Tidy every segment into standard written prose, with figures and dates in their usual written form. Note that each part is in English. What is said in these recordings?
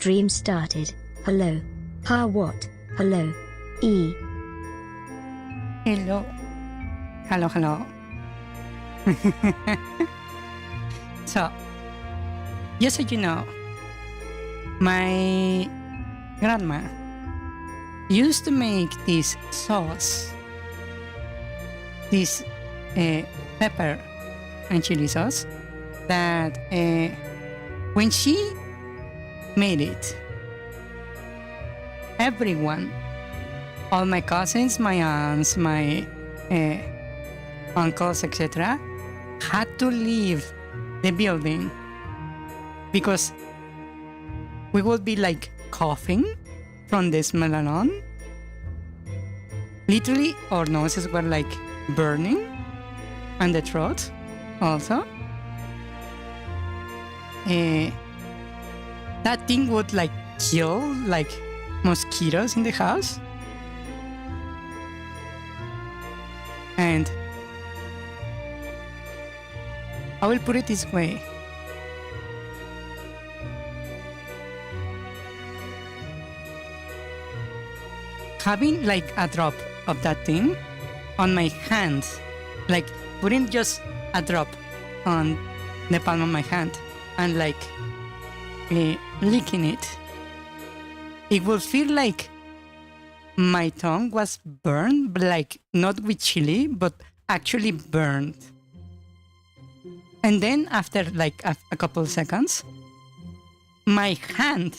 Stream started. Hello. Ha what? Hello. E. Hello. Hello. So, just so you know, my grandma used to make this sauce, this pepper and chili sauce, that when she made it, everyone, all my cousins, my aunts, my uncles, etc., had to leave the building because we would be like coughing from the smell alone. Literally, our noses were like burning, and the throat also. That thing would like kill like mosquitoes in the house. And I will put it this way. Having like a drop of that thing on my hand, like putting just a drop on the palm of my hand and like licking it, it would feel like my tongue was burned, but like not with chili, but actually burned. And then after like a couple seconds, my hand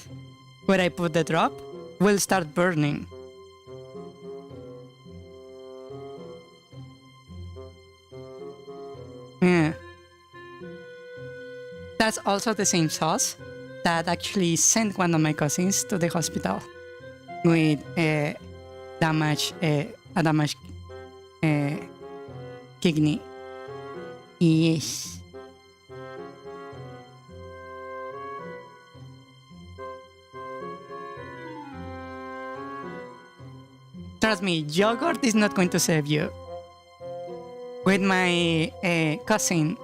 where I put the drop will start burning. Yeah. That's also the same sauce that actually sent one of my cousins to the hospital with a damaged kidney. Yes. Trust me, yogurt is not going to save you. when my cousin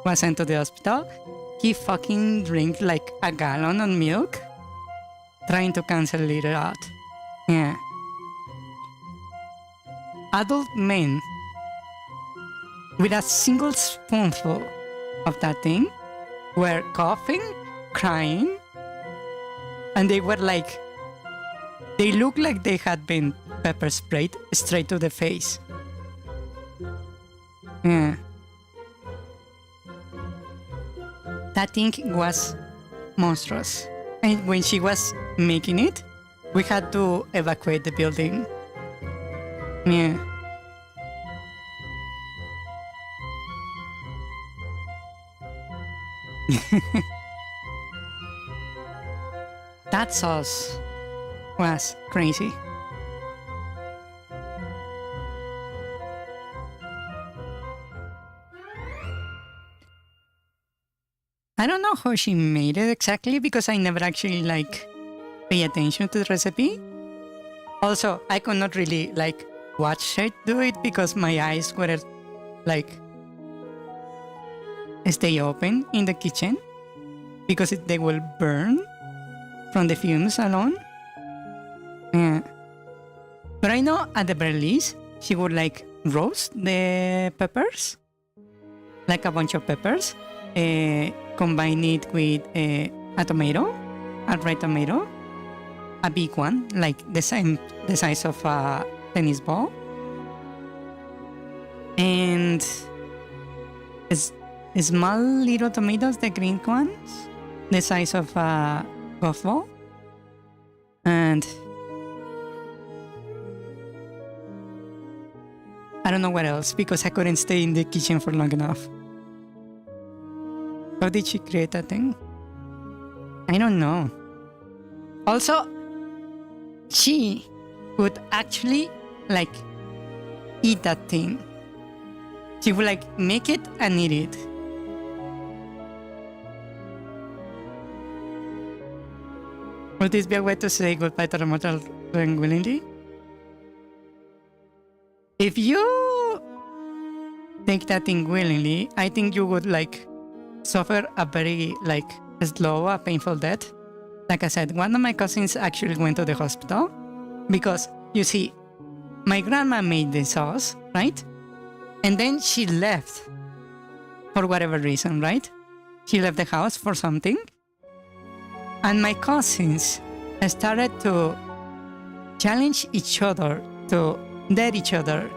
was sent to the hospital, he fucking drank like a gallon of milk, trying to cancel it out. Yeah. Adult men with a single spoonful of that thing were coughing, crying, and they were like, they looked like they had been pepper sprayed straight to the face. Yeah. That thing was monstrous. And when she was making it, we had to evacuate the building. Yeah. That sauce was crazy. I don't know how she made it exactly because I never actually like pay attention to the recipe. Also, I could not really like watch her do it because my eyes were like stay open in the kitchen because they will burn from the fumes alone. Yeah. But I know at the very least she would like roast the peppers, like a bunch of peppers, combine it with a tomato, a red tomato, a big one, like the size of a tennis ball, and small little tomatoes, the green ones, the size of a golf ball, and I don't know what else because I couldn't stay in the kitchen for long enough. How did she create that thing? I don't know. Also, she would actually like eat that thing. She would like make it and eat it. Would this be a way to say goodbye to the mortal willingly? If you take that thing willingly, I think you would like suffer a very like slow, a painful death. Like I said, one of my cousins actually went to the hospital because, you see, my grandma made the sauce, right? And then she left for whatever reason, right? She left the house for something. And my cousins started to challenge each other, to dare each other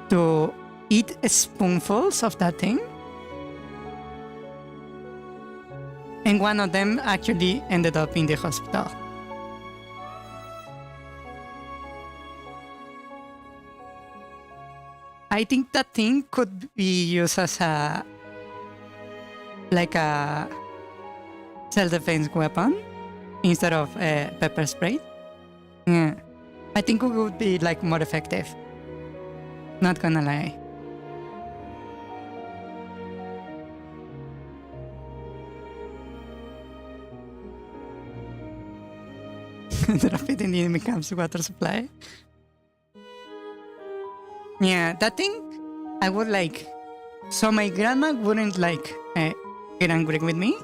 to eat spoonfuls of that thing. And one of them actually ended up in the hospital. I think that thing could be used as a self-defense weapon instead of pepper spray. Yeah, I think it would be like more effective. Not gonna lie. Drop it in the enemy camp's water supply. Yeah, that thing I would like. So my grandma wouldn't like get angry with me.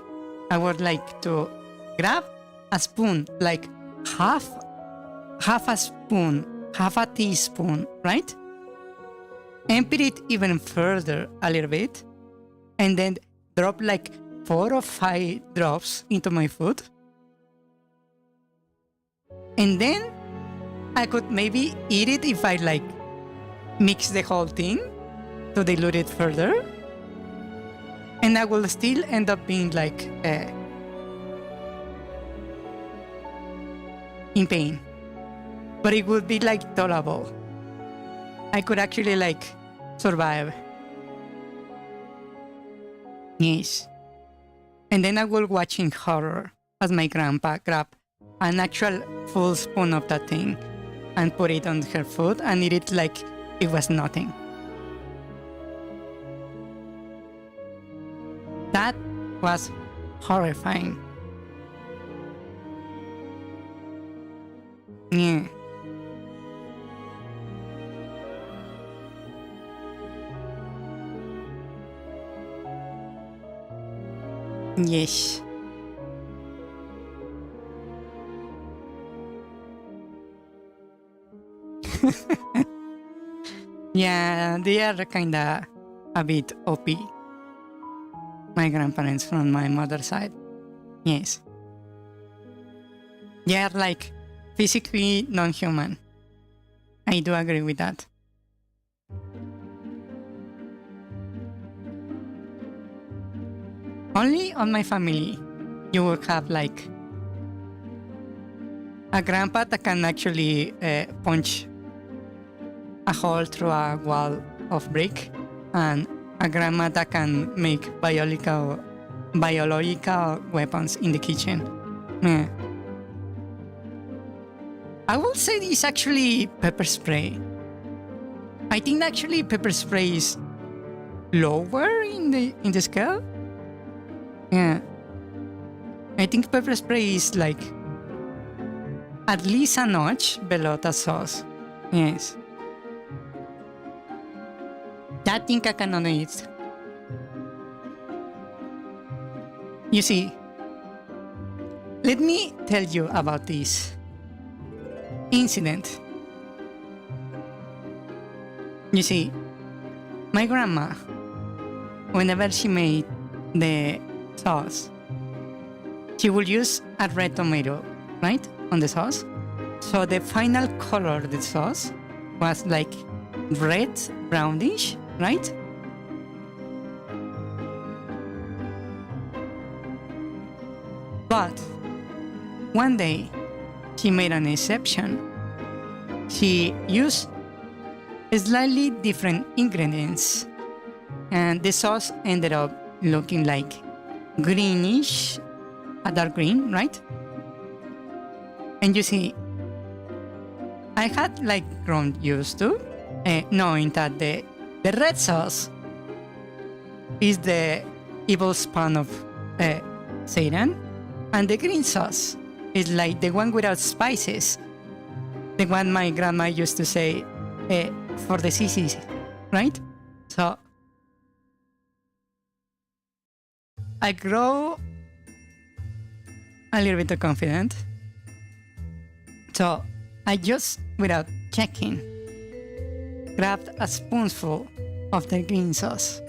I would like to grab a spoon, like half a spoon, half a teaspoon, right? Empty it even further a little bit, and then drop like 4 or 5 drops into my food. And then I could maybe eat it if I like mix the whole thing to dilute it further. And I will still end up being like in pain. But it would be like tolerable. I could actually like survive. Yes. And then I will watching horror as my grandpa grab an actual full spoon of that thing and put it on her food and eat it like it was nothing. That was horrifying. Yeah. Yes. Yeah, they are kinda a bit OP. My grandparents from my mother's side. Yes. They are like physically non-human. I do agree with that. Only on my family you will have like a grandpa that can actually punch a hole through a wall of brick, and a grandma that can make biological weapons in the kitchen. Yeah. I will say it's actually pepper spray. I think actually pepper spray is lower in the scale. Yeah. I think pepper spray is like at least a notch below the sauce. Yes. That thing I cannot eat. You see, let me tell you about this incident. You see, my grandma, whenever she made the sauce, she would use a red tomato, right, on the sauce. So the final color of the sauce was like red, brownish, right? But one day, she made an exception. She used slightly different ingredients, and the sauce ended up looking like greenish, a dark green, right? And you see, I had like grown used to knowing that the red sauce is the evil spawn of Satan, and the green sauce is like the one without spices, the one my grandma used to say for the sissies, right? So I grow a little bit confident. So I just, without checking, grabbed a spoonful of the green sauce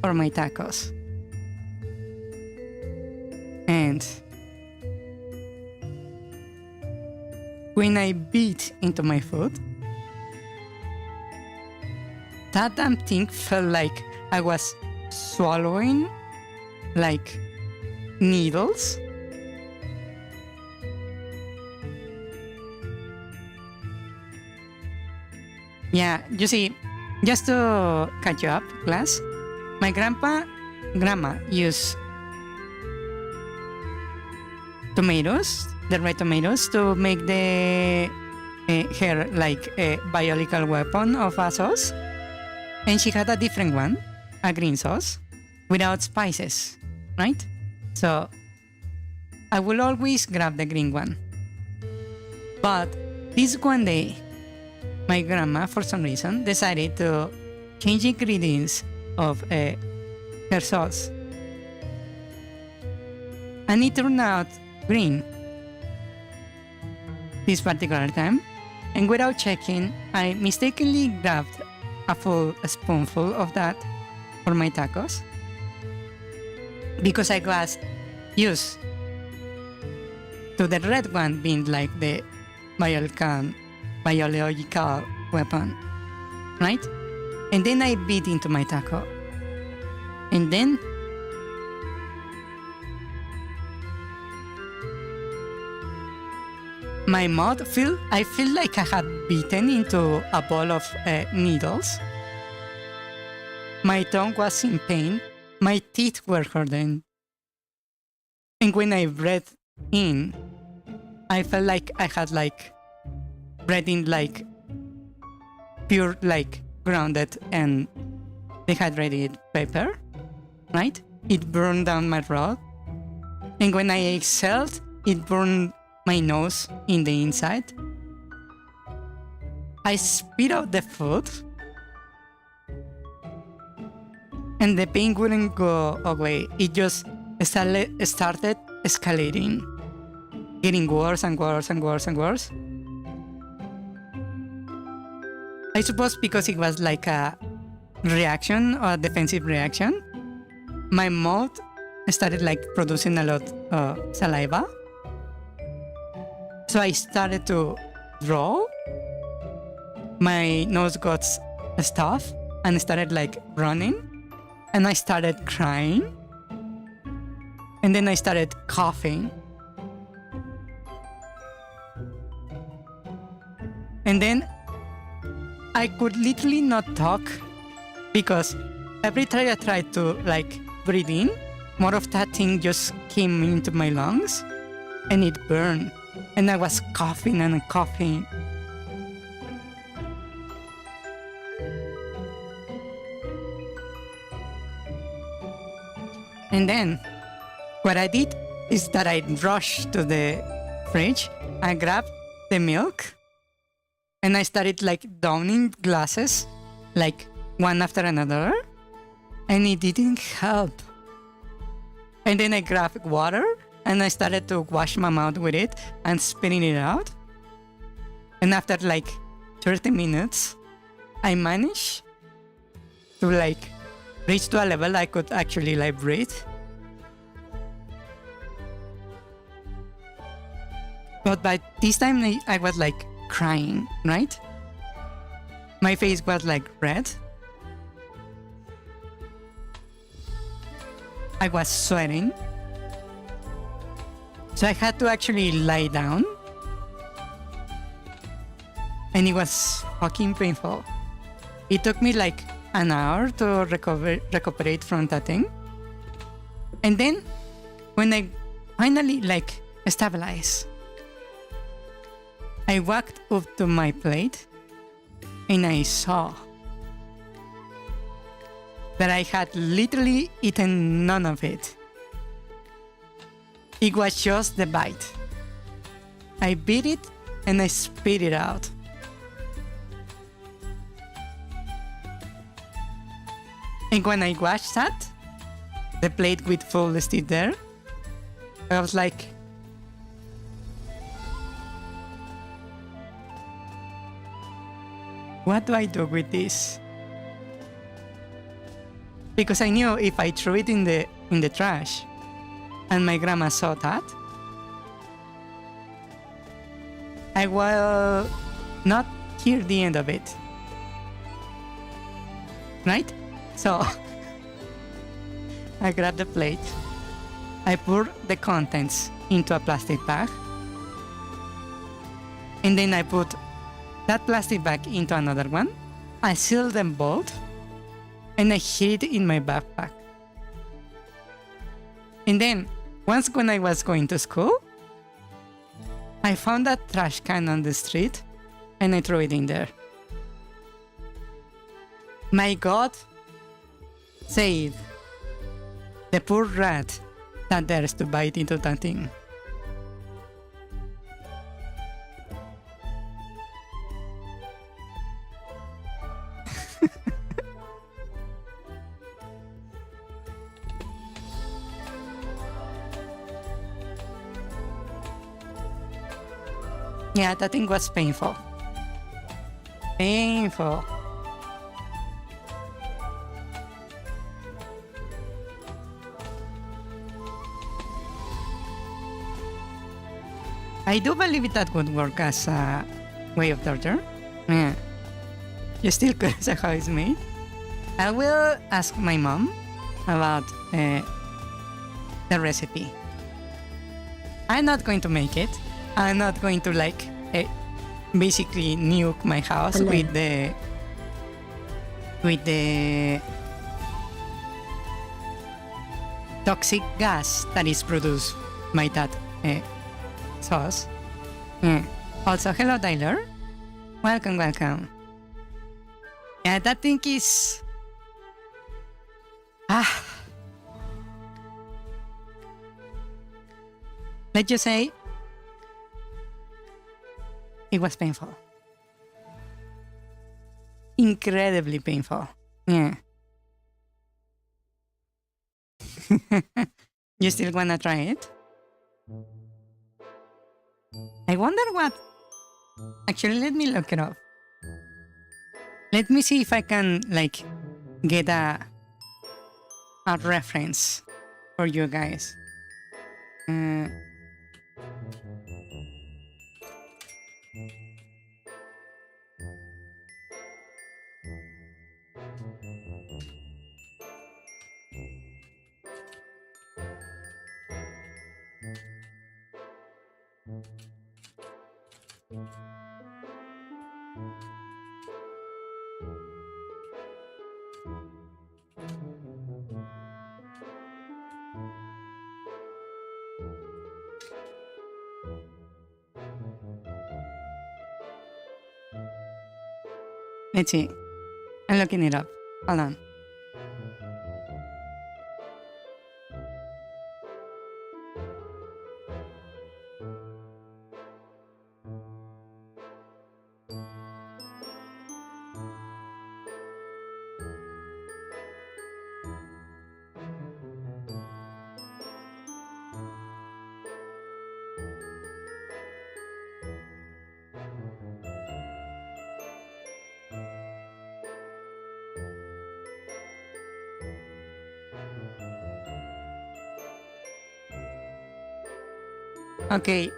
for my tacos. And when I bit into my food, that damn thing felt like I was swallowing like needles. Yeah, you see, just to catch you up, class, my grandma used tomatoes, the red tomatoes, to make the her like a biological weapon of a sauce, and she had a different one, a green sauce, without spices, right? So I will always grab the green one. But this one day, my grandma, for some reason, decided to change ingredients of her sauce. And it turned out green this particular time. And without checking, I mistakenly grabbed a full spoonful of that for my tacos, because I was used to the red one being like the biological weapon, right? And then I bit into my taco. And then my mouth I feel like I had bitten into a ball of needles. My tongue was in pain. My teeth were hurting. And when I breathed in, I felt like I had like breathed in like pure like grounded and dehydrated pepper, right? It burned down my throat. And when I exhaled, it burned my nose in the inside. I spit out the food. and the pain wouldn't go away. It just started escalating, getting worse and worse and worse and worse. I suppose because it was like a reaction or a defensive reaction, my mouth started like producing a lot of saliva. So I started to draw. My nose got stuffed and started like running. And I started crying. And then I started coughing. And then I could literally not talk because every time I tried to like breathe in, more of that thing just came into my lungs and it burned. And I was coughing and coughing. And then what I did is that I rushed to the fridge, I grabbed the milk, and I started like downing glasses, like one after another, and it didn't help. And then I grabbed water, and I started to wash my mouth with it and spitting it out. And after like 30 minutes, I managed to like reach to a level I could actually like breathe. But by this time I was like crying, right? My face was like red. I was sweating. So I had to actually lie down. And it was fucking painful. It took me like an hour to recuperate from that thing. And then when I finally like stabilized, I walked up to my plate and I saw that I had literally eaten none of it. It was just the bite. I bit it and I spit it out. And when I watched that, the plate with full still there, I was like, what do I do with this? Because I knew if I threw it in the trash and my grandma saw that, I will not hear the end of it. Right? So I grabbed the plate, I poured the contents into a plastic bag, and then I put that plastic bag into another one. I sealed them both, and I hid it in my backpack. And then, once when I was going to school, I found that trash can on the street, and I threw it in there. My God saved the poor rat that dares to bite into that thing. Yeah, that thing was painful. Painful. I do believe that would work as a way of torture. Yeah. You're still curious how it's made? I will ask my mom about the recipe. I'm not going to make it. I'm not going to like basically nuke my house with the toxic gas that is produced by that sauce. Also, hello Tyler. Welcome, welcome. Yeah, that thing is let's just say it was painful. Incredibly painful. Yeah. You still wanna try it? I wonder what... Actually, let me look it up. Let me see if I can, like, get a reference for you guys. Let's see. I'm looking it up. Hold on. Okay,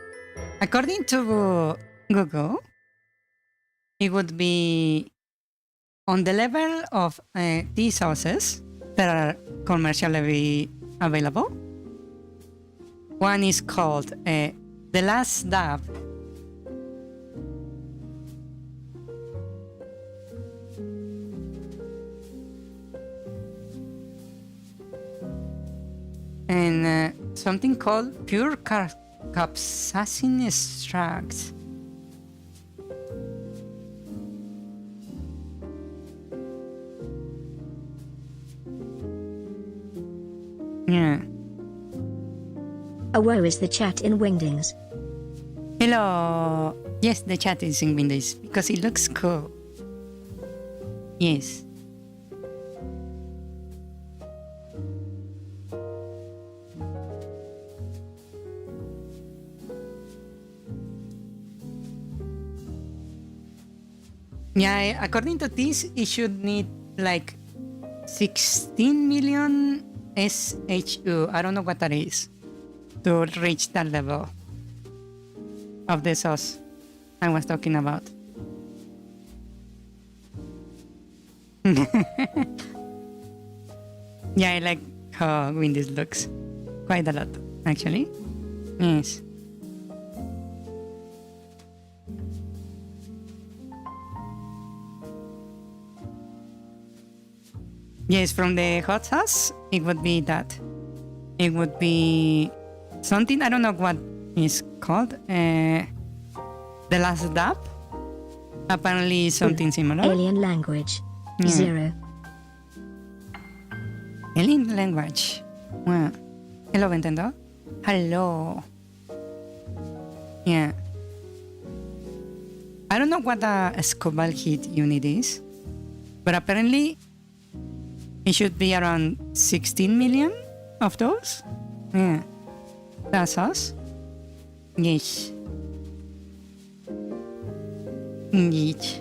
according to Google, it would be on the level of tea sauces that are commercially available. One is called The Last Dab. And something called Pure Capsaicin Extract. Yeah. Oh, woe is the chat in Wingdings. Hello. Yes, the chat is in Windows because it looks cool. Yes. Yeah, according to this, it should need like 16 million SHU. I don't know what that is to reach that level of the sauce I was talking about. Yeah, I like how Windows looks. Quite a lot, actually. Yes. Yes, from the hot sauce, it would be that. It would be something, I don't know what is called. The Last Dab. Apparently something similar. Alien language. Yeah. 0. Alien language. Well, hello, Verthandy. Hello. Yeah. I don't know what a Scoville heat unit is, but apparently it should be around 16 million of those. Yeah. That's us. Yes. Yes.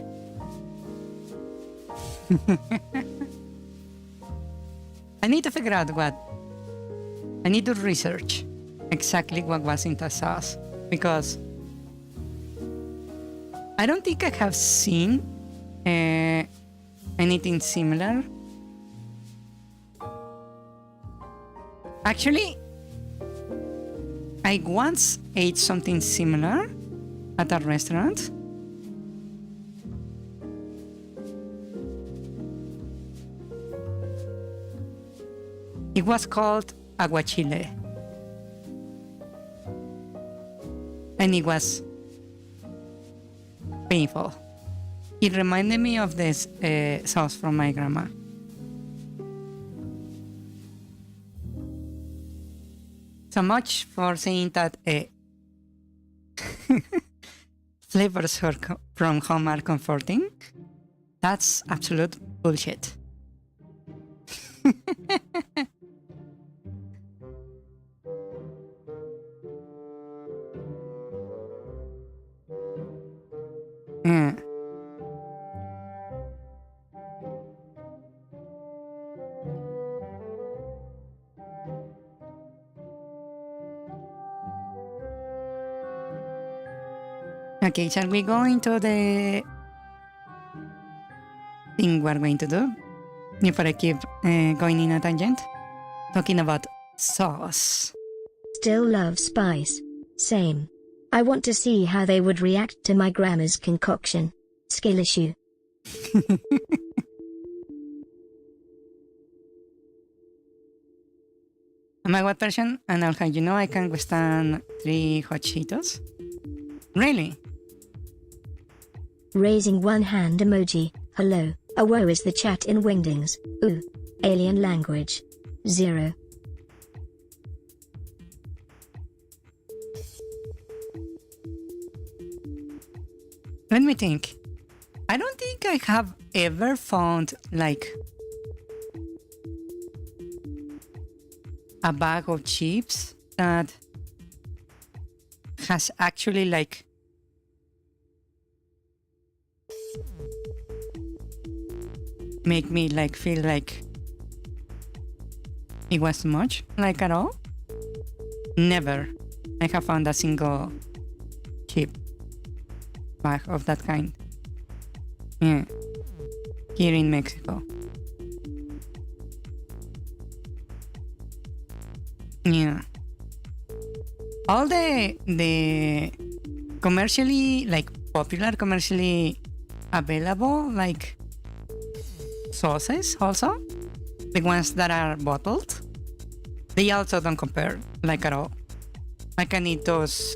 I need to figure out what. I need to research exactly what was in the sauce because I don't think I have seen anything similar. Actually, I once ate something similar at a restaurant. It was called aguachile. And it was painful. It reminded me of this sauce from my grandma. So much for saying that flavors from home are comforting. That's absolute bullshit. Okay, shall we go into the thing we're going to do? If I keep going in a tangent, talking about sauce. Still love spice. Same. I want to see how they would react to my grandma's concoction. Skill issue. My what version? And I'll have you know I can withstand 3 hot Cheetos. Really? Raising one hand emoji. Hello. A woe is the chat in Wingdings. Ooh. Alien language. 0. Let me think. I don't think I have ever found like a bag of chips that has actually like make me like feel like it was too much, like at all. Never I have found a single chip bag of that kind. Yeah. Here in Mexico. Yeah. All the commercially like popular commercially available like sauces also, the ones that are bottled, they also don't compare like at all. I can eat those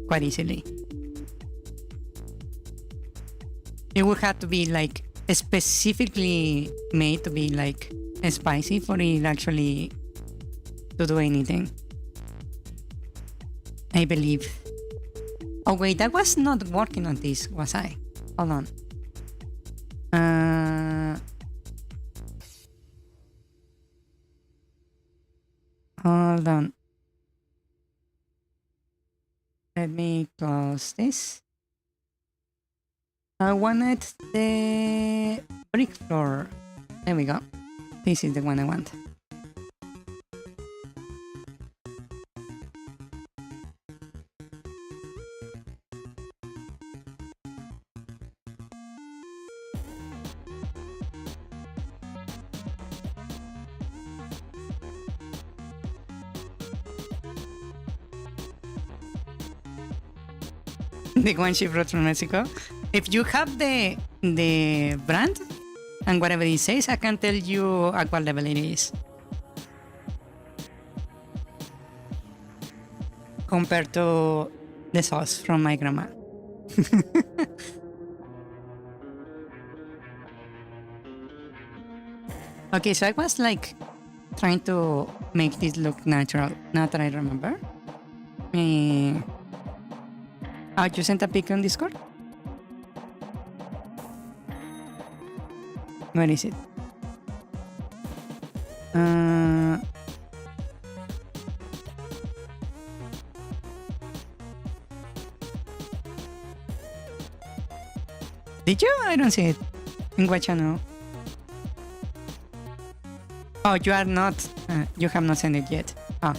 quite easily. It would have to be like specifically made to be like spicy for it actually to do anything, I believe. Oh wait, I was not working on this, was I? Hold on. Hold on. Let me close this. I wanted the brick floor. There we go. This is the one I want. The one she brought from Mexico. If you have the brand and whatever it says, I can tell you at what level it is. Compared to the sauce from my grandma. Okay, so I was like trying to make this look natural. Now that I remember. Oh, you sent a pic on Discord? Where is it? Did you? I don't see it. In what channel? Oh, you are not. You have not sent it yet. Oh.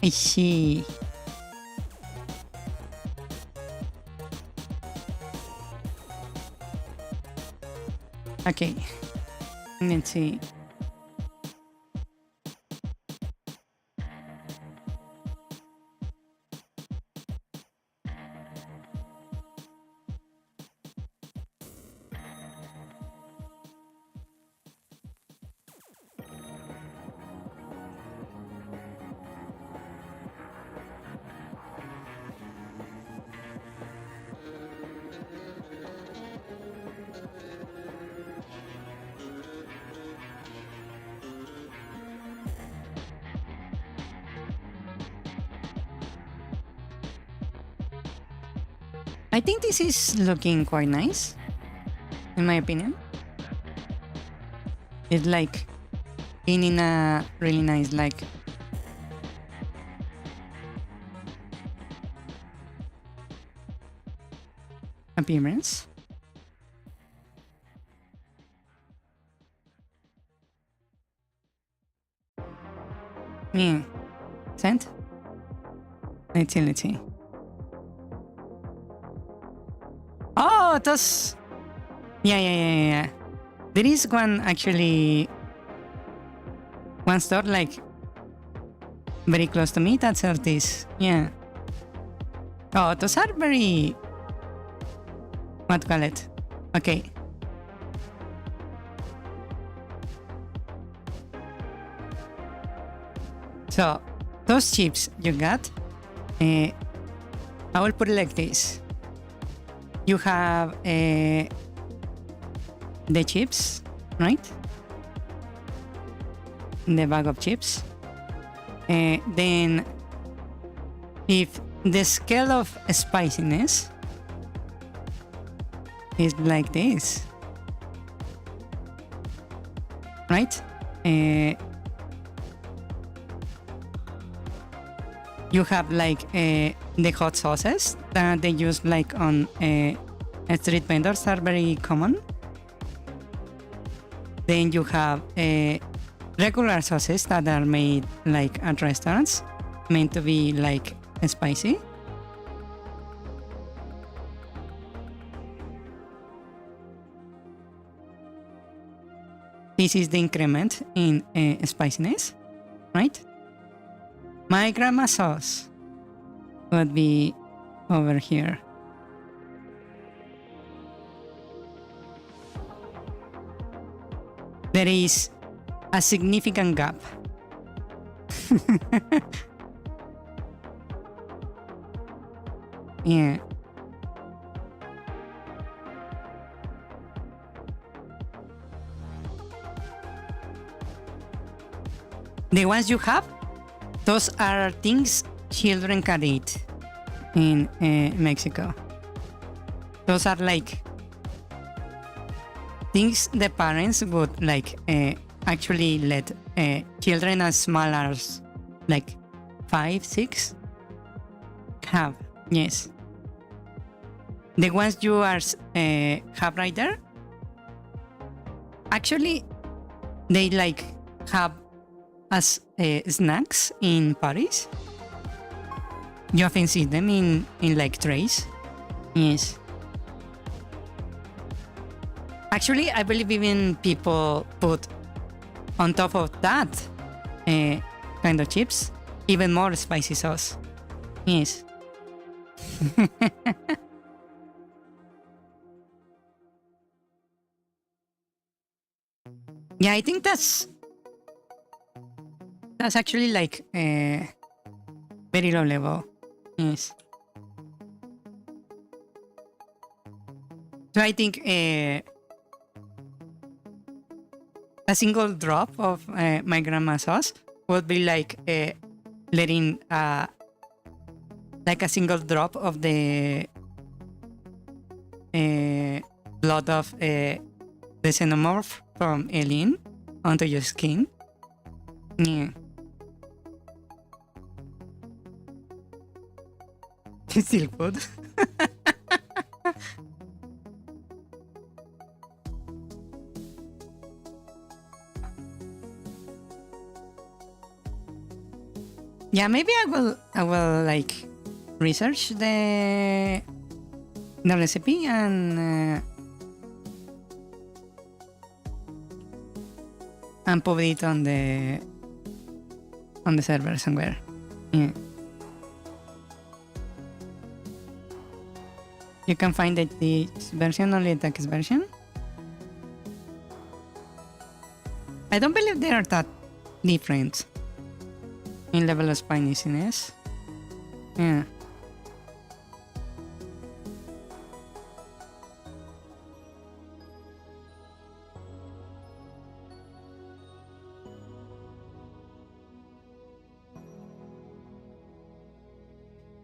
I see. Okay. Let's see. I think this is looking quite nice, in my opinion. It's like in a really nice like appearance. Yeah. Send? Let's see. Oh, those... Yeah. There is one, actually... One store, like... very close to me that sells this. Yeah. Oh, those are very... What to call it? Okay. So, those chips you got, I will put it like this. You have the chips, right? The bag of chips. Then, if the scale of spiciness is like this, right? You have like the hot sauces that they use like on street vendors are very common. Then you have regular sauces that are made like at restaurants, meant to be like spicy. This is the increment in spiciness, right? My grandma sauce would be over here. There is a significant gap. Yeah. The ones you have, those are things children can eat in Mexico. Those are like things the parents would like actually let children as small as like 5, 6 have. Yes. The ones you are have right there, actually they like have as snacks in Paris. You often see them in like trays. Yes. Actually, I believe even people put on top of that kind of chips even more spicy sauce. Yes. Yeah, I think that's actually like very low level. Yes. So I think a single drop of my grandma's sauce would be like letting like a single drop of the blood of the xenomorph from Alien onto your skin. Yeah. Still good. Yeah, maybe I will like research the recipe and put it on the server somewhere. Yeah. You can find it this version, only the text version. I don't believe they are that different in level of spiciness. Yeah.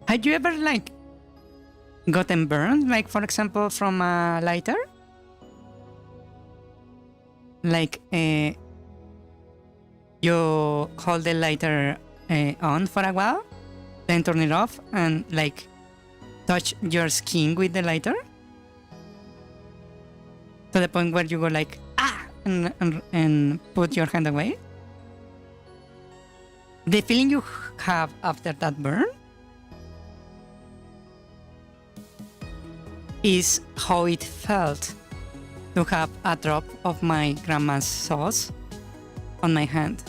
Had you ever like gotten burned, like for example from a lighter? Like you hold the lighter on for a while, then turn it off and like touch your skin with the lighter to the point where you go like and put your hand away. the feeling you have after that burn is how it felt to have a drop of my grandma's sauce on my hand.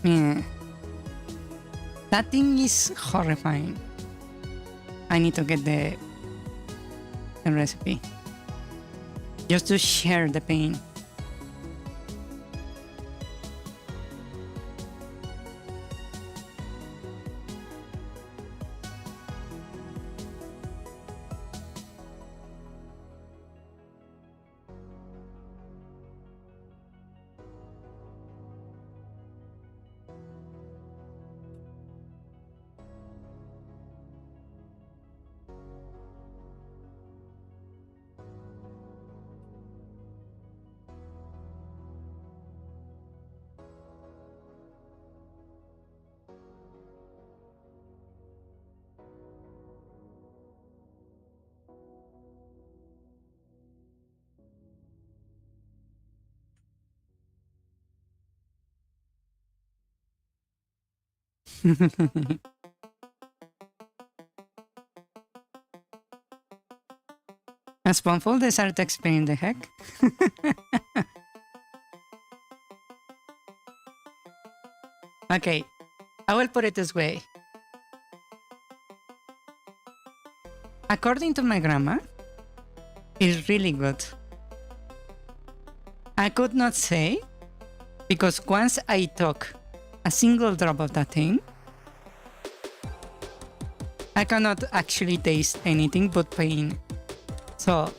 Yeah. That thing is horrifying. I need to get the recipe just to share the pain. A spoonful decided to explain the heck. Okay, I will put it this way. According to my grandma, it's really good. I could not say, because once I took a single drop of that thing, I cannot actually taste anything but pain. So,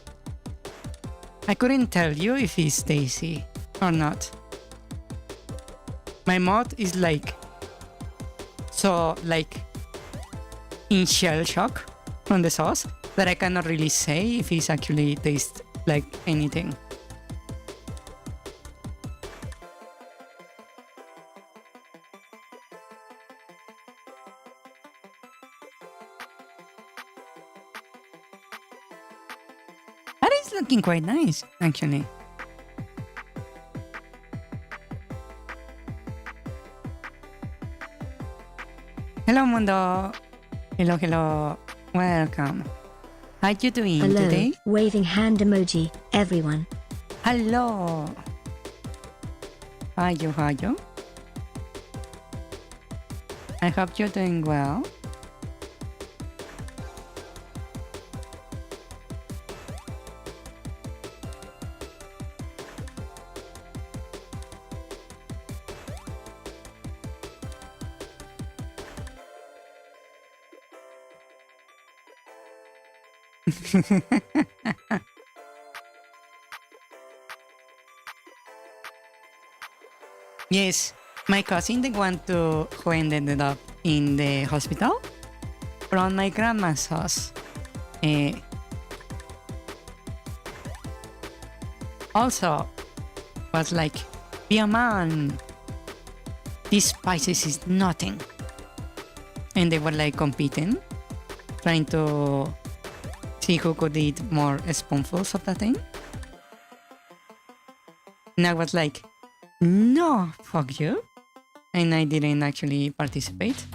I couldn't tell you if it's tasty or not. My mouth is like, in shell shock from the sauce that I cannot really say if it's actually tastes like anything. That is looking quite nice, actually. Hello, Mundo. Hello, hello. Welcome. How you doing Hello, today? waving hand emoji, everyone. Hello. How are you? I hope you're doing well. Yes, my cousin, the one who ended up in the hospital, from my grandma's house. Also, was like, be a man. These spices is nothing. And they were like competing, trying to see who could eat more spoonfuls of that thing. And I was like, no, fuck you. And I didn't actually participate.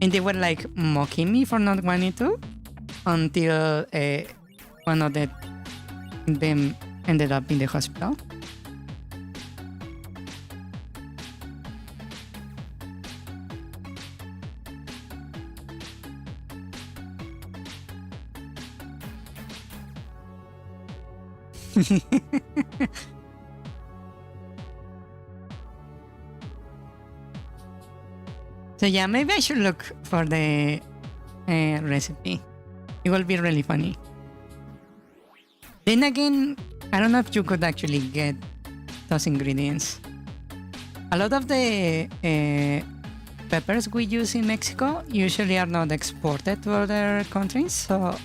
And they were like mocking me for not wanting to until one of them ended up in the hospital. So yeah, maybe I should look for the recipe. It will be really funny. Then again, I don't know if you could actually get those ingredients. A lot of the peppers we use in Mexico usually are not exported to other countries, so...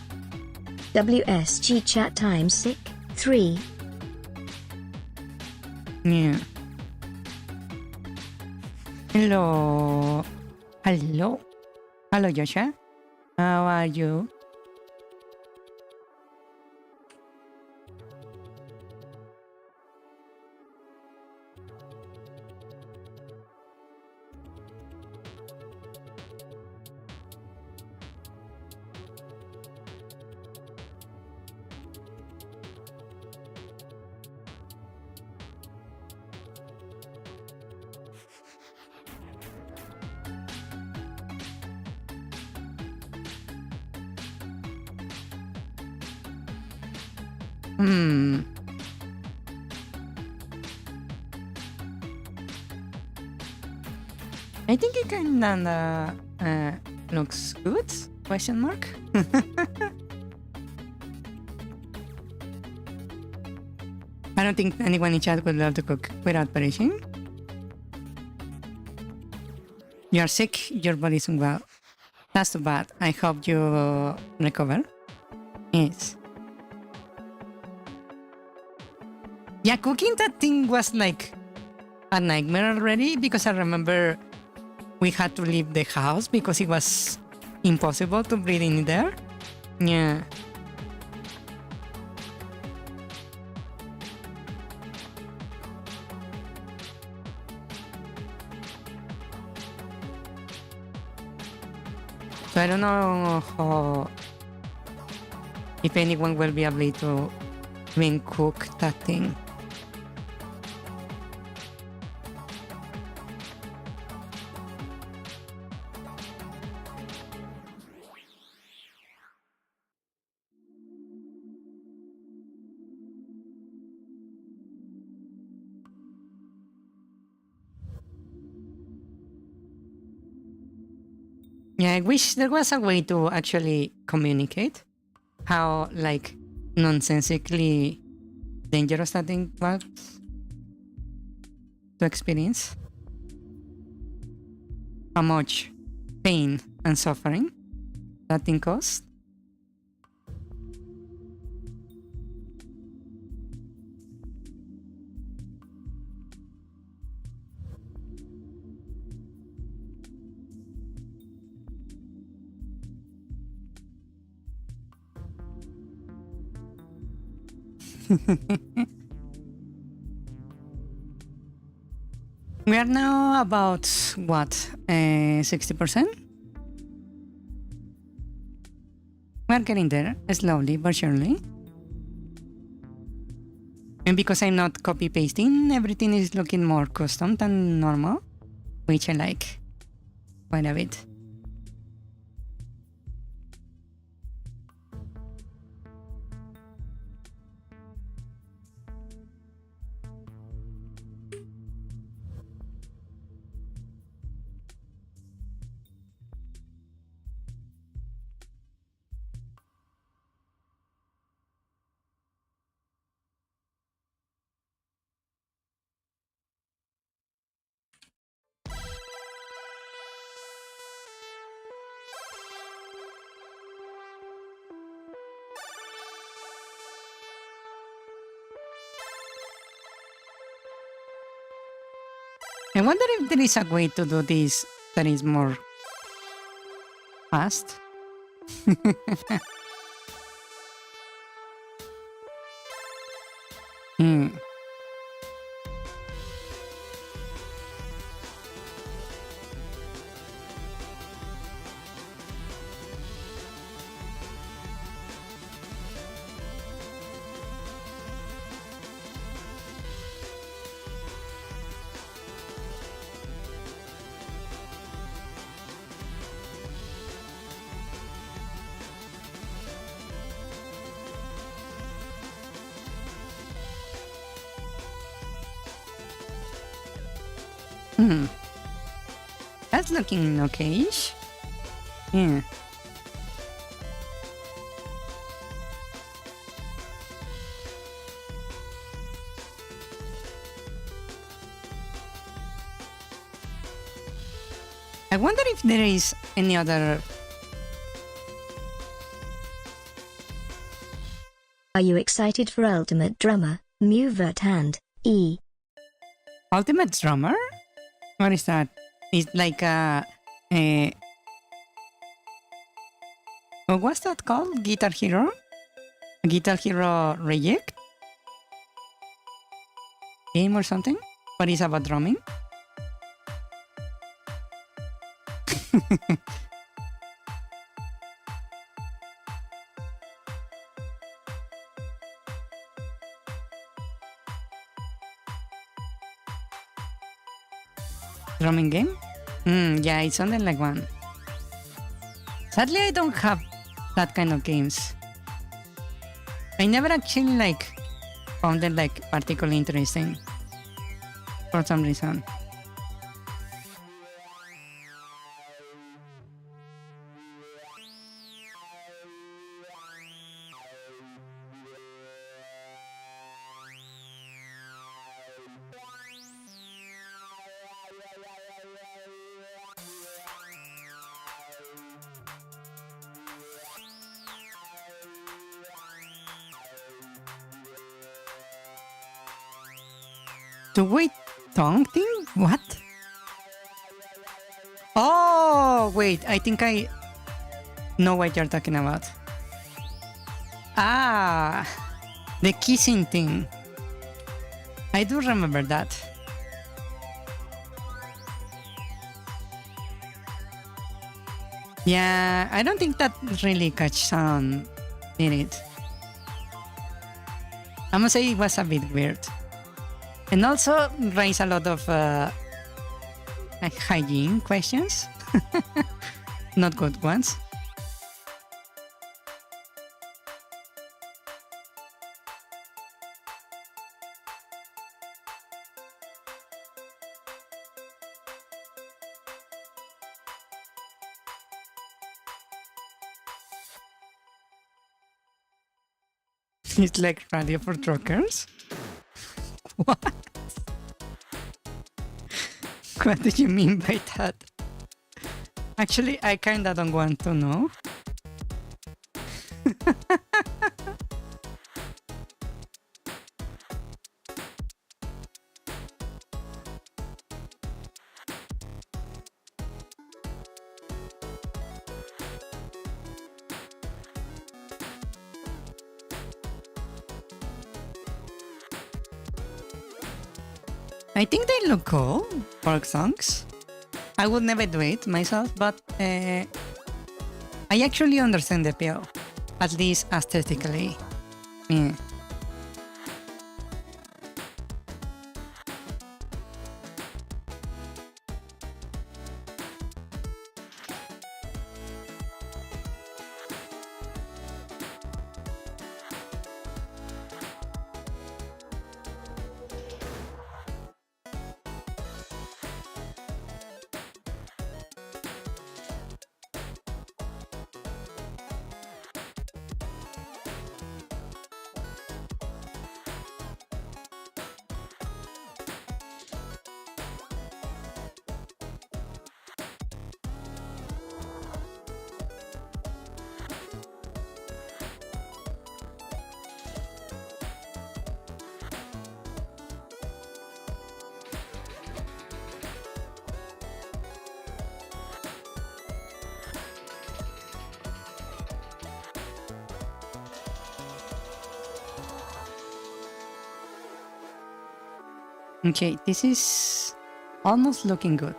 WSG chat time sick 3. Yeah. Hello. Hello. Hello, Joshua. How are you? Hmm. I think it kinda looks good? Question mark? I don't think anyone in chat would love to cook without perishing. You're sick, your body's unwell. That's too bad. I hope you recover. Yes. Yeah, cooking that thing was like a nightmare already because I remember we had to leave the house because it was impossible to breathe in there. Yeah. So I don't know how, if anyone will be able to even cook that thing. Yeah, I wish there was a way to actually communicate how like nonsensically dangerous that thing was to experience. How much pain and suffering that thing caused. We are now about what, 60%? We're getting there, slowly but surely. And because I'm not copy pasting, everything is looking more custom than normal, which I like quite a bit. I wonder if there is a way to do this that is more fast. Hmm. Hmm. That's looking okay-ish. Yeah. I wonder if there is any other... Are you excited for Ultimate Drummer, Verthandy? Ultimate Drummer? What is that? It's like what's that called? Guitar Hero? Guitar Hero Reject game or something? But it's about drumming. Drumming game? Yeah, it's something like one. Sadly, I don't have that kind of games. I never actually like found it like particularly interesting for some reason. The wait tongue thing? What? Oh, wait, I think I know what you're talking about. Ah, the kissing thing. I do remember that. Yeah, I don't think that really catch on, did it? I must say it was a bit weird. And also raise a lot of hygiene questions. Not good ones. It's like radio for truckers? What? What do you mean by that? Actually, I kinda don't want to know. I think they look cool, folk songs. I would never do it myself, but I actually understand the appeal, at least aesthetically. Yeah. Okay, this is almost looking good.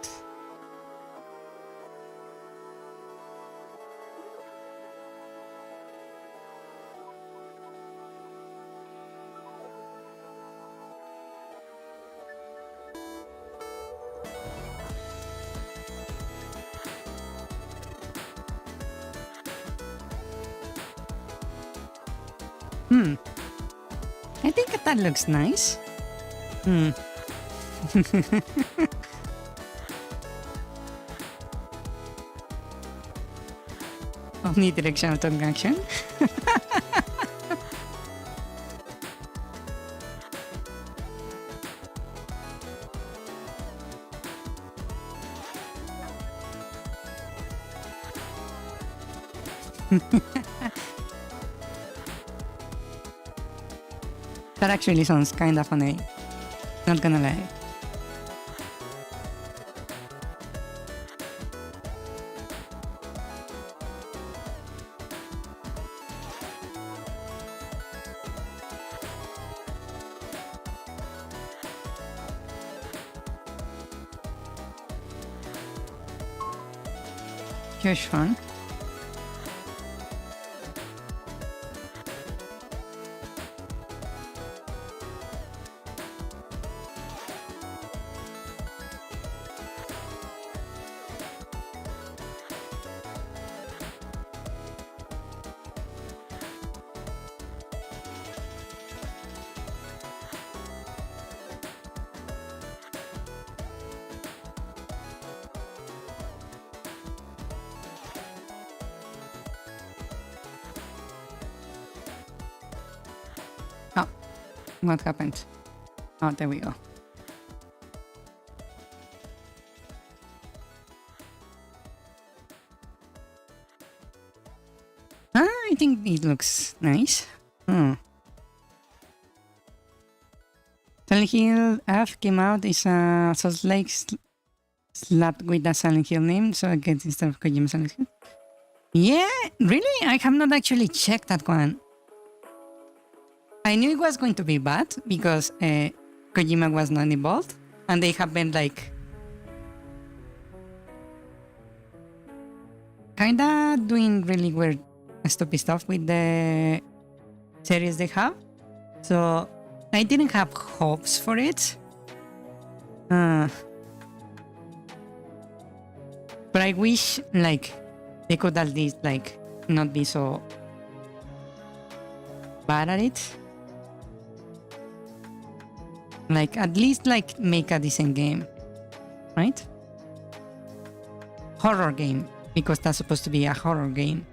I think that looks nice. Omnidirectional tongue action. That actually sounds kinda funny. Not gonna lie. huge fan. Oh, what happened? Oh, there we go. I think it looks nice. Silent Hill F came out is a Souls like slapped with a Silent Hill name, so I guess instead of Kojima Silent Hill. Yeah, really? I have not actually checked that one. I knew it was going to be bad because Kojima was not involved, and they have been like kinda doing really weird, stupid stuff with the series they have. So I didn't have hopes for it. But I wish like they could at least like not be so bad at it. Like at least like make a decent game, right? Horror game, because that's supposed to be a horror game.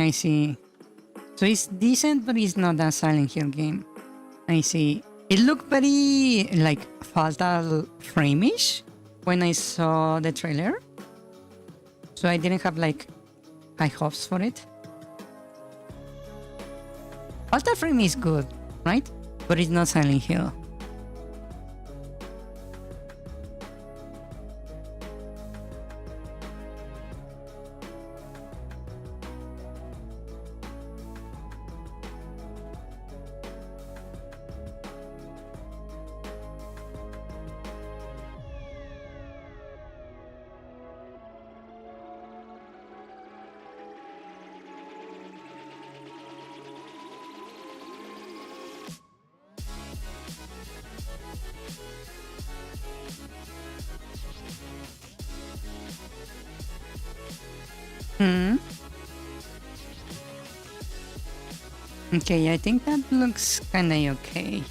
I see. So it's decent, but it's not a Silent Hill game. I see. It looked very like Fatal Frame-ish when I saw the trailer. So I didn't have like high hopes for it. Fatal Frame is good, right? But it's not Silent Hill. Okay, I think that looks kinda okay.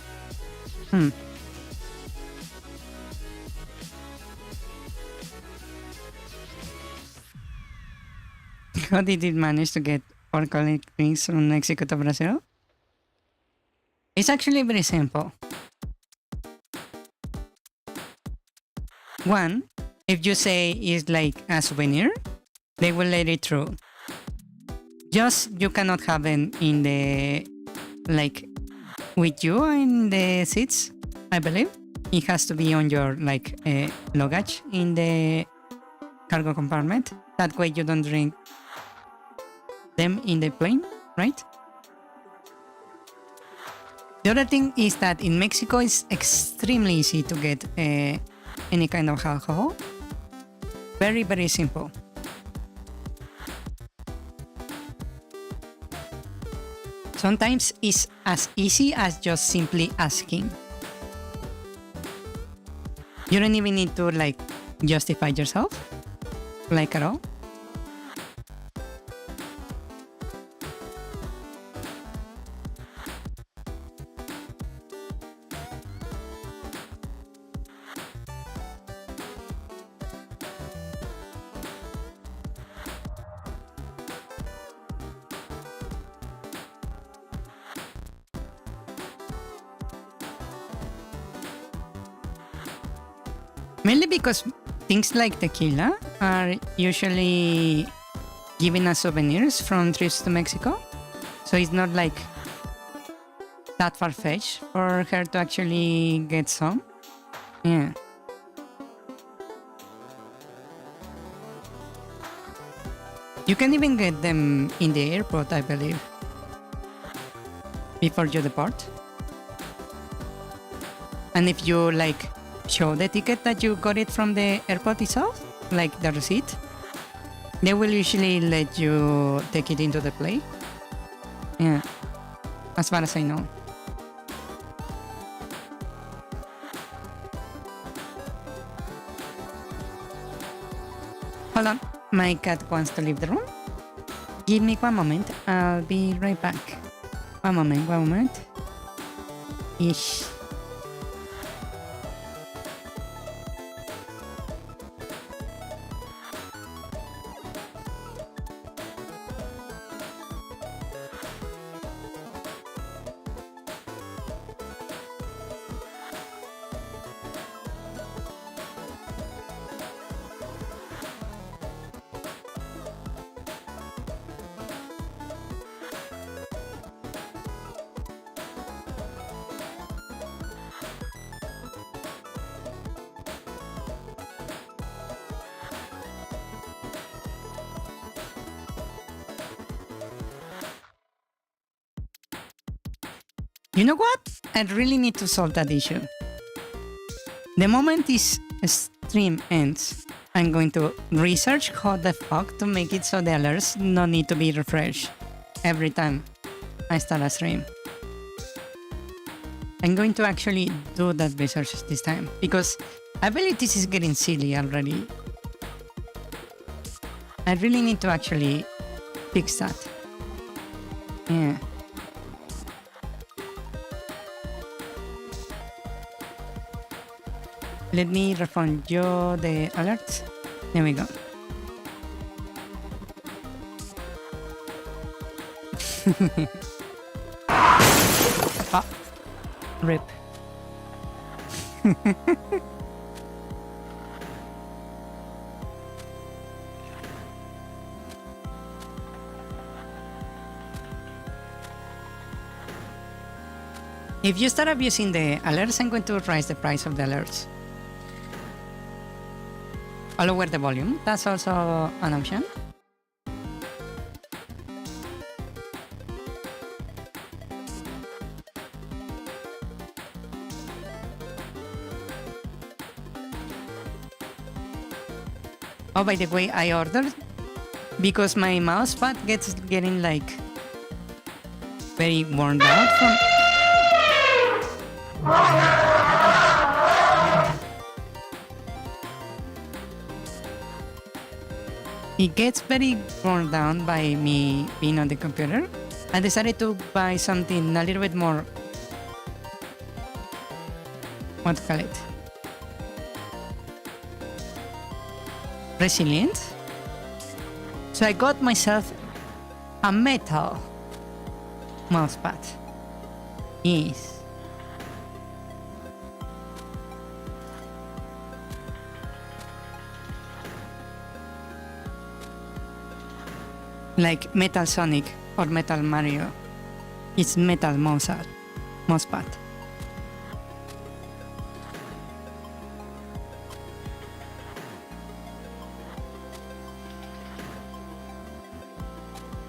How did it manage to get all collectings from Mexico to Brazil? It's actually very simple. One, if you say it's like a souvenir, they will let it through. Just you cannot have it in the like with you in the seats, I believe. It has to be on your like luggage in the cargo compartment. That way you don't drink them in the plane, right? The other thing is that in Mexico it's extremely easy to get any kind of alcohol. Very, very simple. Sometimes it's as easy as just simply asking. You don't even need to like justify yourself, like at all. Mainly because things like tequila are usually given as souvenirs from trips to Mexico. So it's not like that far-fetched for her to actually get some. Yeah. You can even get them in the airport, I believe, before you depart. And if you like show the ticket that you got it from the airport itself, like the receipt, they will usually let you take it into the plane. Yeah, as far as I know. Hold on, my cat wants to leave the room. Give me one moment, I'll be right back. One moment. Ish. You know what? I really need to solve that issue. The moment this stream ends, I'm going to research how the fuck to make it so the alerts don't need to be refreshed every time I start a stream. I'm going to actually do that research this time because I believe this is getting silly already. I really need to actually fix that. Yeah. Let me refund you the alerts. There we go. Ah, rip. If you start abusing the alerts, I'm going to raise the price of the alerts. I'll lower the volume. That's also an option. Oh, by the way, I ordered because my mouse pad gets getting like very worn out from. It gets very worn down by me being on the computer. I decided to buy something a little bit more, what to call it, resilient. So I got myself a metal mousepad. Yes. Like Metal Sonic or Metal Mario. It's Metal mousepad.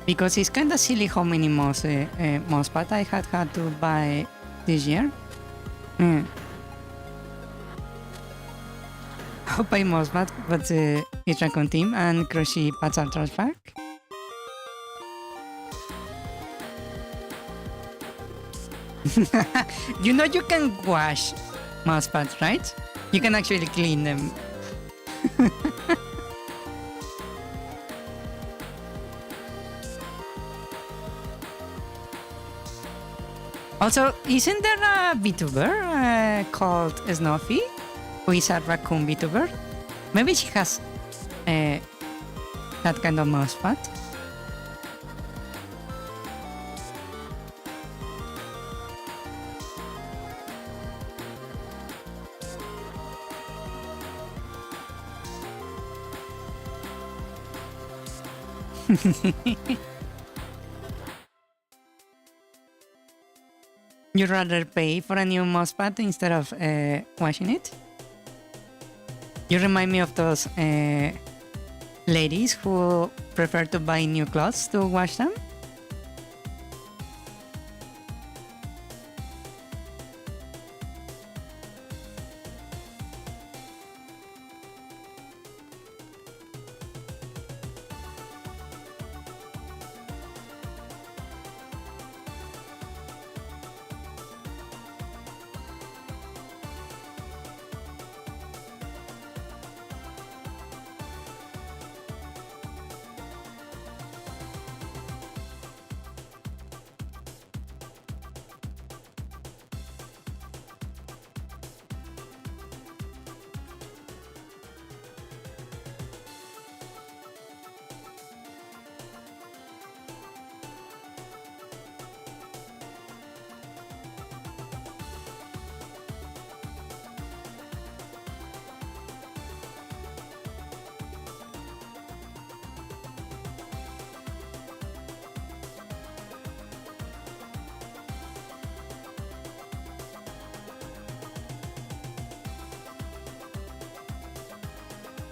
Because it's kind of silly how many mousepad I had to buy this year. I'll buy mousepad, but it's Raccoon Team and Crochet pads are trash back. You know you can wash mousepads, right? You can actually clean them. Also, isn't there a VTuber called Snuffy, who is a raccoon VTuber? Maybe she has that kind of mousepad. You'd rather pay for a new mousepad instead of washing it? You remind me of those ladies who prefer to buy new clothes to wash them.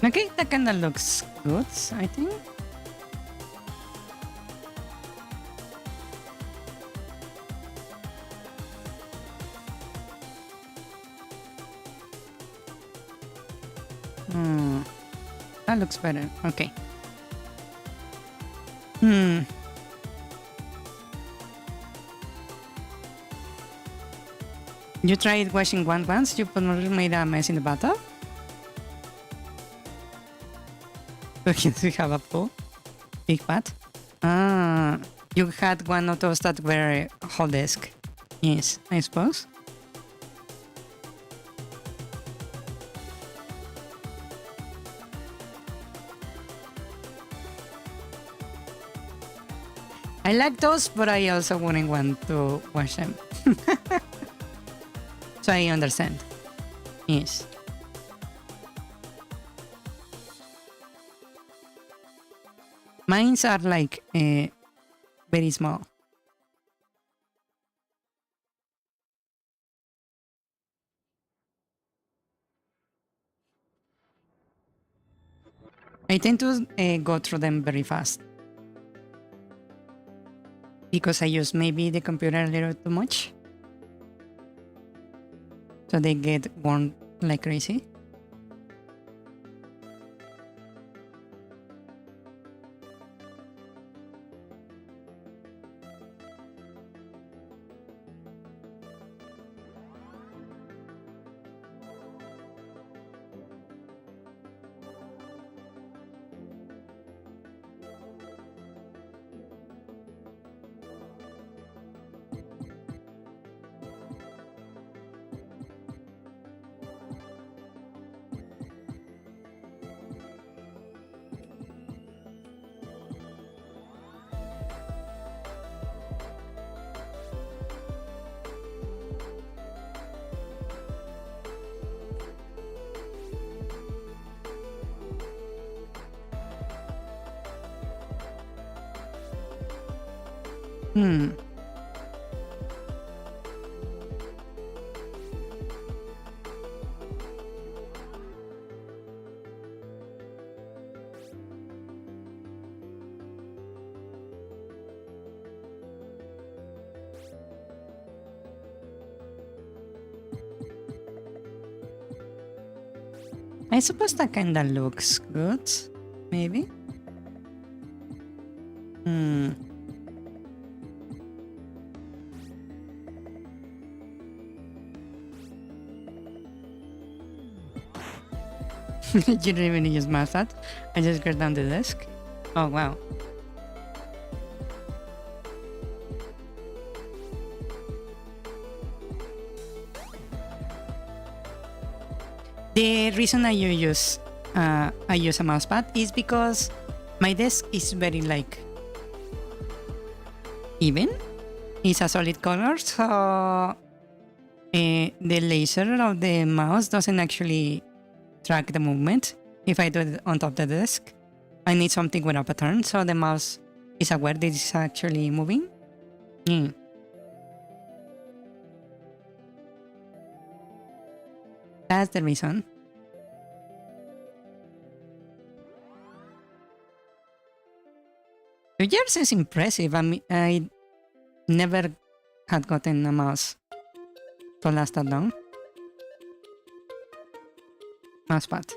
Okay, that kinda looks good, I think. That looks better. Okay. You tried washing one once, you made a mess in the bathtub? Okay, we have a pool. Big bat. Ah, you had one of those that were whole desk. Yes, I suppose. I like those, but I also wouldn't want to wash them. So I understand. Yes. Mines are like very small. I tend to go through them very fast. Because I use maybe the computer a little too much. So they get worn like crazy. I suppose that kinda looks good, maybe. You didn't even use mousepad. I just got down the desk. Oh wow. The reason I use a mousepad is because my desk is very like even. It's a solid color, so the laser of the mouse doesn't actually track the movement if I do it on top of the desk. I need something with a pattern, so the mouse is aware this is actually moving. That's the reason. Yours is impressive. I mean, I never had gotten a mouse to last that long. Mousepad.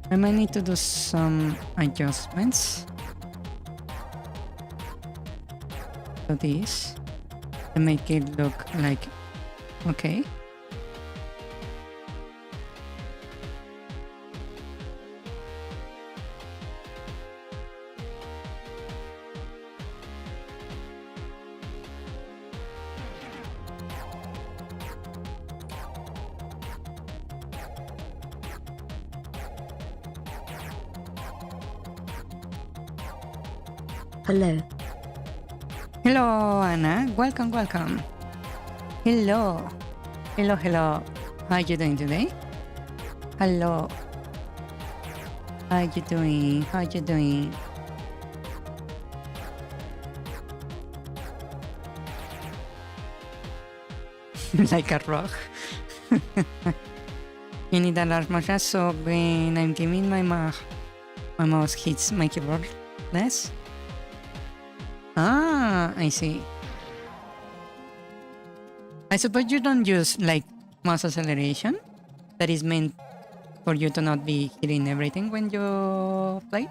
I might need to do some adjustments to this to make it look like okay. Hello. Hello, Anna. Welcome, welcome. Hello. Hello, hello. How are you doing today? Hello. How are you doing? How are you doing? Like a rock. You need a large mouse, so when I'm gaming, my mouse hits my keyboard less. Ah, I see. I suppose you don't use like mouse acceleration that is meant for you to not be hitting everything when you play?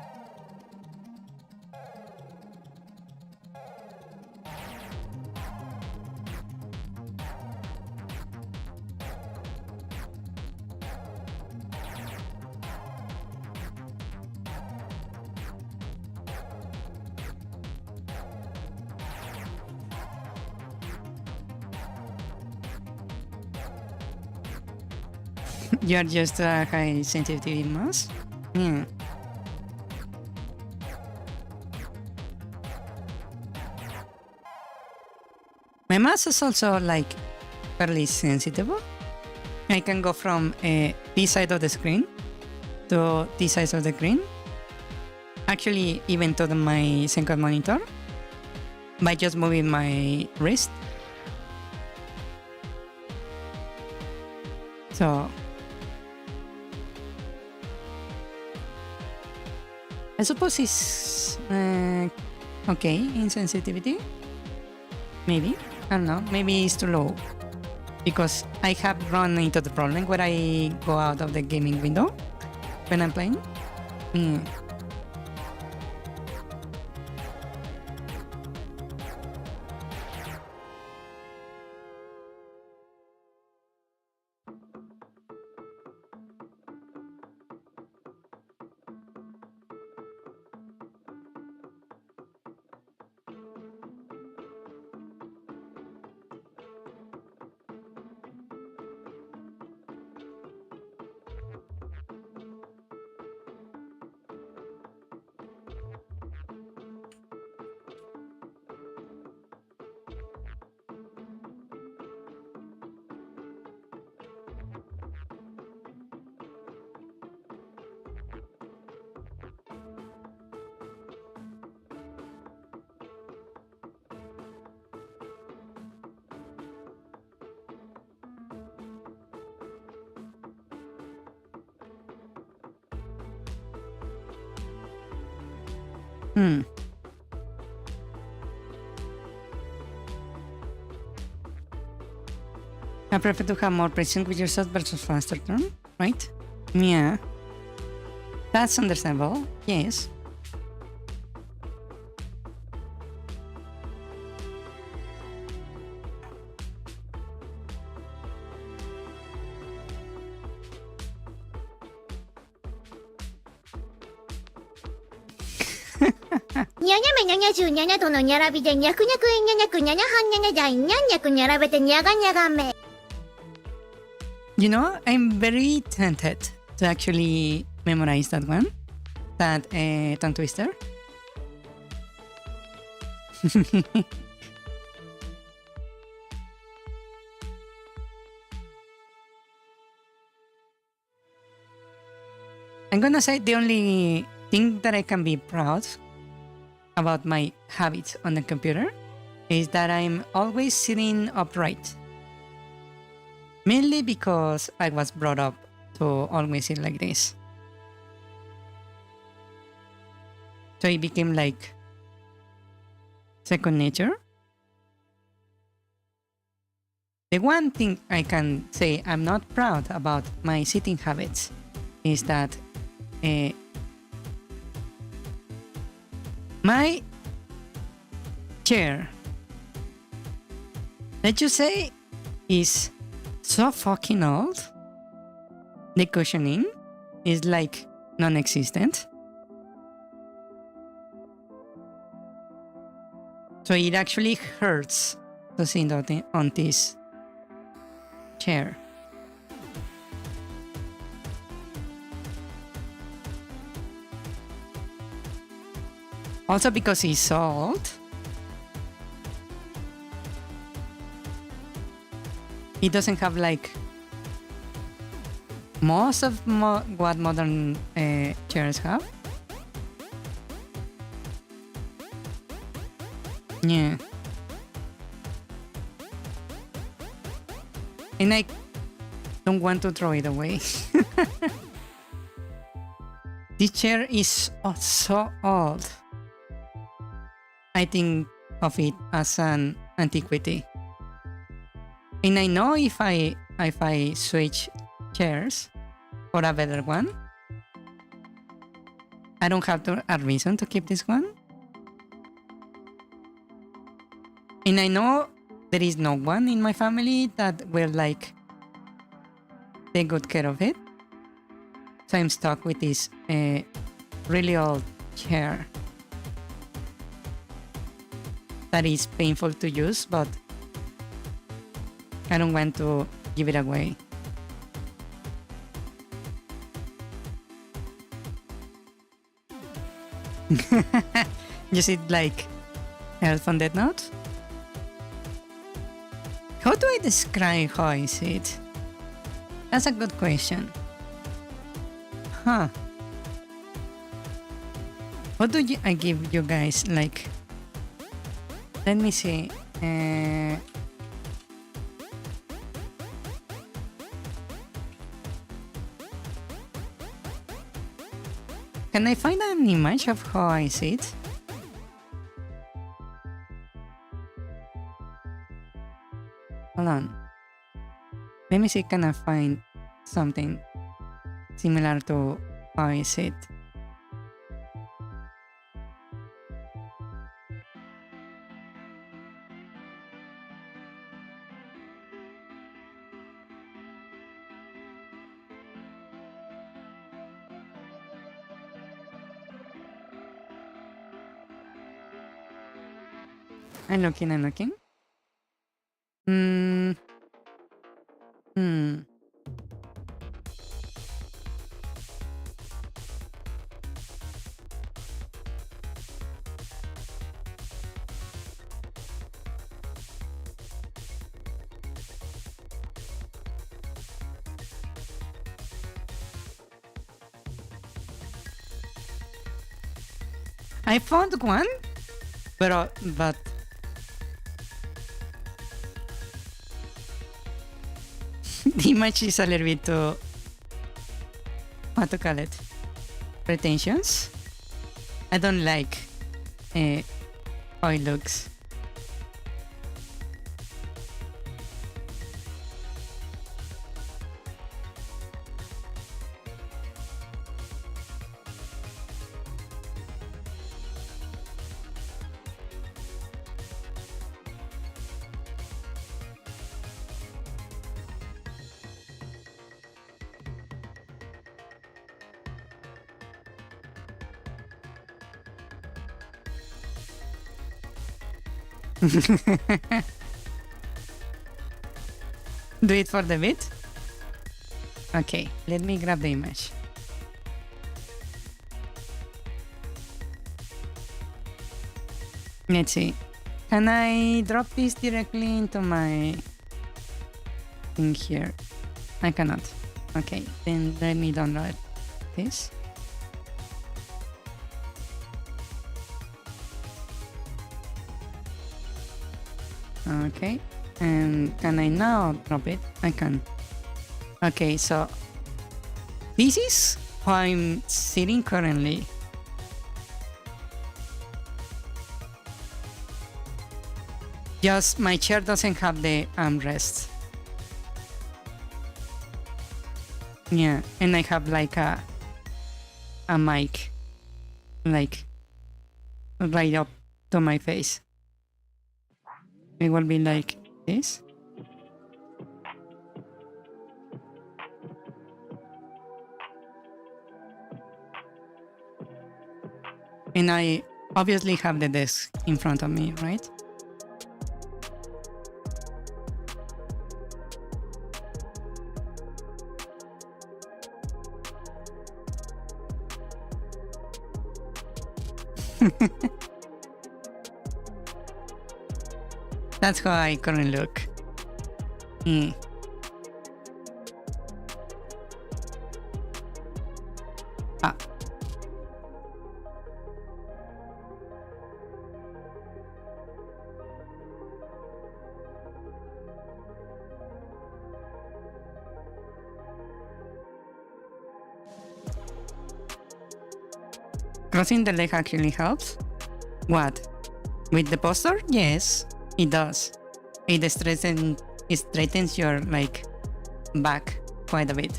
You are just a high sensitivity mouse? Yeah. My mouse is also like fairly sensitive. I can go from this side of the screen to this side of the screen. Actually, even to my second monitor by just moving my wrist. So I suppose it's okay in sensitivity. Maybe. I don't know. Maybe it's too low. Because I have run into the problem where I go out of the gaming window when I'm playing. Yeah. I prefer to have more precision with your shot versus faster turn, right? Yeah. That's understandable, yes. You know, I'm very tempted to actually memorize that one, that tongue twister. I'm gonna say the only thing that I can be proud about my habits on the computer is that I'm always sitting upright. Mainly because I was brought up to always sit like this. So it became like second nature. The one thing I can say I'm not proud about my sitting habits is that my chair, let's just say, is so fucking old. The cushioning is like non-existent. So it actually hurts to sit on this chair. Also because it's so old, it doesn't have like most of what modern chairs have. Yeah. And I don't want to throw it away. This chair is so old. I think of it as an antiquity. And I know if I switch chairs for a better one, I don't have a reason to keep this one. And I know there is no one in my family that will like take good care of it. So I'm stuck with this really old chair that is painful to use, but I don't want to give it away. You see like Elf on Death Note? How do I describe how I see it? That's a good question. Huh. What do I give you guys like? Let me see. Can I find an image of how I see it? Hold on. Let me see, can I find something similar to how I see it? I'm looking. I found one, but the image is a little bit too, what to call it, pretentious. I don't like how it looks. Do it for the bit. Okay, let me grab the image. Let's see. Can I drop this directly into my thing here? I cannot. Okay, then let me download this. Okay, and can I now drop it? I can. Okay, so this is how I'm sitting currently. Just my chair doesn't have the armrest. Yeah, and I have like a mic, like right up to my face. It will be like this. And I obviously have the desk in front of me, right? That's how I currently look. Ah. Crossing the leg actually helps? What? With the posture? Yes, it does. It straightens your like back quite a bit.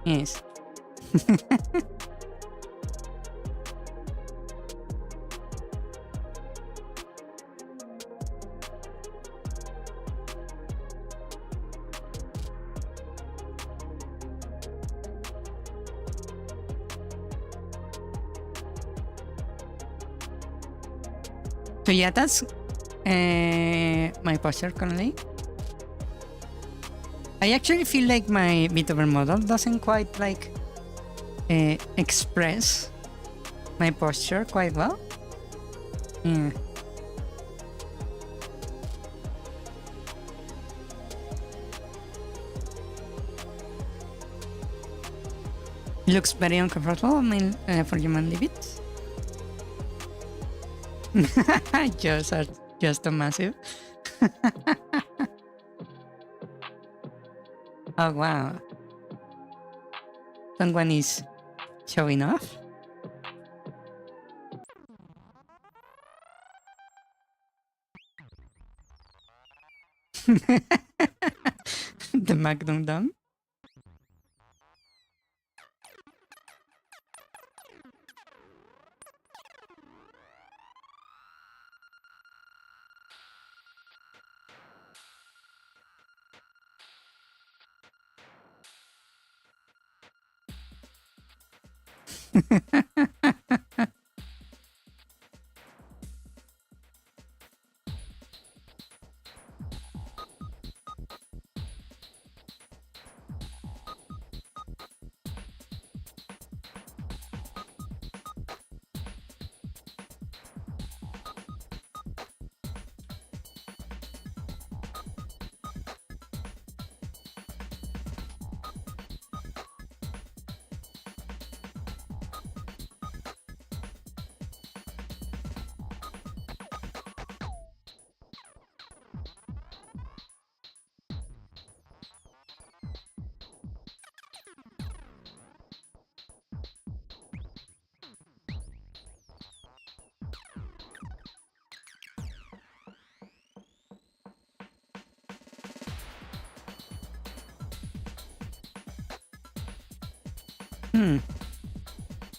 Yes. So yeah, that's my posture currently. I actually feel like my VTuber model doesn't quite like express my posture quite well. Yeah. It looks very uncomfortable. I mean, for human leave it. Jaws are just too massive. Oh wow. Someone is showing off. The Magnum Dom.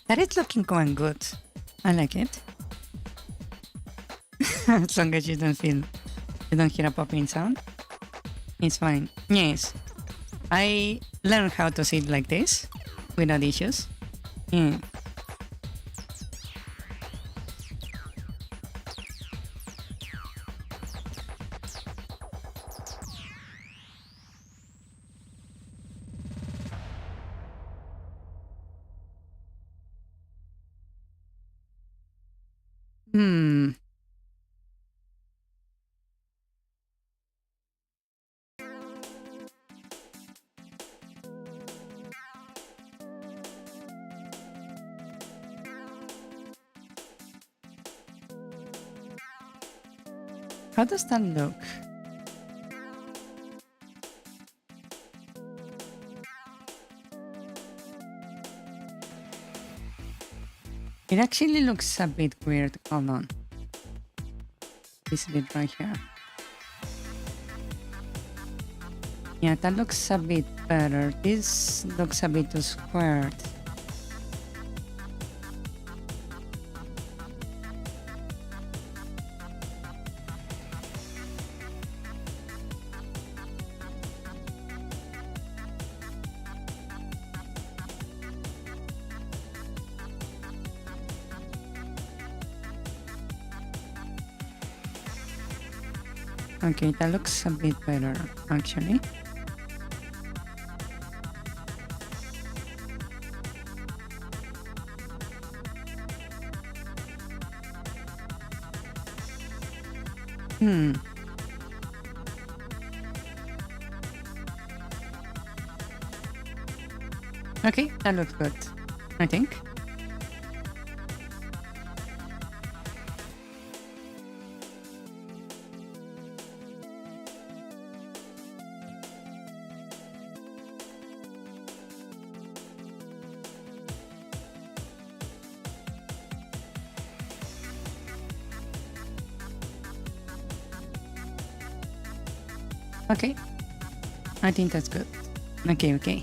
That is looking going good. I like it. As long as you don't hear a popping sound, it's fine. Yes, I learned how to sit like this without issues. Yeah. How does that look? It actually looks a bit weird. Hold on. This bit right here. Yeah, that looks a bit better. This looks a bit too squared. Okay, that looks a bit better, actually. Okay, that looks good, I think. Okay, I think that's good. Okay.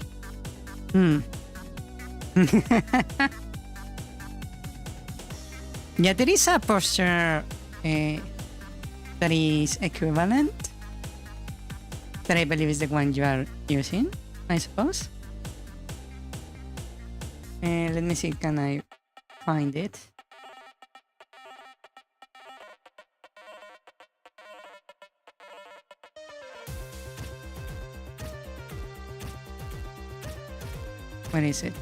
Yeah, there is a posture that is equivalent, that I believe is the one you are using, I suppose. Let me see, can I find it? Where is it?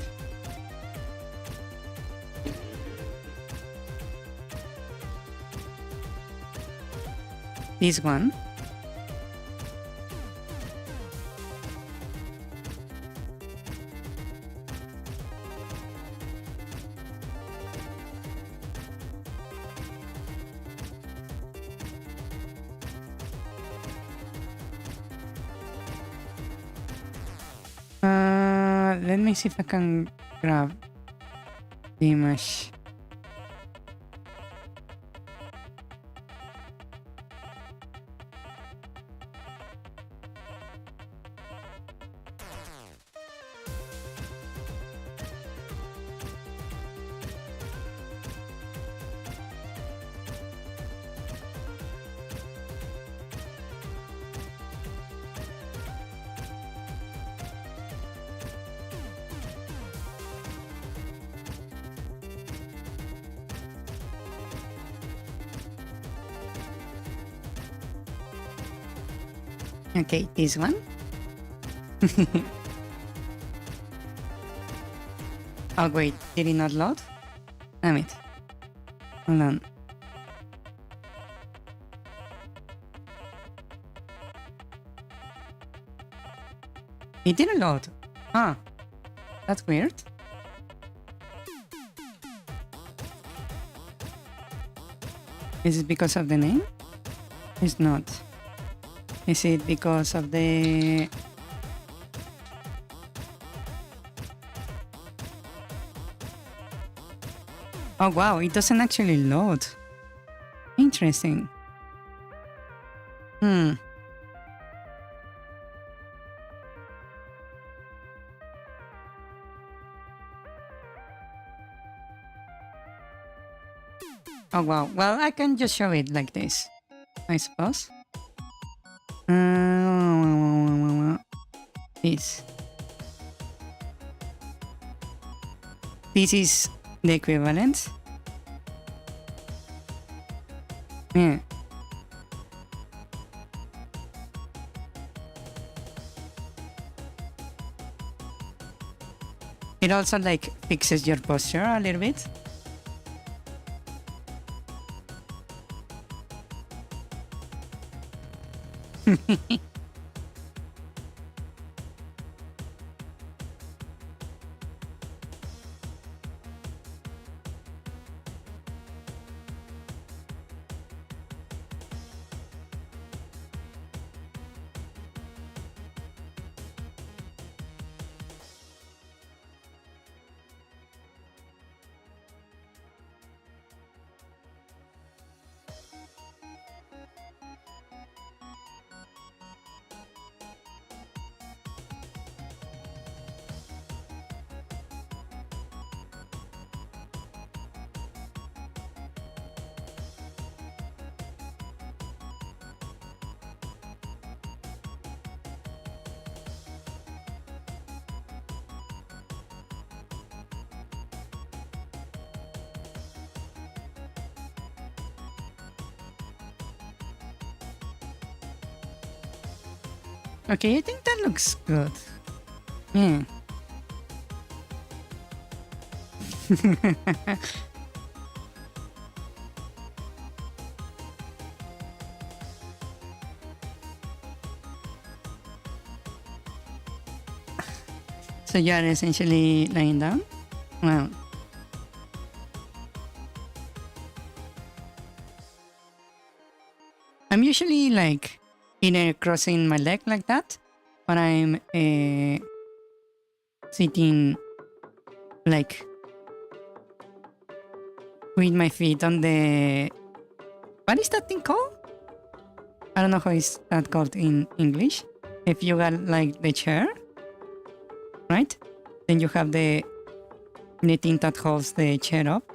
This one. Let me see if I can grab the image. Okay, this one. Oh wait, did it not load? Damn it. Hold on. It didn't load. Ah, that's weird. Is it because of the name? It's not. Is it because of the... Oh wow, it doesn't actually load. Interesting. Oh wow, well I can just show it like this, I suppose. This. This is the equivalent. Yeah. It also like fixes your posture a little bit. Okay, I think that looks good. Yeah. So you are essentially lying down? Well, I'm usually like either crossing my leg like that, or I'm sitting like with my feet on the... What is that thing called? I don't know how is that called in English. If you got like the chair, right? Then you have the thing that holds the chair up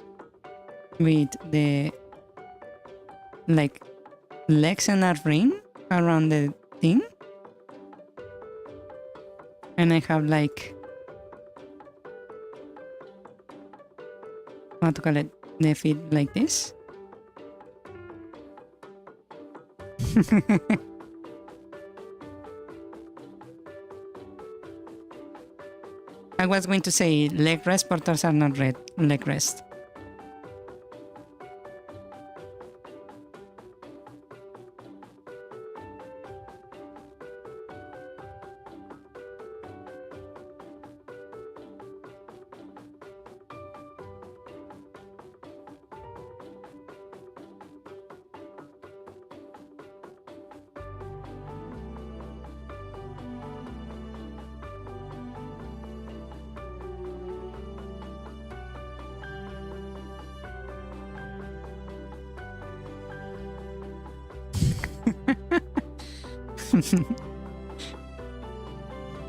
with the like legs and a ring around the thing. And I have like, what to call it, the feet like this. I was going to say leg rest, but those are not leg rest.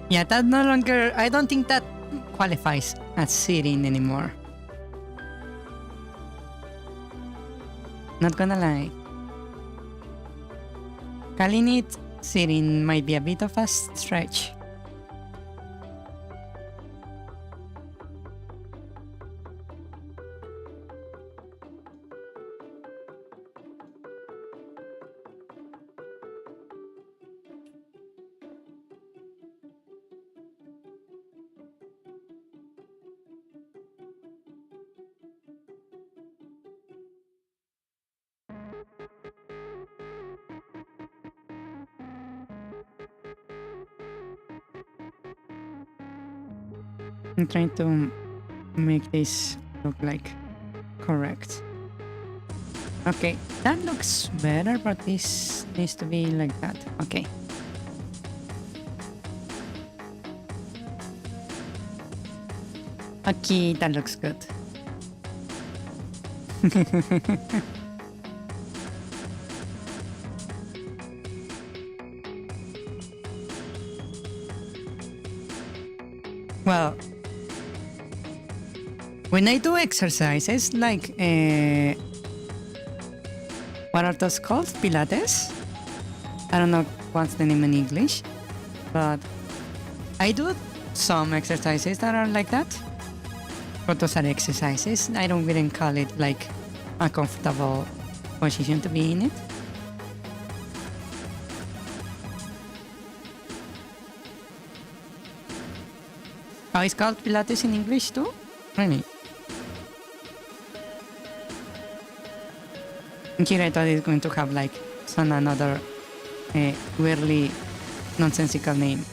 Yeah, that no longer... I don't think that qualifies as sitting anymore. Not gonna lie. Calling it sitting might be a bit of a stretch. I'm trying to make this look like correct. Okay, that looks better, but this needs to be like that. Okay. Okay, that looks good. Well, when I do exercises like what are those called? Pilates? I don't know what's the name in English, but I do some exercises that are like that. But those are exercises. I don't really call it like a comfortable position to be in it. Oh, it's called Pilates in English too? Really? Here I thought it's going to have like some another weirdly nonsensical name.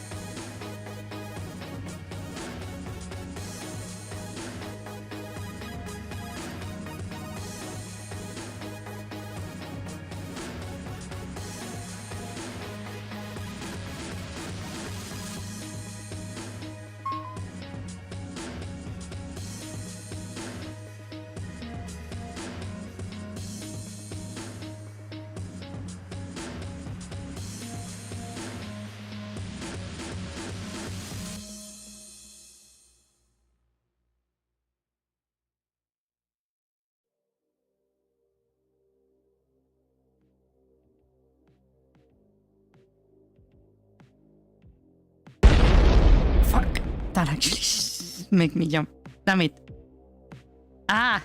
Fuck, that actually make me jump. Damn it. Ah!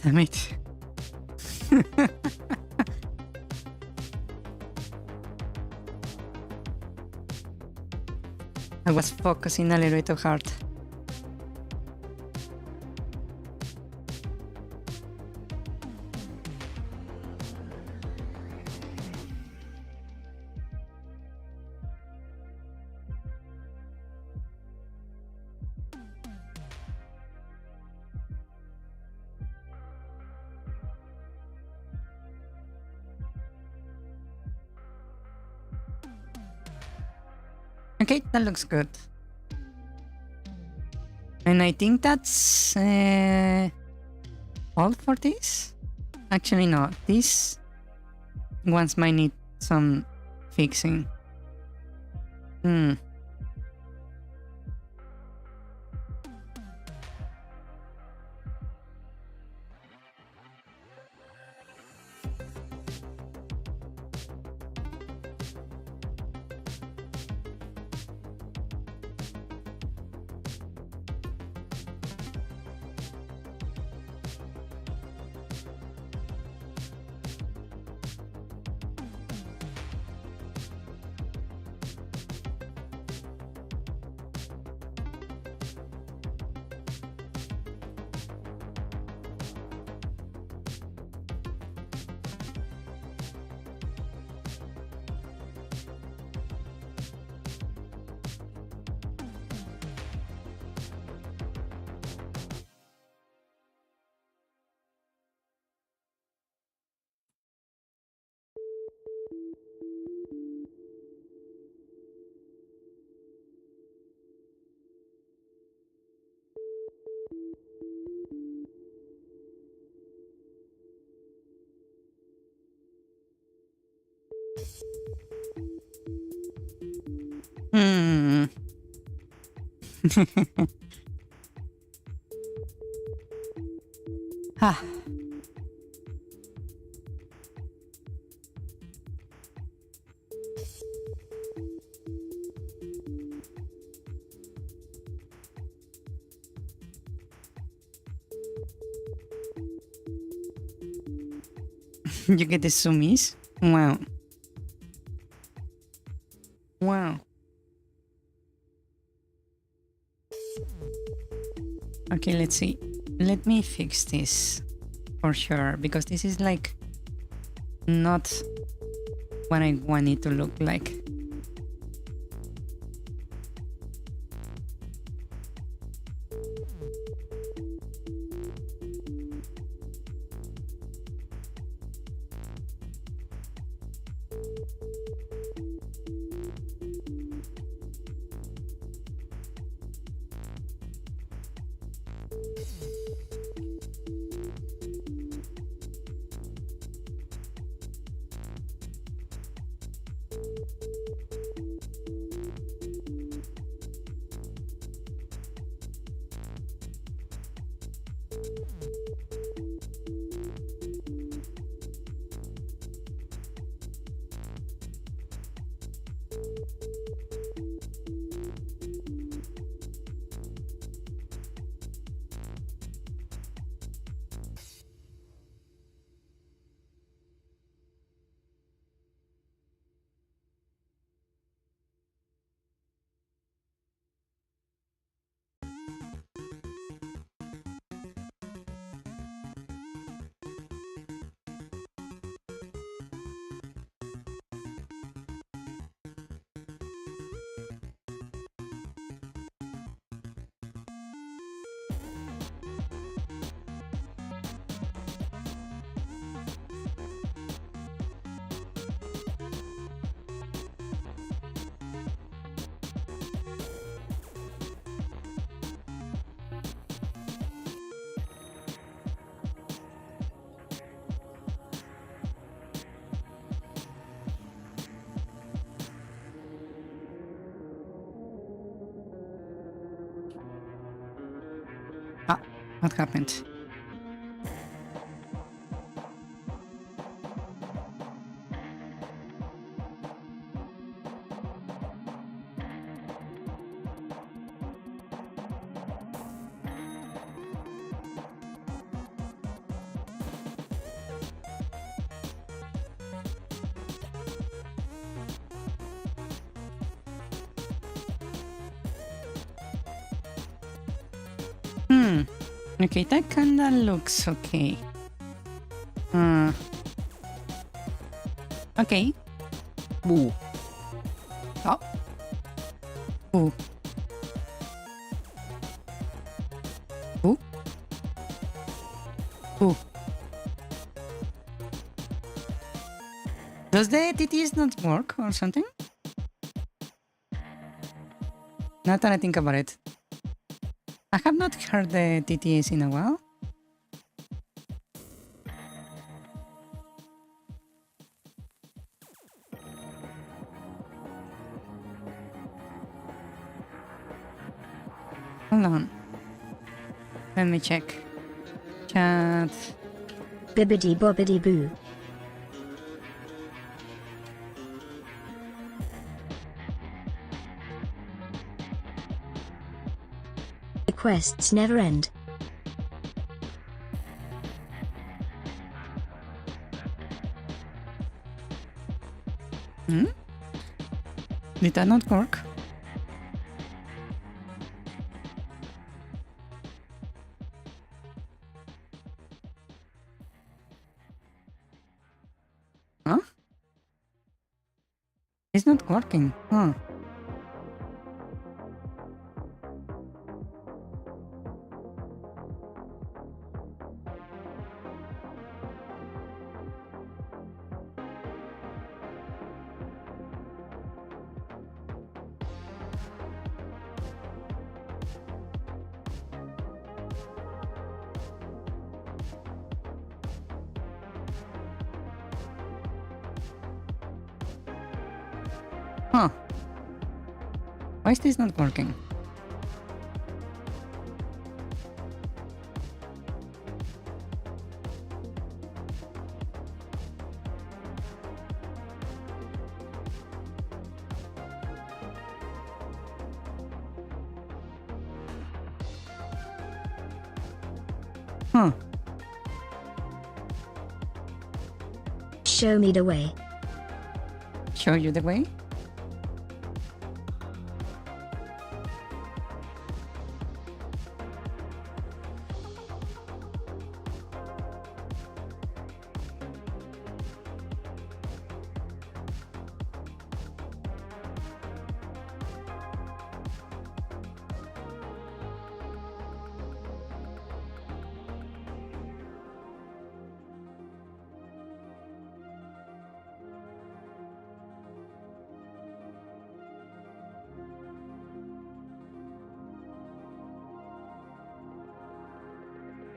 Damn it. I was focusing a little bit too hard. Okay, that looks good. And I think that's all for this. Actually, no. These ones might need some fixing. Ah. You get the zoomies? Wow. Wow. Okay, let's see. Let me fix this for sure, because this is like not what I want it to look like. Ah, what happened? Okay, that kinda looks okay. Okay. Boo. Oh. Boo. Boo. Boo. Does the TTS not work or something? Not that I think about it. I have not heard the TTS in a while. Hold on. Let me check. Chat. Bibbidi bobbidi boo. The quests never end. Did that not work? Huh? It's not working. Huh. Huh. Why is this not working? Huh. Show me the way. Show you the way?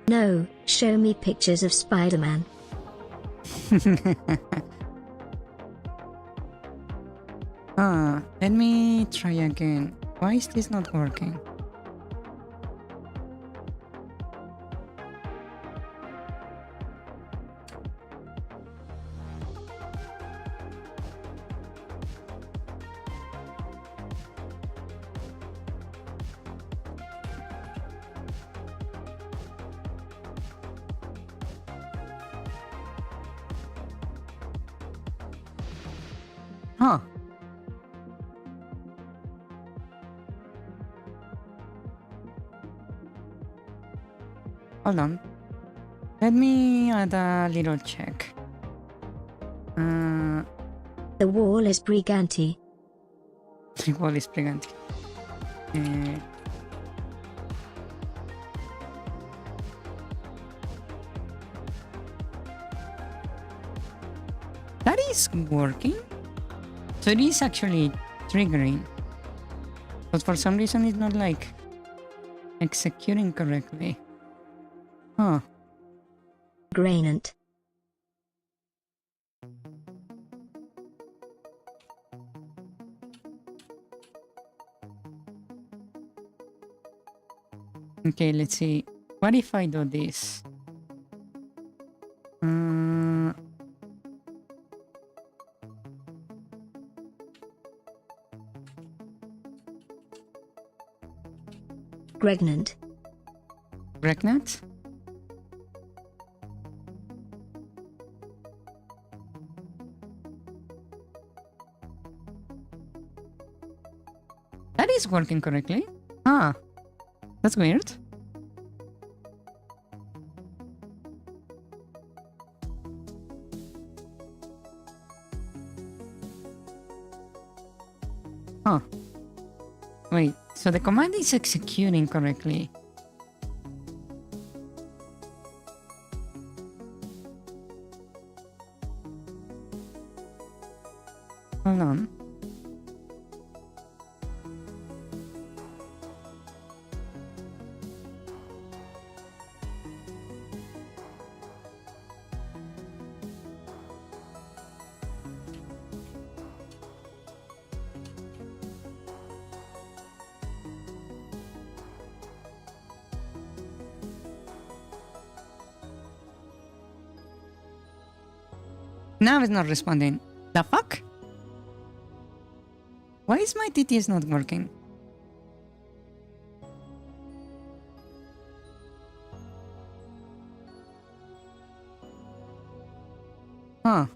No, show me pictures of Spider-Man. Let me try again. Why is this not working? Huh. Hold on. Let me add a little check. The wall is Briganti. The wall is pregnant. That is working. So it is actually triggering. But for some reason it's not like executing correctly. Huh. Granant. Okay, let's see. What if I do this? Pregnant. Pregnant? That is working correctly. Ah, that's weird. Huh. Wait, so the command is executing correctly. Hold on. Now it's not responding. The fuck? Why is my TTS not working? Huh.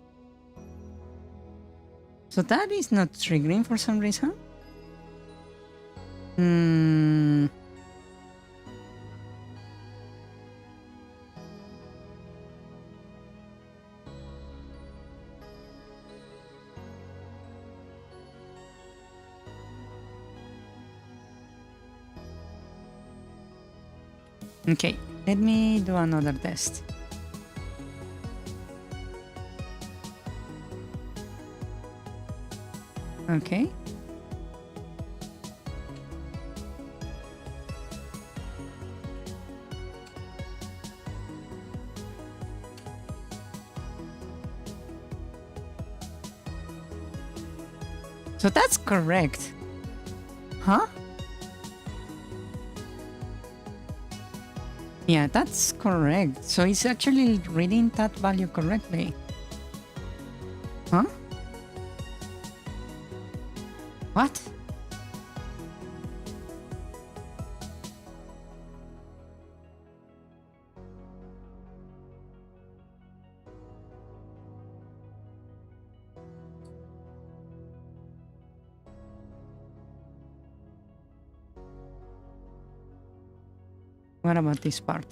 So that is not triggering for some reason? Hmm. Okay, let me do another test. Okay. So that's correct. Huh? Yeah, that's correct. So it's actually reading that value correctly. Huh? What? What about this part?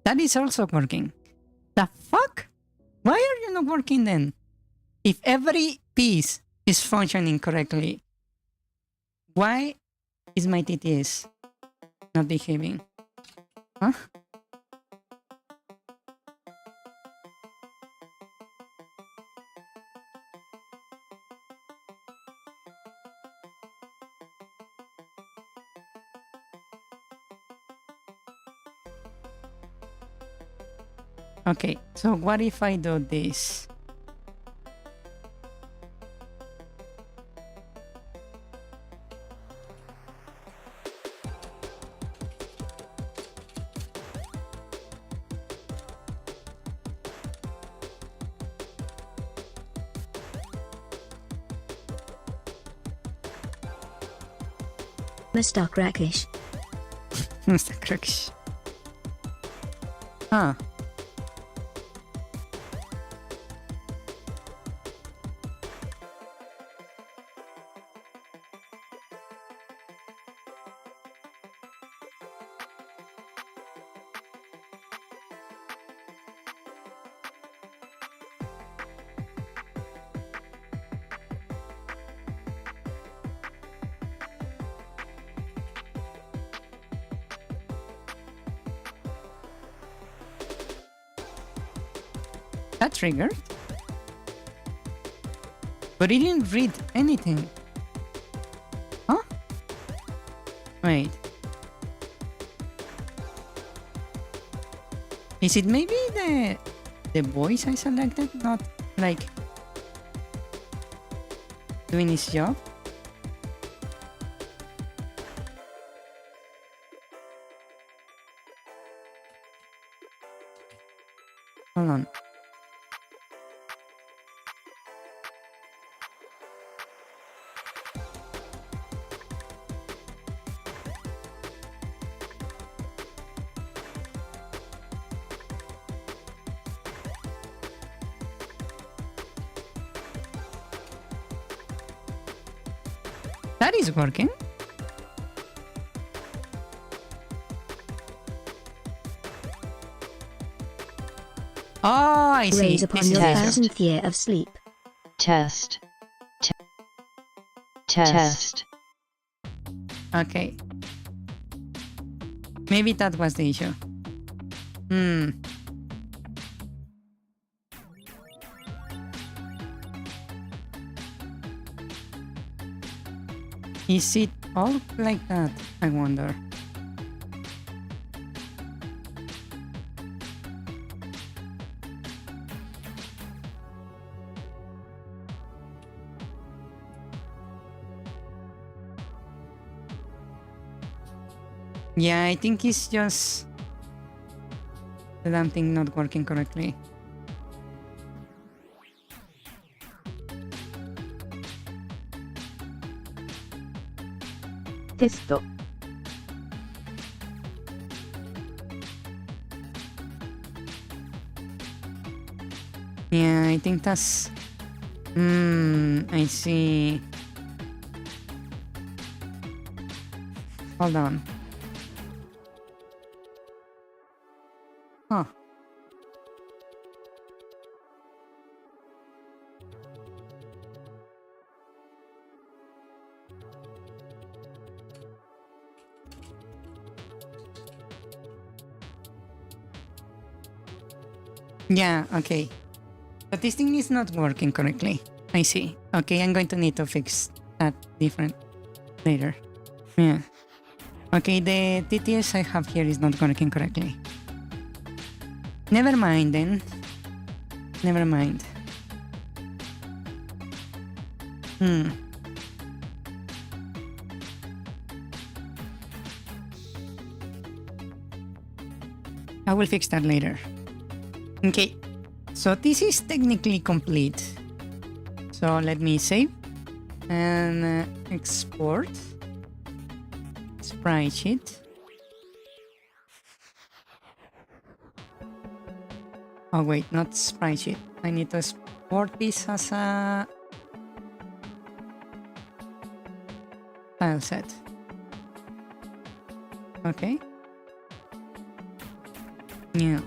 That is also working. The fuck? Why are you not working then? If every piece is functioning correctly, why is my TTS not behaving? Huh? Okay, so what if I do this? Mr. Crackish. Mr. Crackish. Huh. That triggered? But it didn't read anything. Huh? Wait. Is it maybe the voice I selected not like doing its job? Hold on. That is working. Oh, I see. Raise upon This is your the issue. 1000th year of sleep. Test. Test. Okay. Maybe that was the issue. Is it all like that? I wonder. Yeah, I think it's just the damn thing not working correctly. Testo. Yeah, I think that's... I see. Hold on. Huh. Yeah, okay. But this thing is not working correctly. I see. Okay, I'm going to need to fix that different later. Yeah. Okay, the TTS I have here is not working correctly. Never mind then. Never mind. I will fix that later. Okay, so this is technically complete. So let me save and export sprite sheet. Oh wait, not sprite sheet. I need to export this as a file set. Okay. Yeah.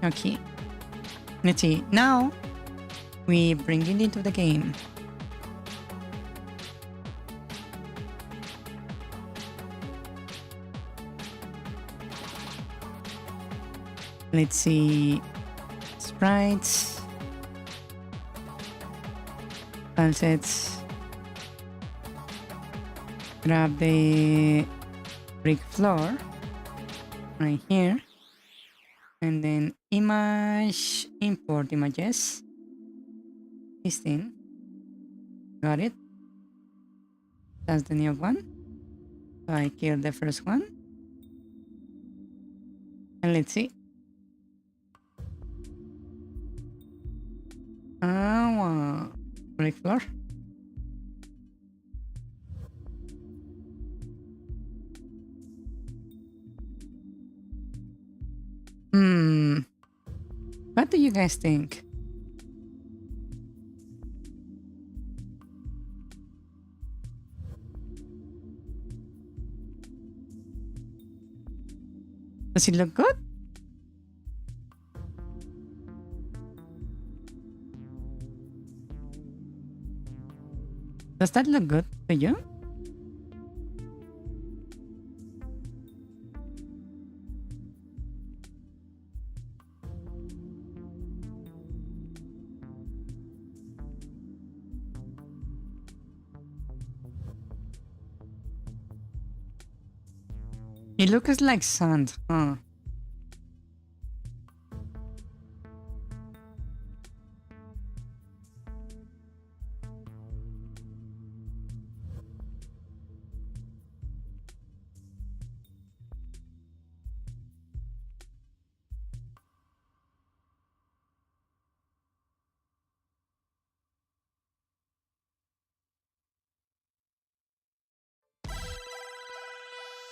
Okay. Let's see. Now we bring it into the game. Let's see. Sprites. File sets. Grab the brick floor right here. And then image, import images. This thing. Got it. That's the new one. So I killed the first one. And let's see. Brick floor. What do you guys think? Does it look good? Does that look good to you? It looks like sand, huh?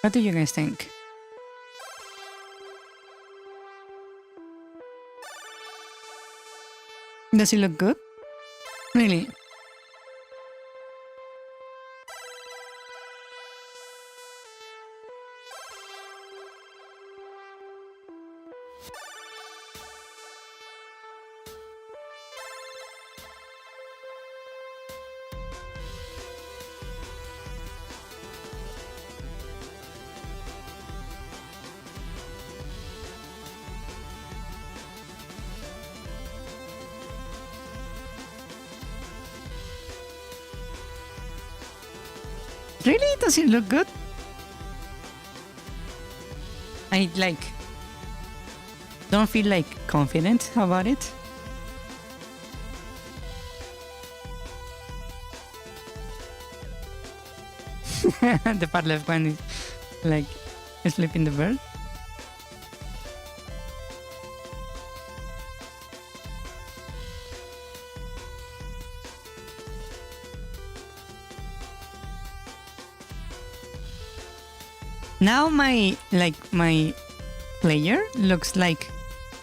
What do you guys think? Does it look good? Really? Really? Does it look good? I don't feel confident about it. The part left one is flipping the bird. Now my player looks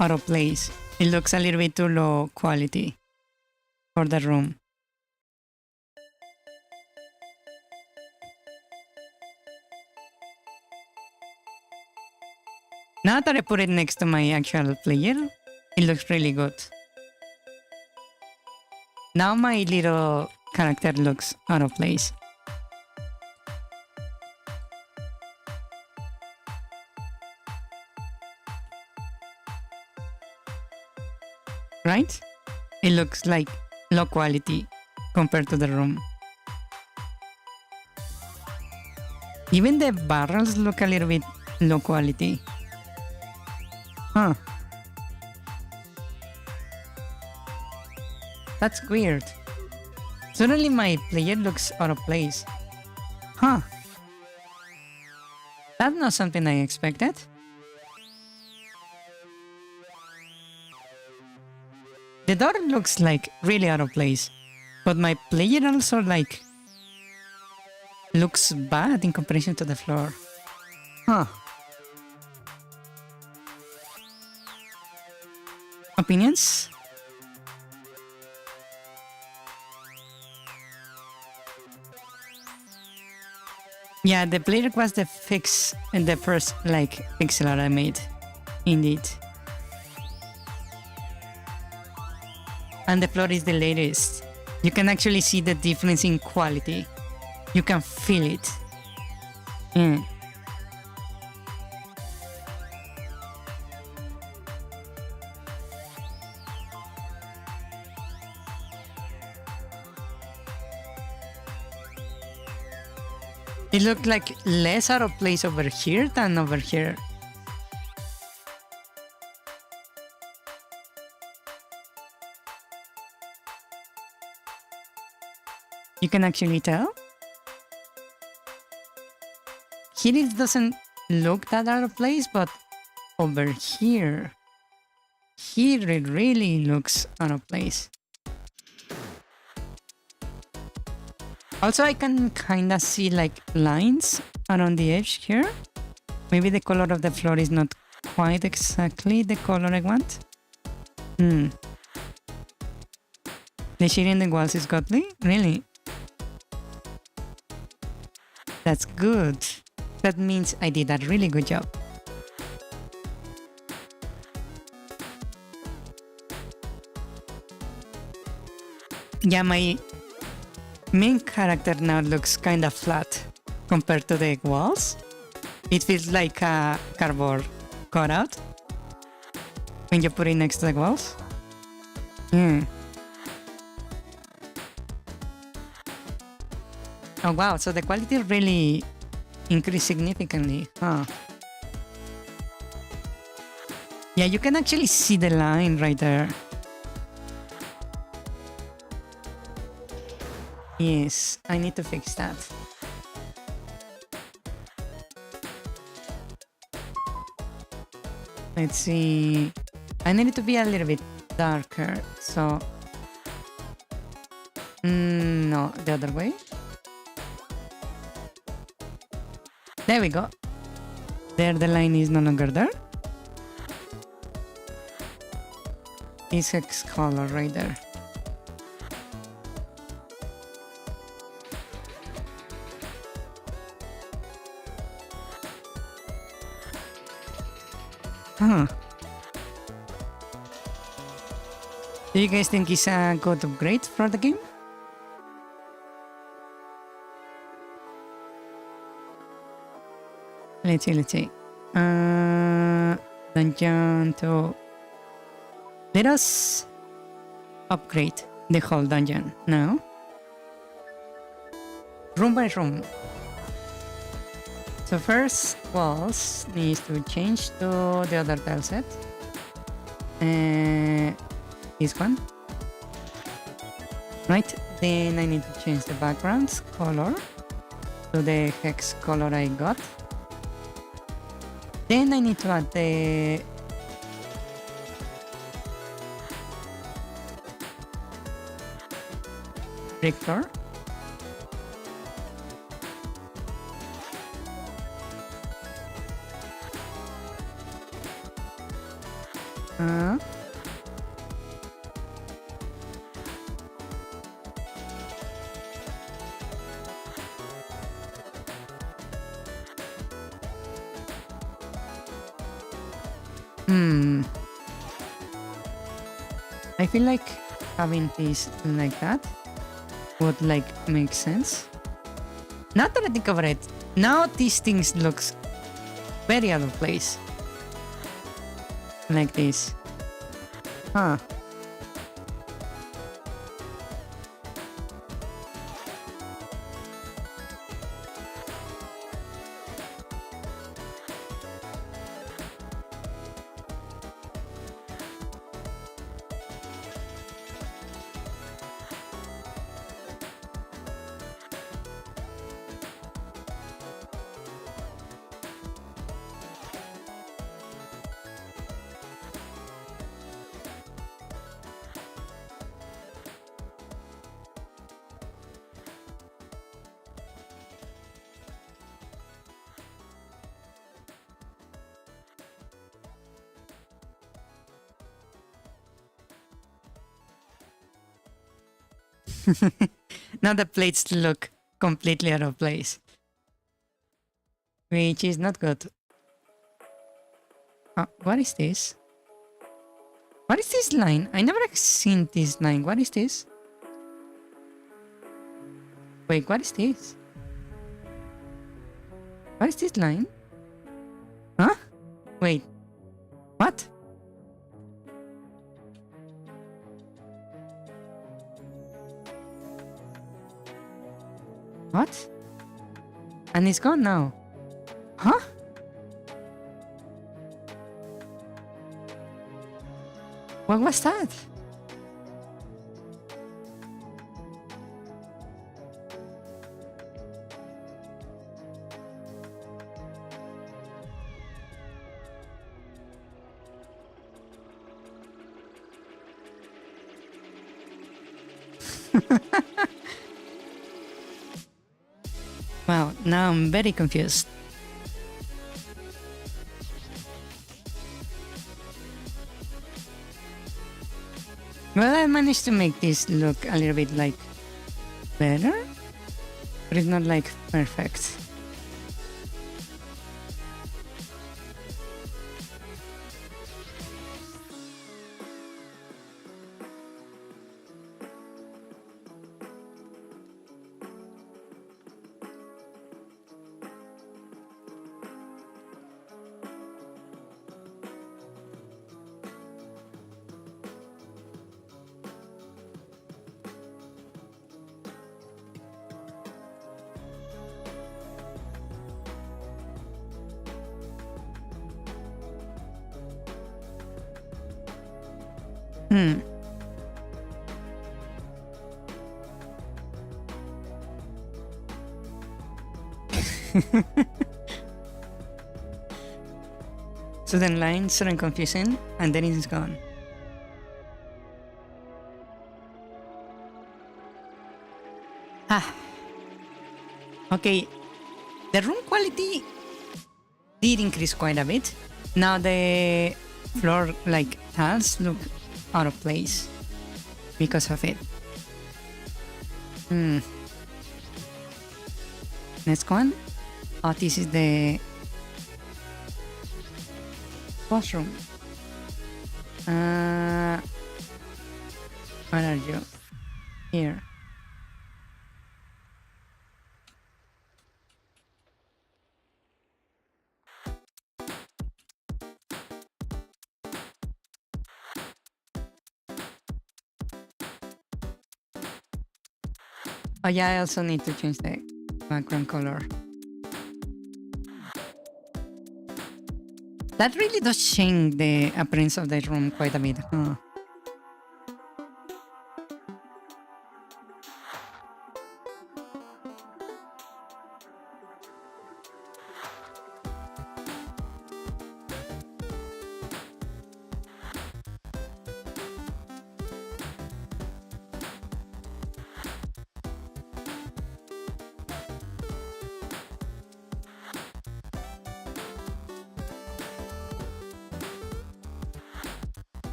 out of place. It looks a little bit too low quality for the room. Now that I put it next to my actual player, it looks really good. Now my little character looks out of place. Right? It looks low quality compared to the room. Even the barrels look a little bit low quality. Huh. That's weird. Suddenly my player looks out of place. Huh. That's not something I expected. The door looks really out of place, but my player also looks bad in comparison to the floor. Huh. Opinions? Yeah, the player was the fix in the first pixel art I made. Indeed. And the floor is the latest. You can actually see the difference in quality. You can feel it. It looked less out of place over here than over here. You can actually tell. Here it doesn't look that out of place, but over here it really looks out of place. Also, I can kinda see lines around the edge here. Maybe the color of the floor is not quite exactly the color I want. The shading in the walls is godly? Really? That's good. That means I did a really good job. Yeah, my main character now looks kind of flat compared to the walls. It feels like a cardboard cutout when you put it next to the walls. Oh wow, so the quality really increased significantly, huh? Yeah, you can actually see the line right there. Yes, I need to fix that. Let's see. I need it to be a little bit darker, so... no, the other way. There we go. There the line is no longer there. It's X color right there. Huh. Do you guys think it's a good upgrade for the game? Let's see. Dungeon to... Let us upgrade the whole dungeon now. Room by room. So first walls needs to change to the other tile set. This one. Right, then I need to change the background's color to the hex color I got. Then I need to add the brick floor. I feel like having this like that would like make sense. Now that I think about it, now these things looks very out of place. Like this. Huh. Now the plates look completely out of place, which is not good. What is this? What is this line? I never seen this line. What is this? Wait, what is this? What is this line? Huh? Wait. What? What? And it's gone now. Huh? What was that? Wow, now I'm very confused. Well, I managed to make this look a little bit like better, but it's not like perfect. So then lines are confusing and then it's gone. Okay, the room quality did increase quite a bit. Now the floor like tiles look out of place because of it. Next one. Oh, this is the washroom. Where are you? Here. Oh yeah, I also need to change the background color. That really does change the appearance of the room quite a bit. Huh?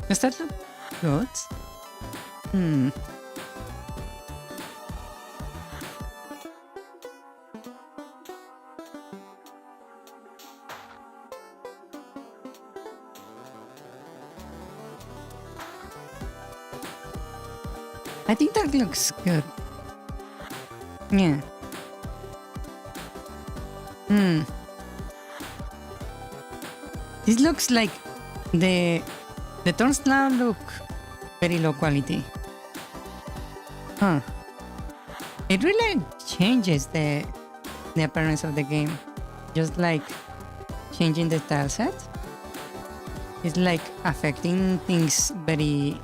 Does that look good? Hmm. I think that looks good. Yeah. Hmm. This looks like the turns now look very low quality. Huh. It really changes the appearance of the game. Just like changing the tile set. It's like affecting things very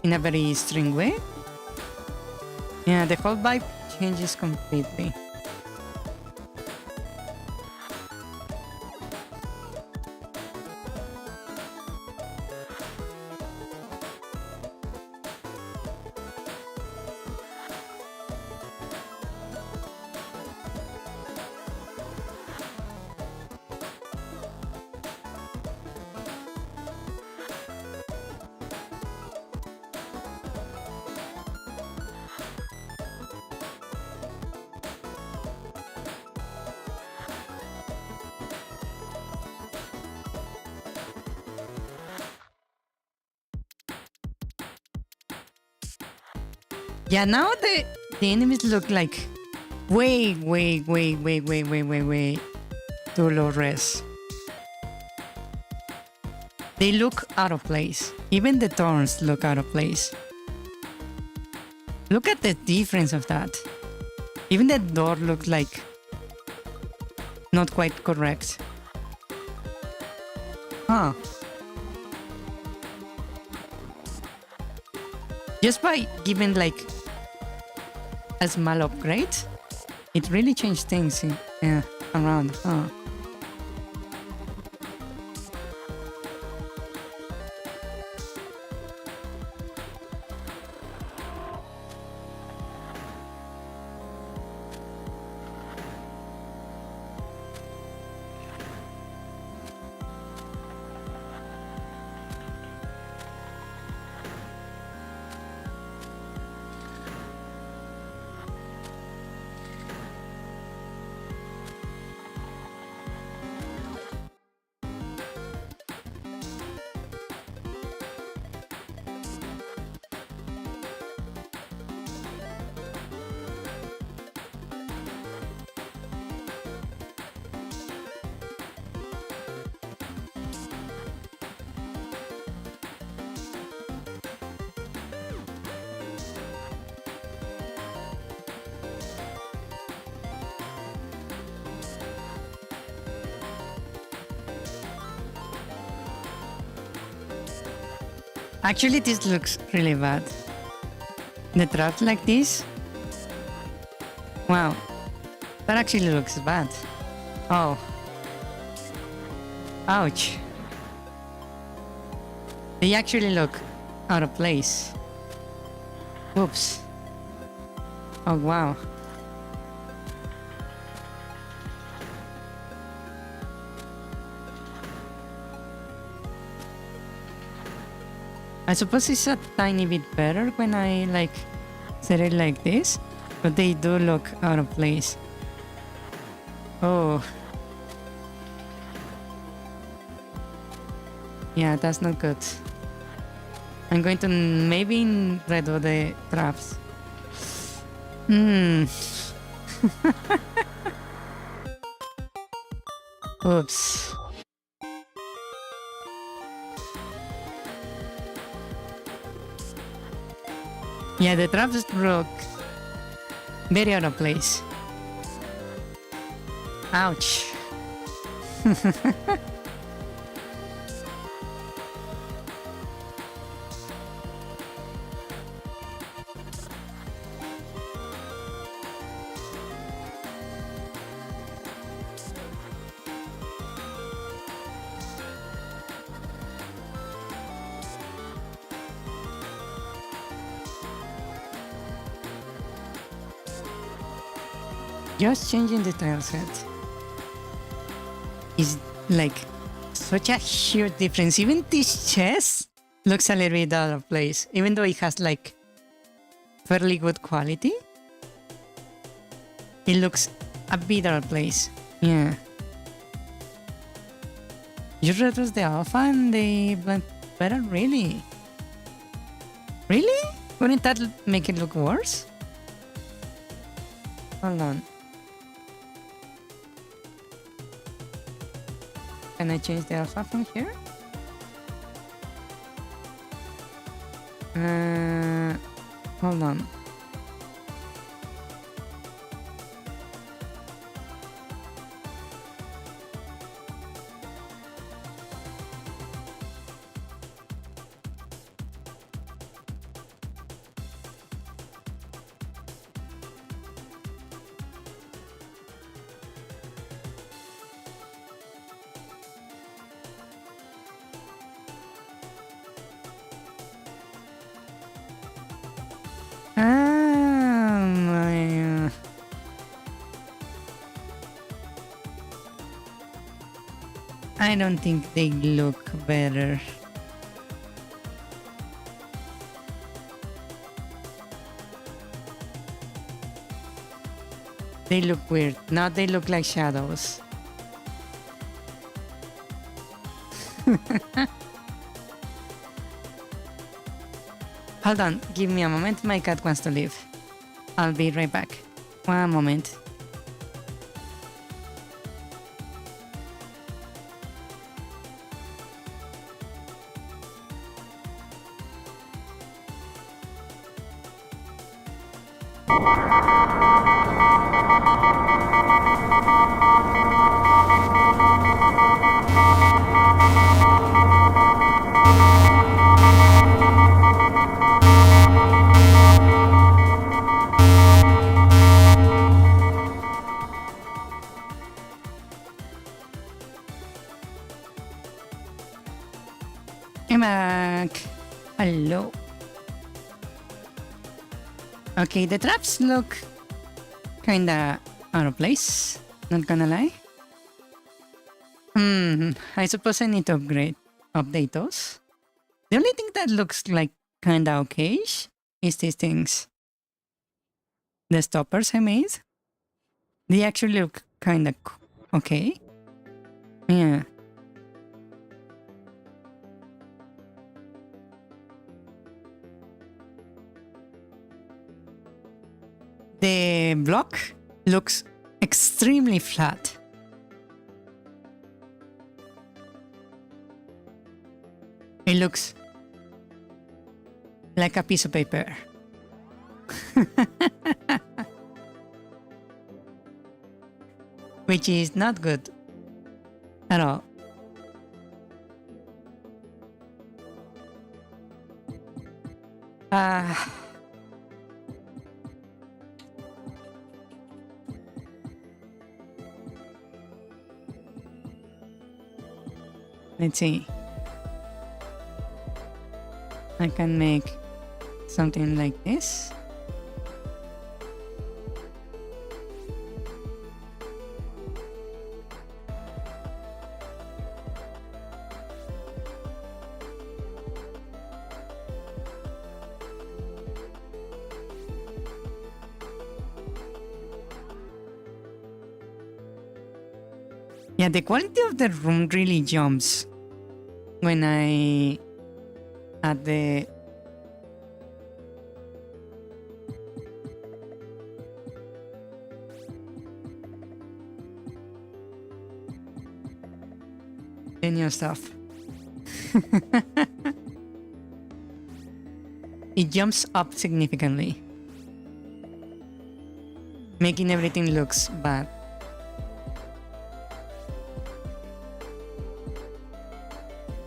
in a very strange way. Yeah, the whole vibe changes completely. Yeah, now the enemies look like way too low res. They look out of place. Even the thorns look out of place. Look at the difference of that. Even the door looks like not quite correct. Huh. Just by giving like a small upgrade, it really changed things around. Huh. Actually, this looks really bad. The trap like this? Wow. That actually looks bad. Oh. Ouch. They actually look out of place. Oops. Oh, wow. I suppose it's a tiny bit better when I like set it like this, but they do look out of place. Oh. Yeah, that's not good. I'm going to maybe redo the traps. Oops. Yeah, the traps look very out of place. Ouch. Just changing the tile set is like such a huge difference. Even this chest looks a little bit out of place, even though it has like fairly good quality. It looks a bit out of place. Yeah. You reduce the alpha and they blend better? Really? Really? Wouldn't that make it look worse? Hold on. Can I change the alpha from here? Hold on. I don't think they look better. They look weird. Now they look like shadows. Hold on, give me a moment. My cat wants to leave. I'll be right back. One moment. I'm back. Hello. Okay, the traps look kinda out of place. Not gonna lie. I suppose I need to update those. The only thing that looks like kinda okay-ish is these things. The stoppers I made. They actually look kinda okay. Yeah. The block looks extremely flat. It looks like a piece of paper. Which is not good at all. Let's see. I can make something like this. Yeah, the quality of the room really jumps when I add the... the new stuff. It jumps up significantly, making everything looks bad.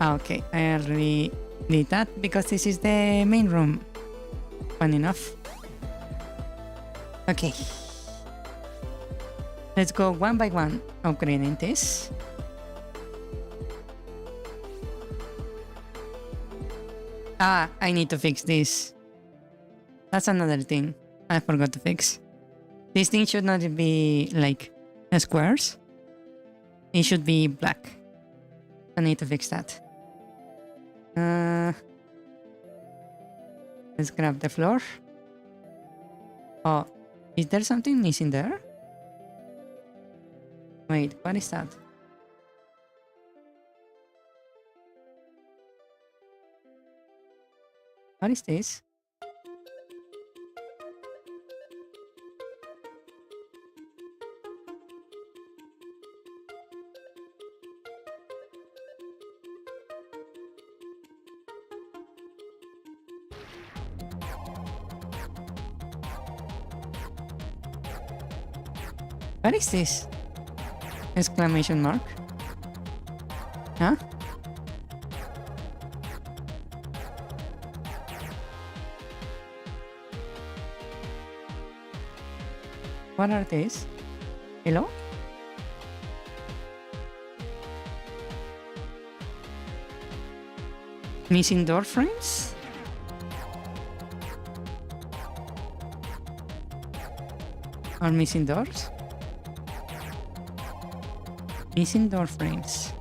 Okay, I already did that because this is the main room. Fun enough. Okay. Let's go one by one upgrading this. Ah, I need to fix this. That's another thing I forgot to fix. This thing should not be like squares. It should be black. I need to fix that. Let's grab the floor. Oh, is there something missing there? Wait, what is that? What is this? What is this? Exclamation mark? Huh? What are these? Hello? Missing door frames? Are missing doors? Missing door frames.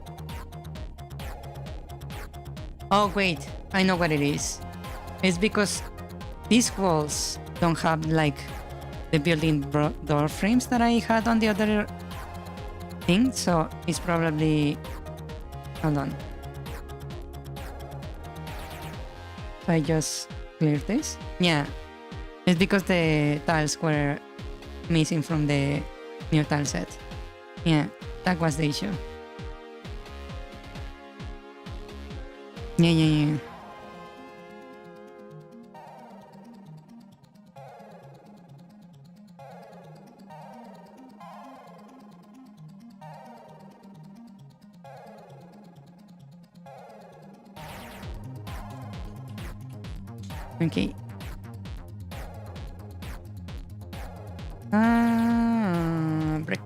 Oh wait, I know what it is. It's because these walls don't have like the built-in door frames that I had on the other thing, so it's probably... Hold on. So I just cleared this? Yeah. It's because the tiles were missing from the new tile set. Yeah, that was the issue. Yeah. Okay. Brick.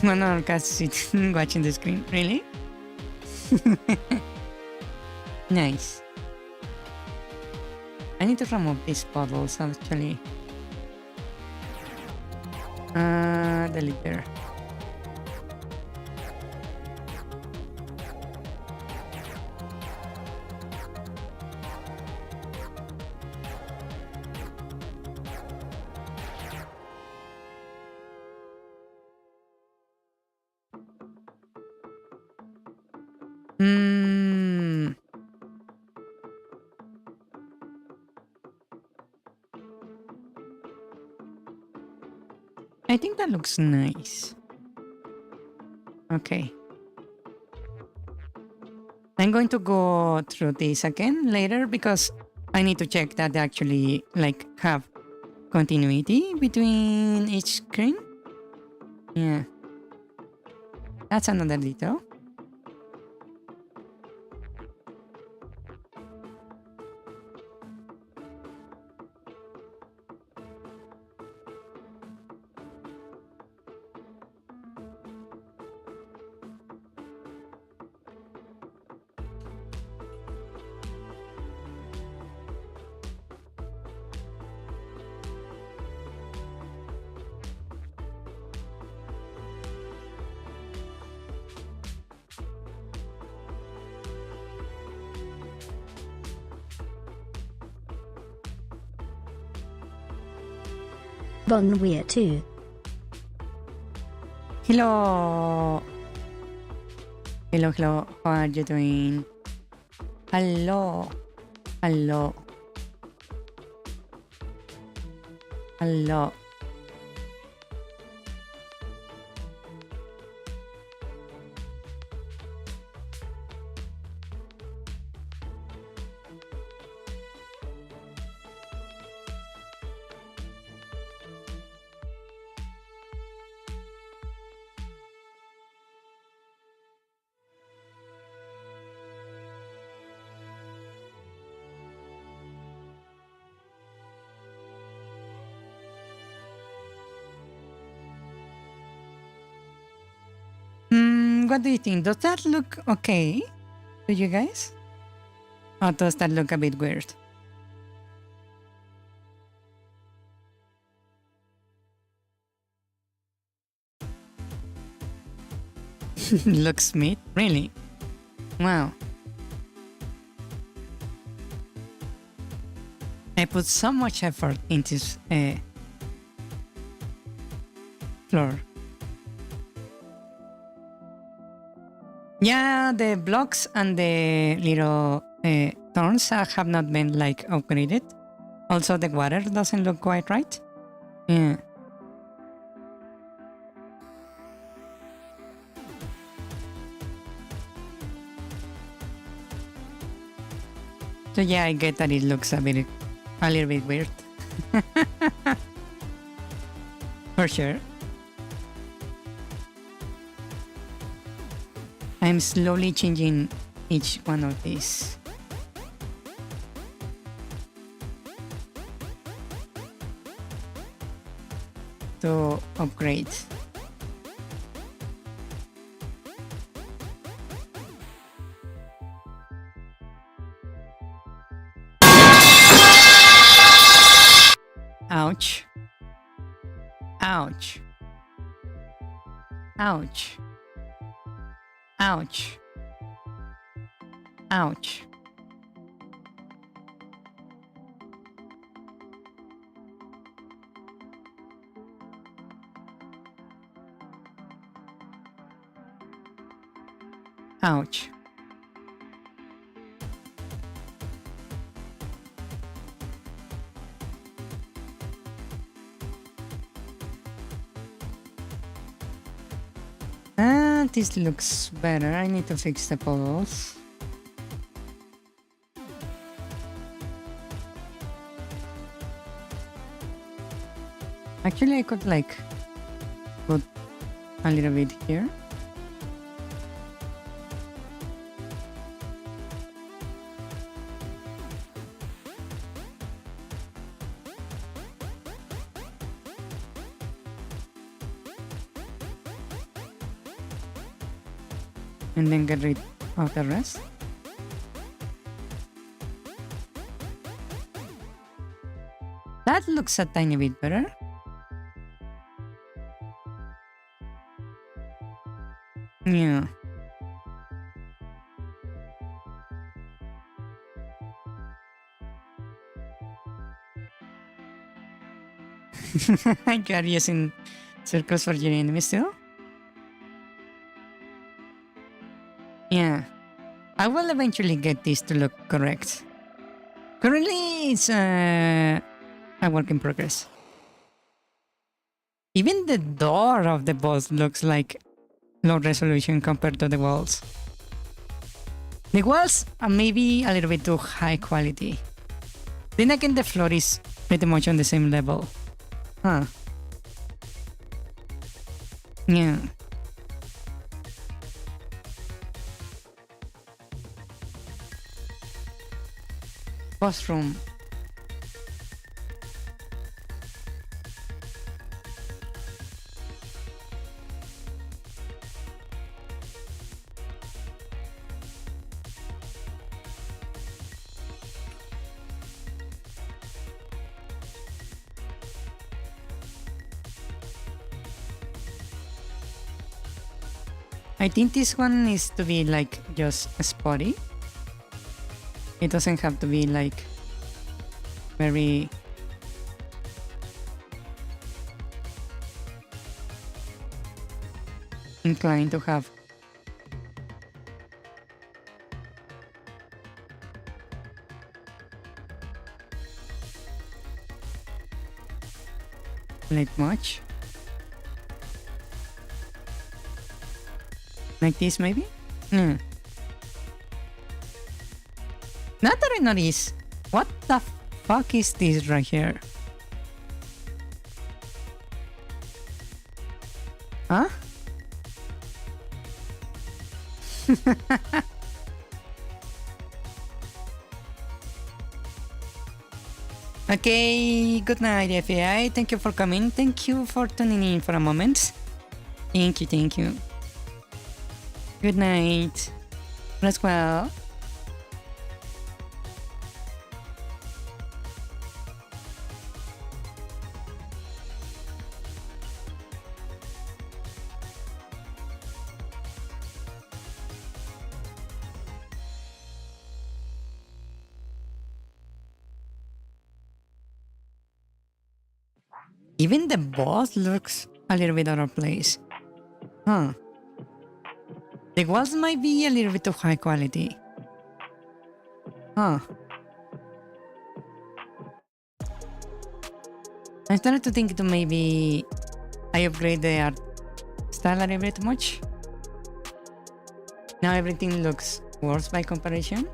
One of our cats sitting watching the screen. Really? Nice. I need to remove these puddles actually. Delete there. I think that looks nice. Okay. I'm going to go through this again later because I need to check that they actually like have continuity between each screen. Yeah. That's another detail. Bon we're too. Hello. Hello, hello. How are you doing? Hello. Hello. Hello. What do you think? Does that look okay to you guys? Or does that look a bit weird? Looks meat? Really? Wow. I put so much effort into this floor. Yeah, the blocks and the little thorns have not been like upgraded. Also, the water doesn't look quite right. Yeah. So yeah, I get that it looks a little bit weird. For sure. I'm slowly changing each one of these. To upgrade. Ouch. Ouch. Ouch. Ouch. Ouch. Ouch. This looks better. I need to fix the puddles. Actually, I could like put a little bit here. And then get rid of the rest. That looks a tiny bit better. Yeah. You are using circles for your enemies too? Yeah. I will eventually get this to look correct. Currently, it's a work in progress. Even the door of the boss looks like low resolution compared to the walls. The walls are maybe a little bit too high quality. Then again, the floor is pretty much on the same level. Huh. Yeah. Boss room. I think this one needs to be like just spotty. It doesn't have to be like very inclined to have. Like much? Like this maybe? Hmm. Not that I notice. What the fuck is this right here? Huh? Okay, good night FAI. Thank you for coming. Thank you for tuning in for a moment. Thank you, thank you. Good night. Rest well. Even the boss looks a little bit out of place. Huh. The walls might be a little bit of high quality. Huh. I started to think to maybe I upgrade the art style a little bit much. Now everything looks worse by comparison.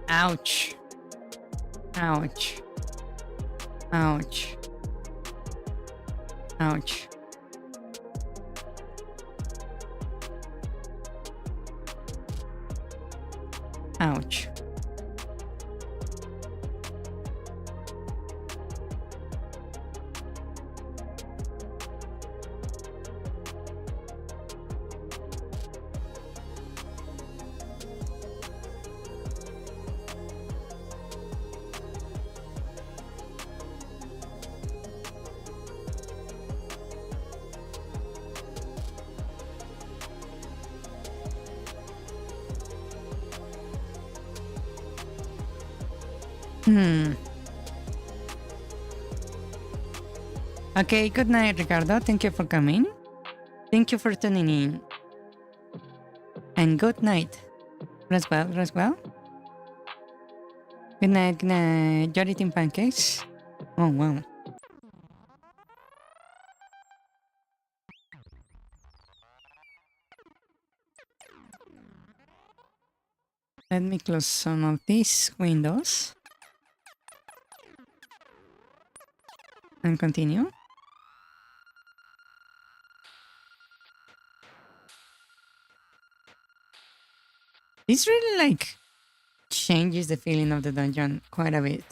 Ouch. Ouch. Ouch. Ouch. Ouch. Okay, good night, Ricardo. Thank you for coming. Thank you for tuning in. And good night. Rest well, rest well. Good night, good night. You're eating pancakes? Oh, wow. Let me close some of these windows. And continue. This really like changes the feeling of the dungeon quite a bit.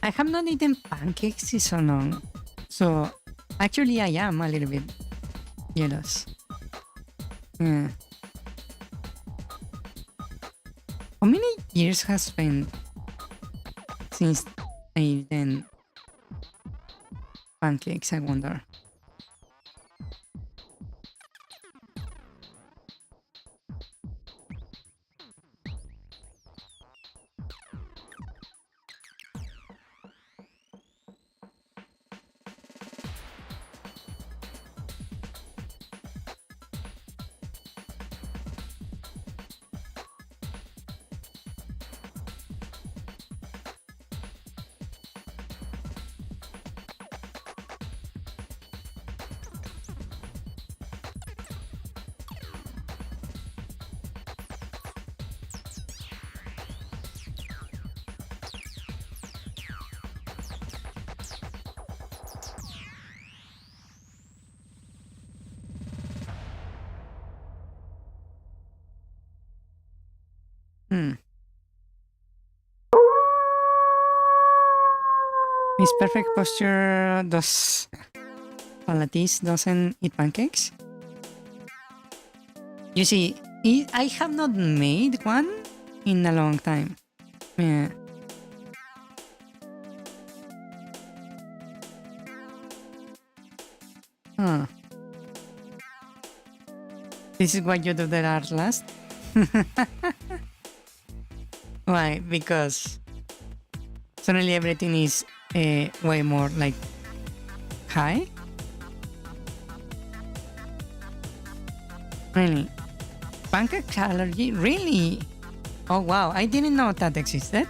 I have not eaten pancakes in so long, so actually I am a little bit jealous. Yeah. How many years has been since I eaten pancakes, I wonder? Is perfect posture does Palatis doesn't eat pancakes? You see, I have not made one in a long time. Yeah. Huh. This is what you do that art last? Why? Because suddenly everything is way more like high? Really? Pancake allergy? Really? Oh wow, I didn't know that existed.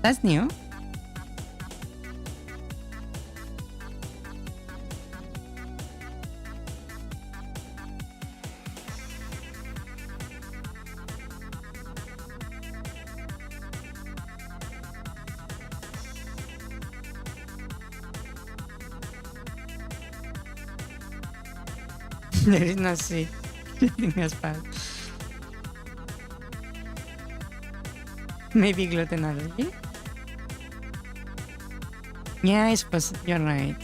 That's new. There is no sweet thing as bad. Maybe gluten allergy? Yeah, I suppose you're right.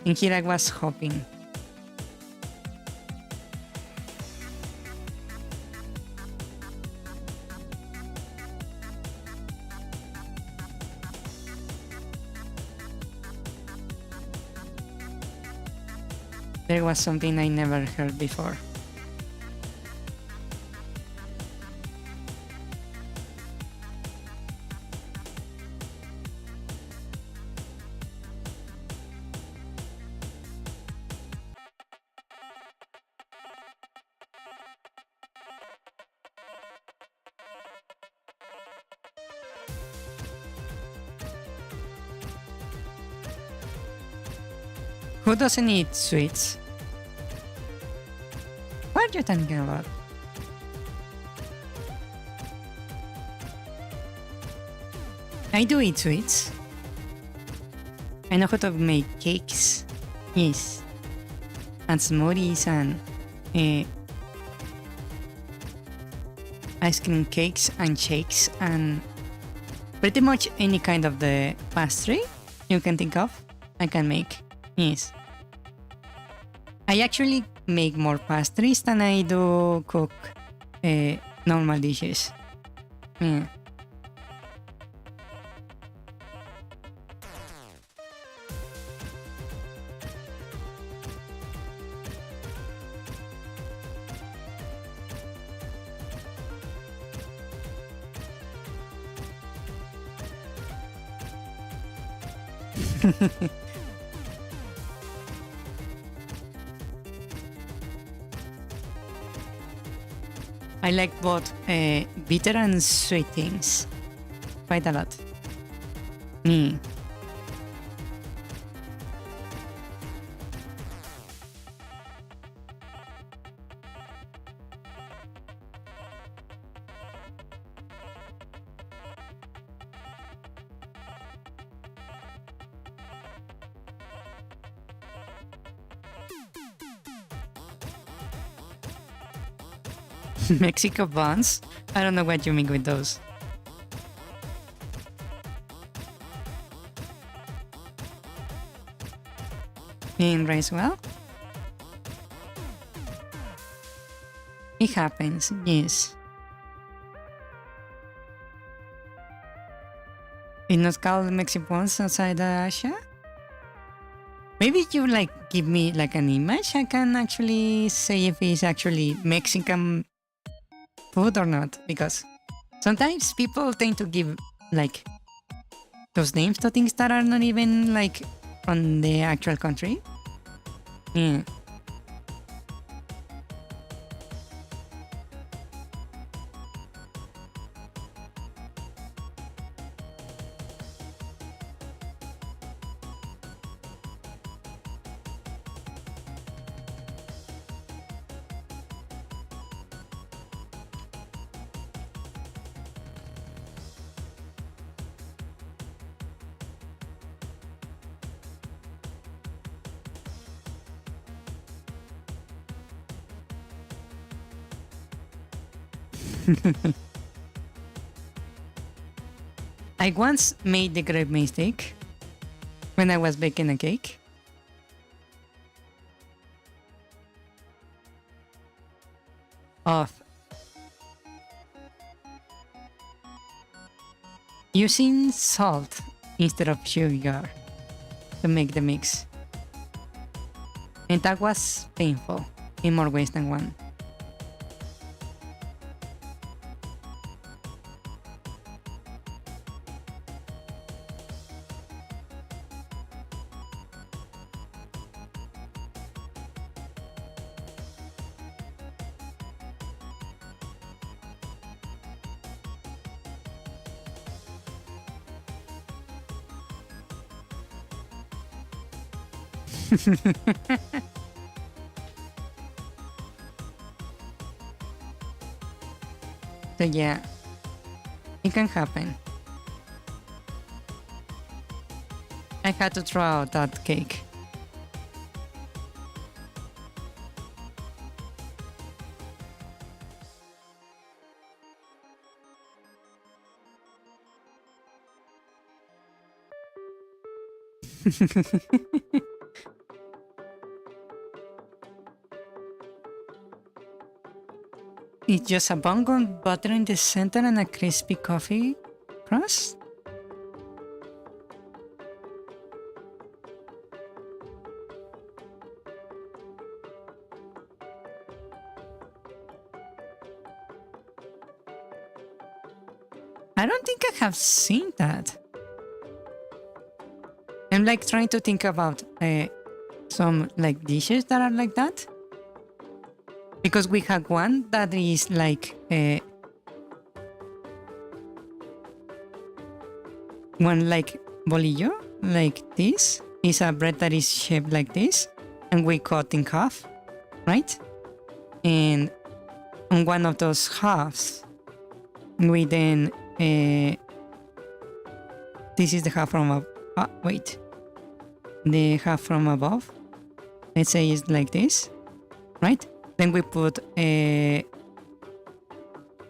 And here I was hoping. There was something I never heard before. Who doesn't eat sweets? What are you talking about? I do eat sweets. I know how to make cakes. Yes. And smoothies and ice cream cakes and shakes and pretty much any kind of the pastry you can think of, I can make. Yes. I actually make more pastries than I do cook normal dishes. Yeah. I like both bitter and sweet things quite a lot. Mm. Mexico buns? I don't know what you mean with those. In rice well? It happens, yes. It's not called Mexican buns outside Asia? Maybe you like give me like an image, I can actually say if it's actually Mexican food or not, because sometimes people tend to give like those names to things that are not even like from the actual country. Yeah. I once made the great mistake when I was baking a cake. Of using salt instead of sugar to make the mix. And that was painful in more ways than one. So yeah, it can happen. I had to throw out that cake. It's just a bun with butter in the center and a crispy coffee crust? I don't think I have seen that. I'm like trying to think about some like dishes that are like that. Because we have one that is like one like bolillo, like this. Is a bread that is shaped like this, and we cut in half, right? And on one of those halves, we then this is the half from wait, the half from above. Let's say it's like this, right? Then we put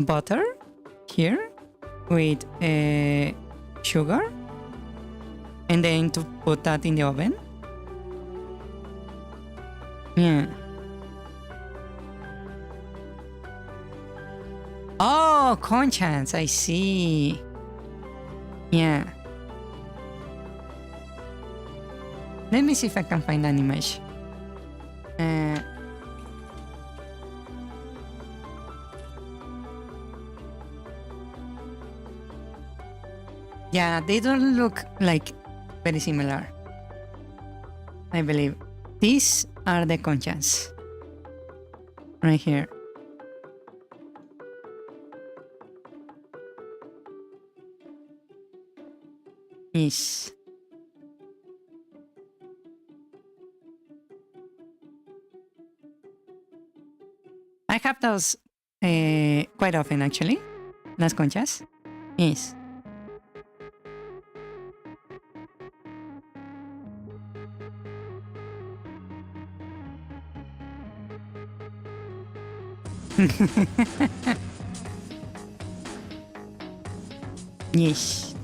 butter here with sugar, and then to put that in the oven. Yeah. Oh, conchas, I see. Yeah. Let me see if I can find an image. Yeah, they don't look like very similar. I believe. These are the conchas. Right here. Yes. I have those quite often actually. Las conchas. Yes. Yes.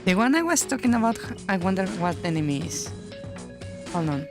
The one I was talking about, I wonder what the name is. Hold on.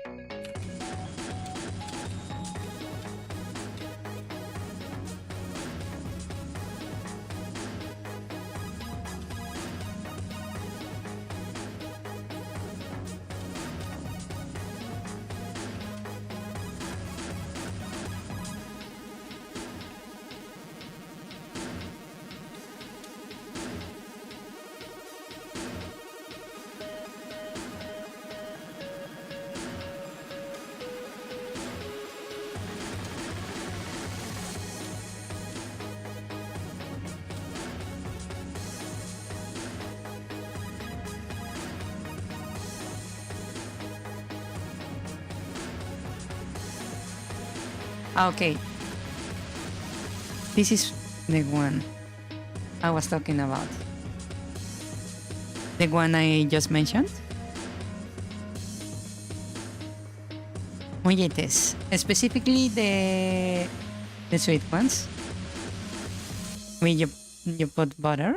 Okay. This is the one I was talking about. The one I just mentioned. Molletes. Specifically the sweet ones. When you put butter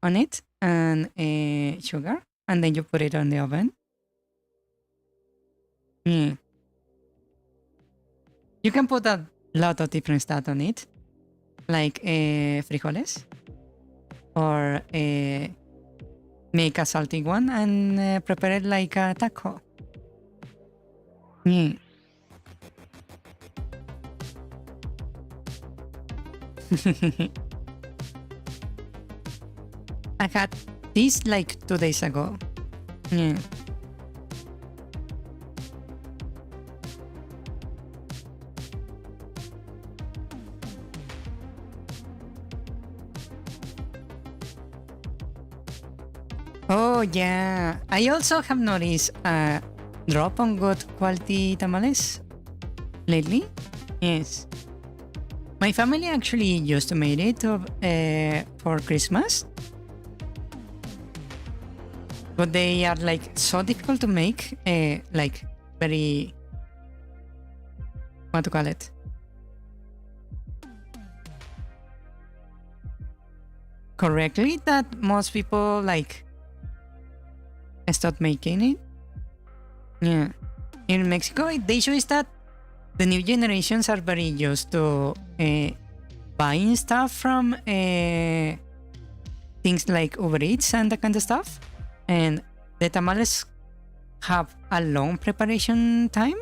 on it and sugar, and then you put it on the oven. Mm. You can put a lot of different stuff on it, like frijoles, or make a salty one and prepare it like a taco. Mm. I had this like 2 days ago. Yeah. Oh yeah, I also have noticed a drop on good quality tamales lately. Yes, my family actually used to make it for Christmas, but they are like so difficult to make, like very, what to call it? Correctly, that most people like stop making it. Yeah. In Mexico, the issue is that the new generations are very used to buying stuff from things like Uber Eats and that kind of stuff. And the tamales have a long preparation time.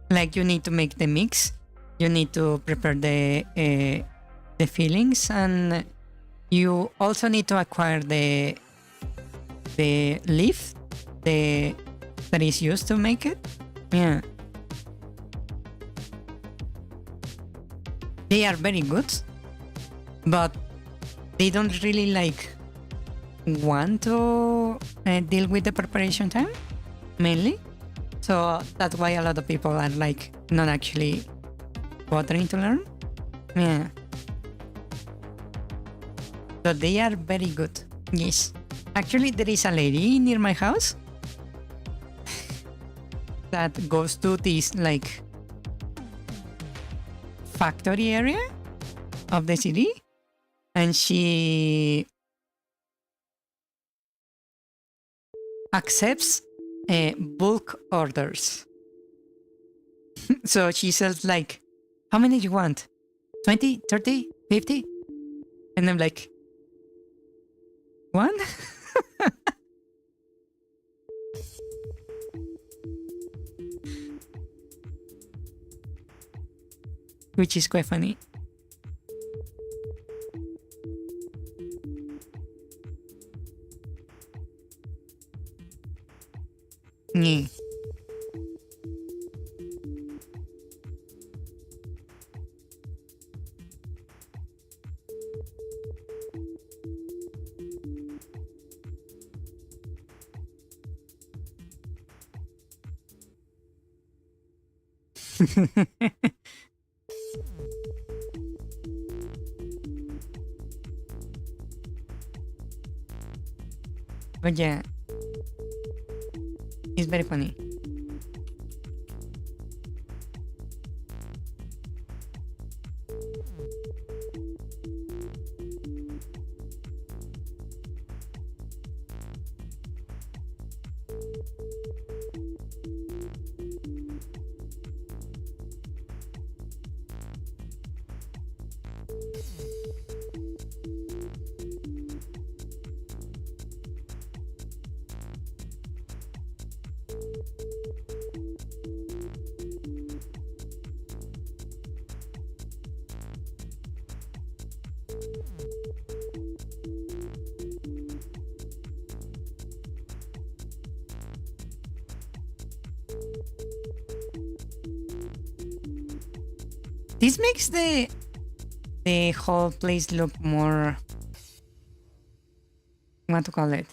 Like you need to make the mix, you need to prepare the fillings, and you also need to acquire the leaf that is used to make it. Yeah. They are very good, but they don't really like want to deal with the preparation time, mainly. So that's why a lot of people are like not actually bothering to learn. Yeah. So they are very good. Yes. Actually, there is a lady near my house that goes to this like factory area of the city, and she accepts bulk orders. So she says like, how many you want? 20, 30, 50? And I'm like, one? Which is quite funny. Yeah. But yeah, it's very funny. This makes the whole place look more, what to call it,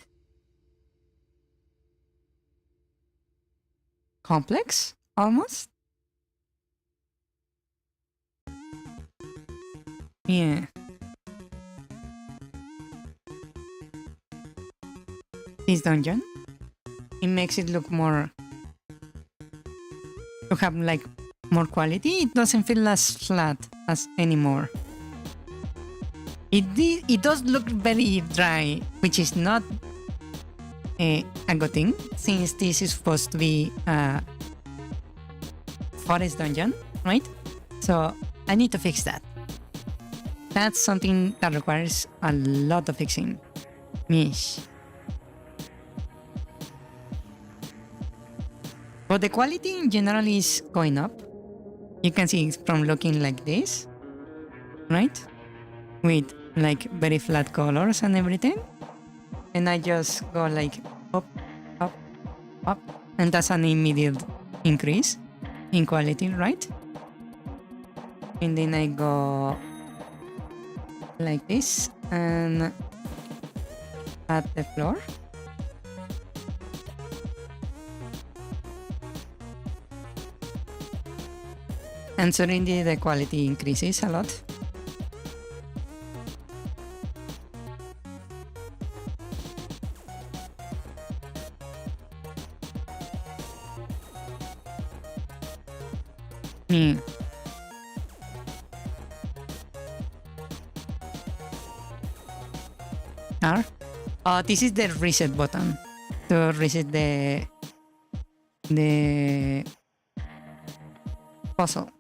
complex almost. Yeah. This dungeon, it makes it look more, to have like more quality. It doesn't feel as flat as anymore. It does look very dry, which is not a good thing, since this is supposed to be a forest dungeon, right? So I need to fix that. That's something that requires a lot of fixing. Mish. But the quality in general is going up. You can see it from looking like this, right? With like very flat colors and everything. And I just go like up, up, up. And that's an immediate increase in quality, right? And then I go like this and at the floor. And suddenly the quality increases a lot. Hmm. R. This is the reset button to reset the puzzle.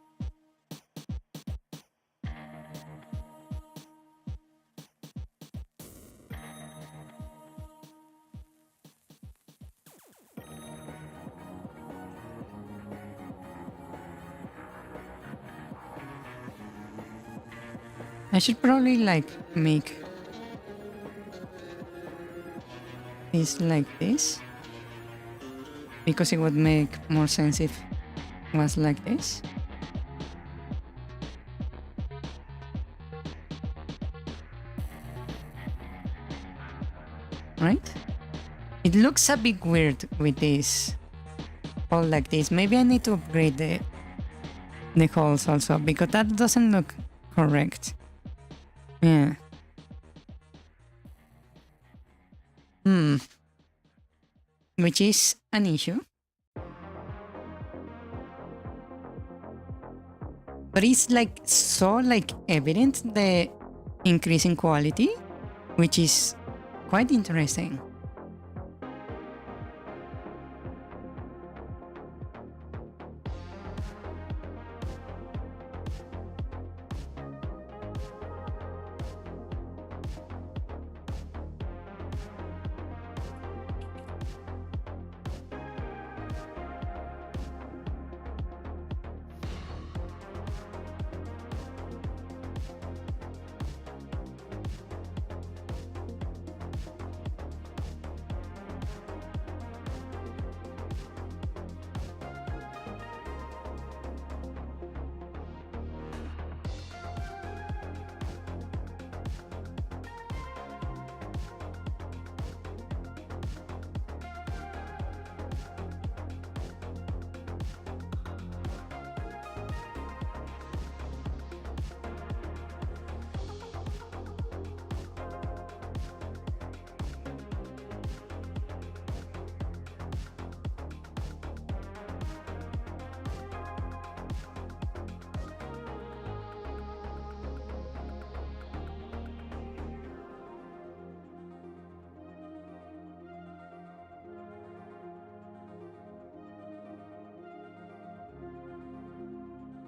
I should probably like make this like this, because it would make more sense if it was like this. Right? It looks a bit weird with this, all like this. Maybe I need to upgrade the holes also, because that doesn't look correct. Yeah. Which is an issue. But it's like so like evident, the increase in quality, which is quite interesting.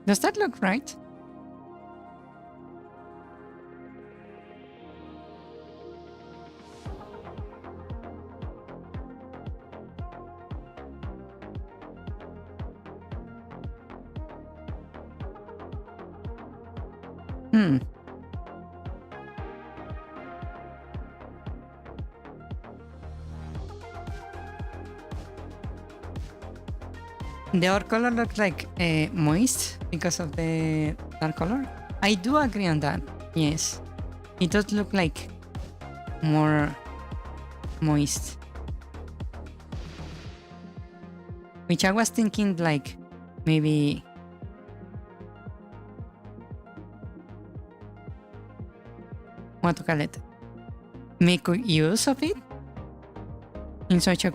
Does that look right? The dark color looks like moist because of the dark color. I do agree on that. Yes, it does look like more moist. Which I was thinking like maybe what to call it, make use of it in such a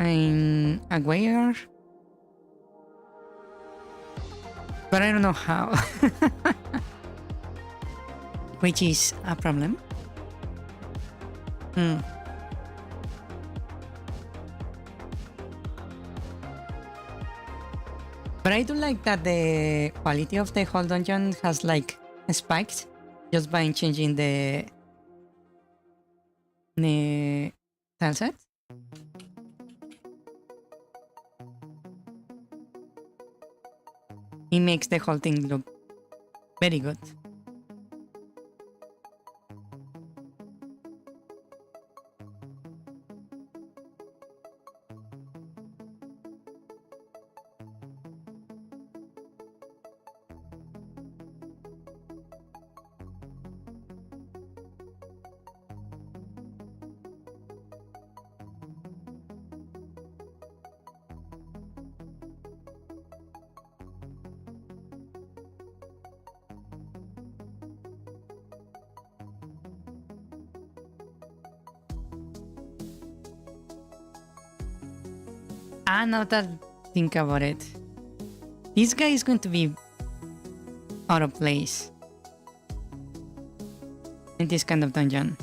way, but I don't know how, which is a problem. But I do like that the quality of the whole dungeon has like spiked just by changing the tileset. It makes the whole thing look very good. Now that I think about it, this guy is going to be out of place in this kind of dungeon.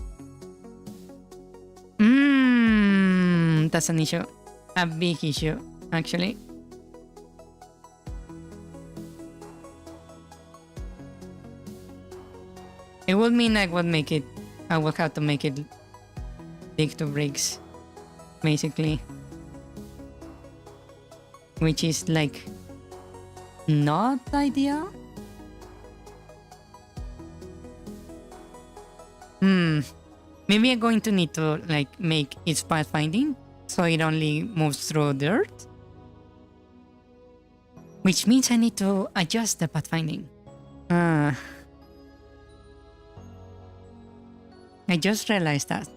That's an issue. A big issue, actually. It would mean I will have to make it dig to bricks, basically. Which is like not ideal. Maybe I'm going to need to like make its pathfinding so it only moves through dirt. Which means I need to adjust the pathfinding. I just realized that.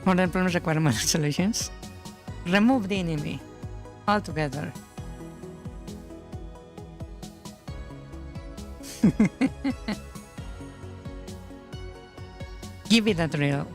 Modern problems require modern solutions. Remove the enemy altogether. Give it a thrill.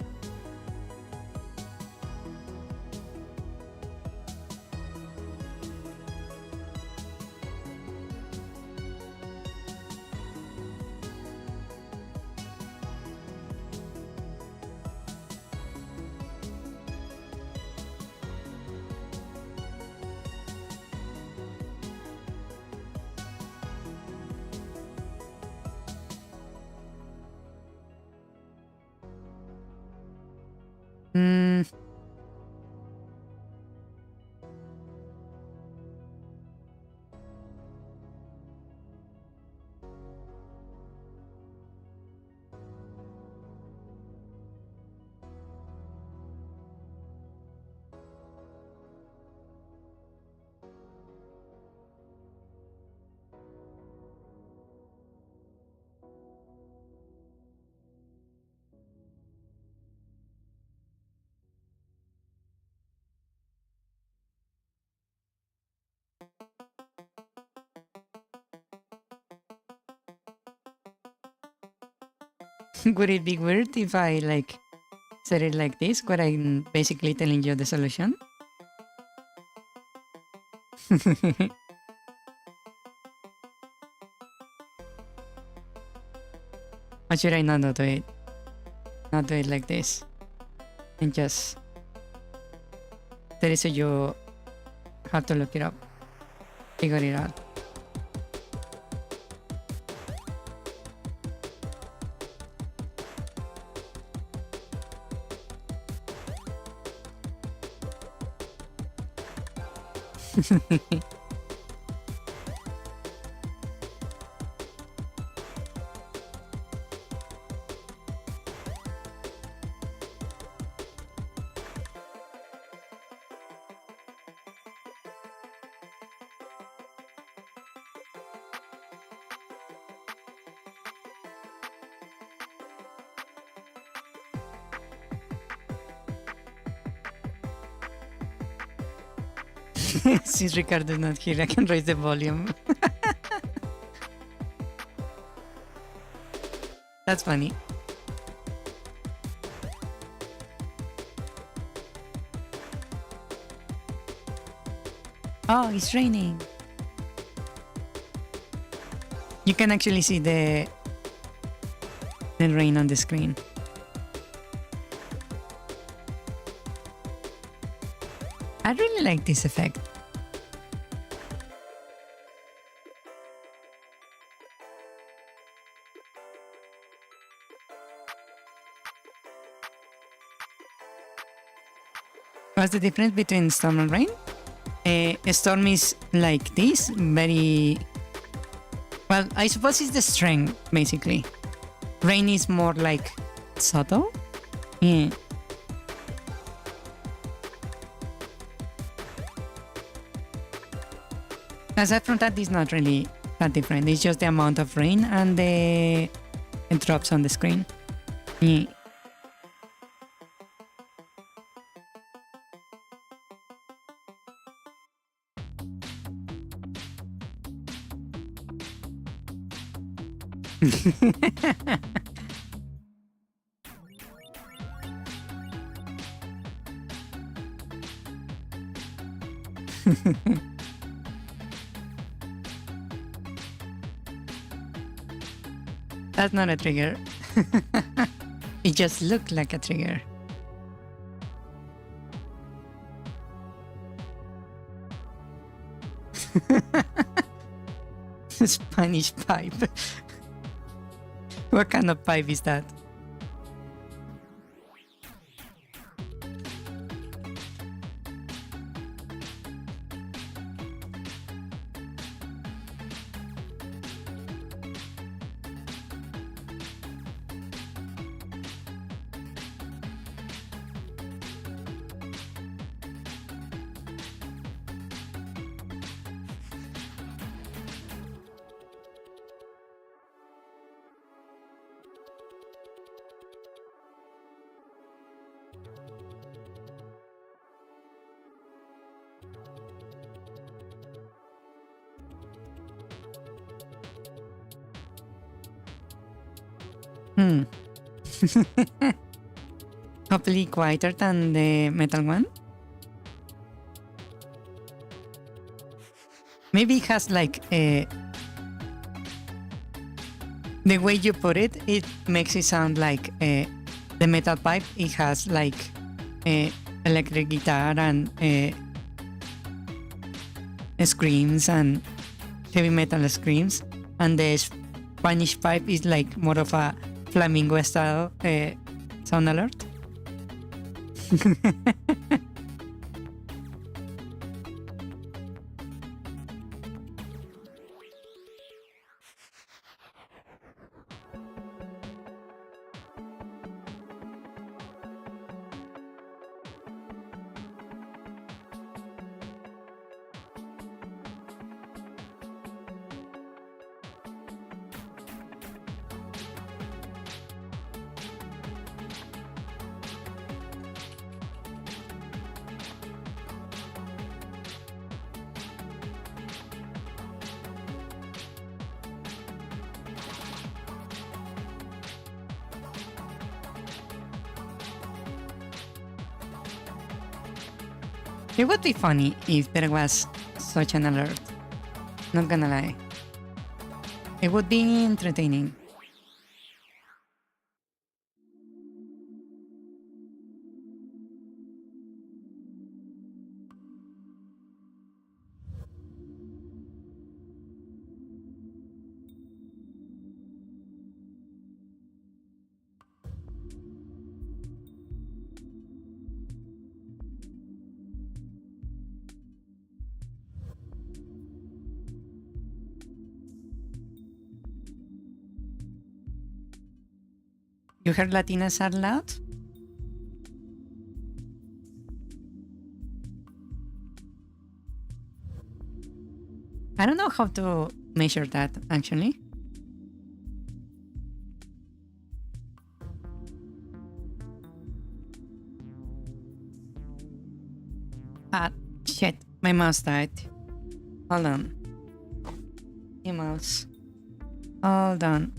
Would it be weird if I like said it like this, where I'm basically telling you the solution? Or should I not do it? Not do it like this. And just there is a you have to look it up. Figure it out. Since Ricardo is not here, I can raise the volume. That's funny. Oh, it's raining. You can actually see the rain on the screen. I really like this effect. What's the difference between storm and rain? A storm is like this, very... Well, I suppose it's the strength, basically. Rain is more like subtle. Yeah. Aside from that, it's not really that different. It's just the amount of rain and the drops on the screen. Yeah. That's not a trigger. It just looked like a trigger. Spanish pipe. What kind of pipe is that? Hopefully quieter than the metal one. Maybe it has like a... The way you put it, it makes it sound like the metal pipe. It has like electric guitar and screams and heavy metal screams, and the Spanish pipe is like more of a flamingo style sound alert. It would be funny if there was such an alert. Not gonna lie. It would be entertaining. You heard Latinas are loud? I don't know how to measure that, actually. Shit. My mouse died. Hold on. Hey, mouse. Hold on.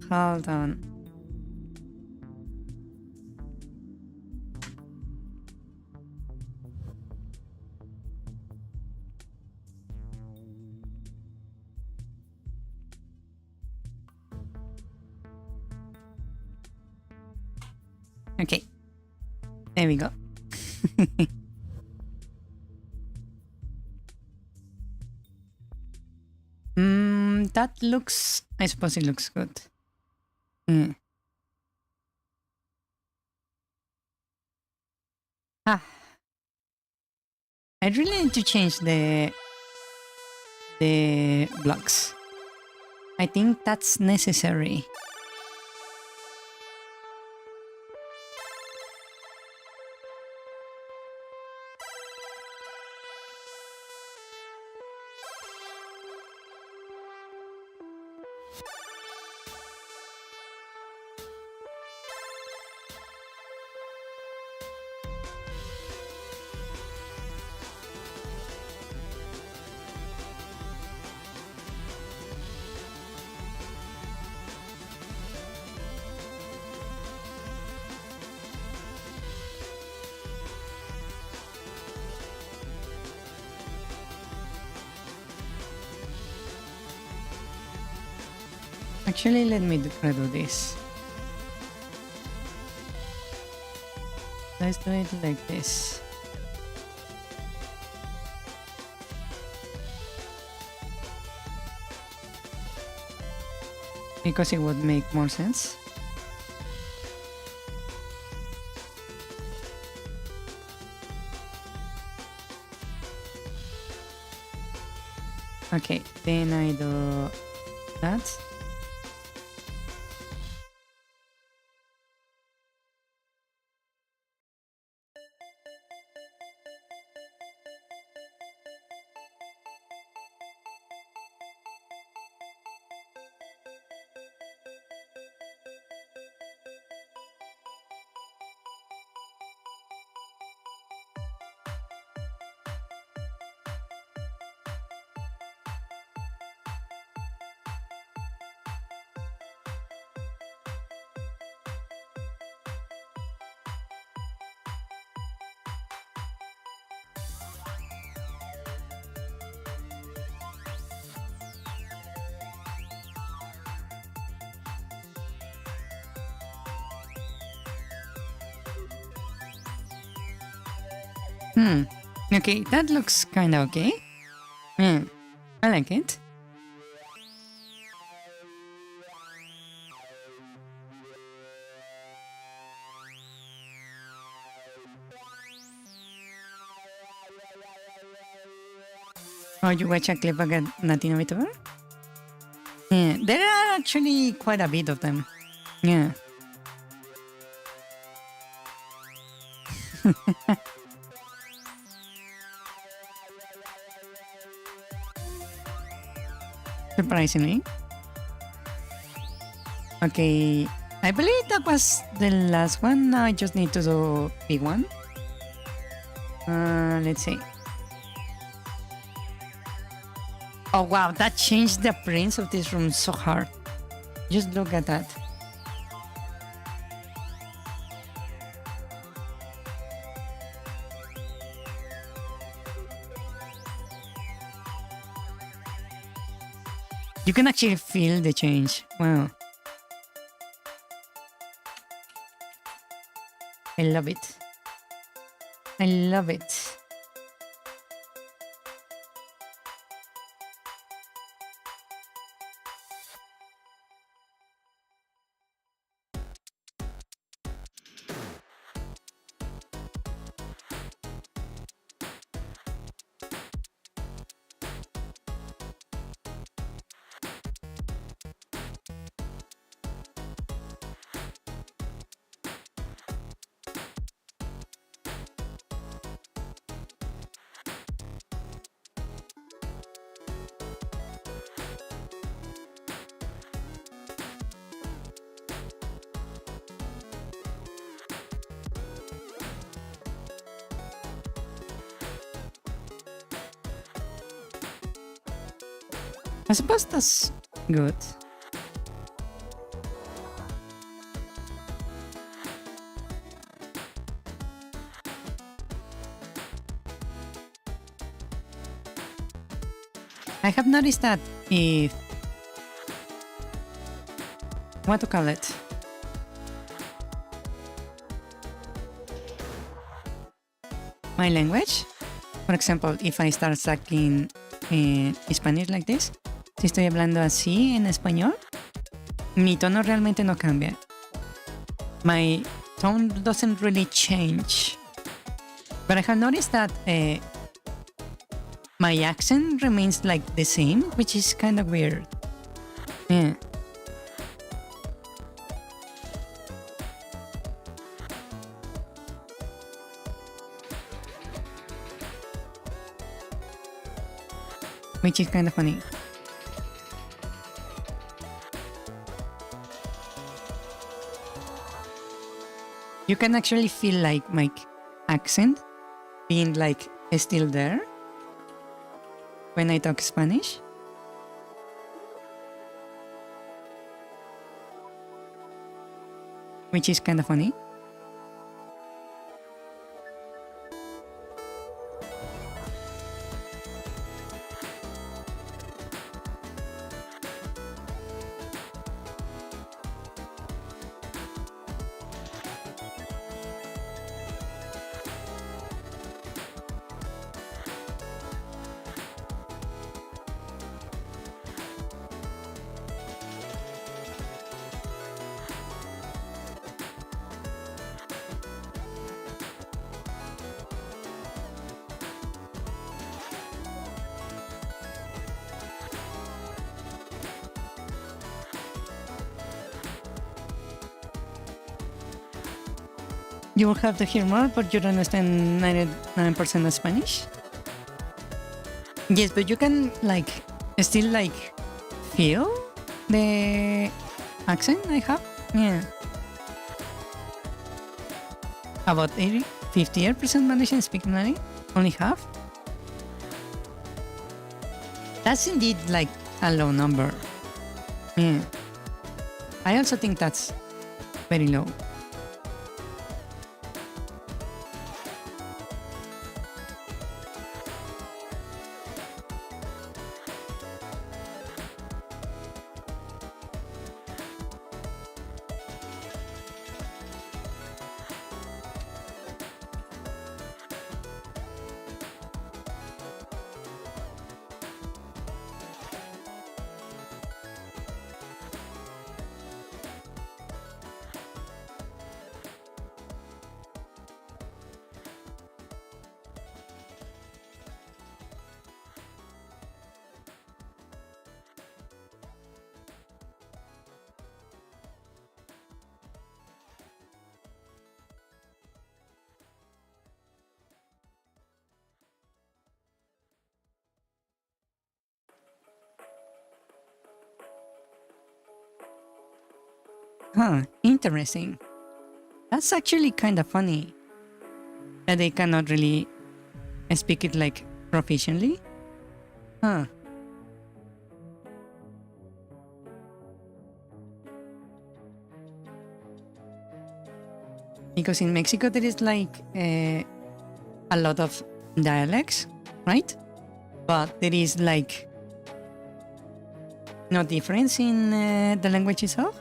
Hold on. Okay. There we go. That looks... I suppose it looks good. Ah. I really need to change the blocks. I think that's necessary. Actually, let me redo this. Let's do it like this. Because it would make more sense. Okay, then I do that. Okay, that looks kinda okay. I like it. Oh, you watch a clip of Latino VTuber? Yeah, there are actually quite a bit of them. Yeah. Surprisingly. Okay, I believe that was the last one. Now I just need to do big one. Let's see. Oh wow, that changed the appearance of this room so hard. Just look at that. You can actually feel the change. Wow. I love it. I love it. I suppose that's good. I have noticed that if... what to call it? My language? For example, if I start talking in Spanish like this, si estoy hablando así en español, mi tono realmente no cambia. My tone doesn't really change. But I have noticed that my accent remains like the same, which is kind of weird. Yeah. Which is kind of funny. You can actually feel like my accent being like still there when I talk Spanish. Which is kind of funny. You will have to hear more, but you don't understand 99% of Spanish? Yes, but you can like still like feel the accent I have? Yeah. About 58% Malaysian speak Malay? Only half? That's indeed like a low number. Yeah. I also think that's very low. Huh, interesting. That's actually kind of funny. That they cannot really speak it like proficiently. Huh. Because in Mexico there is like a lot of dialects, right? But there is like no difference in the language itself.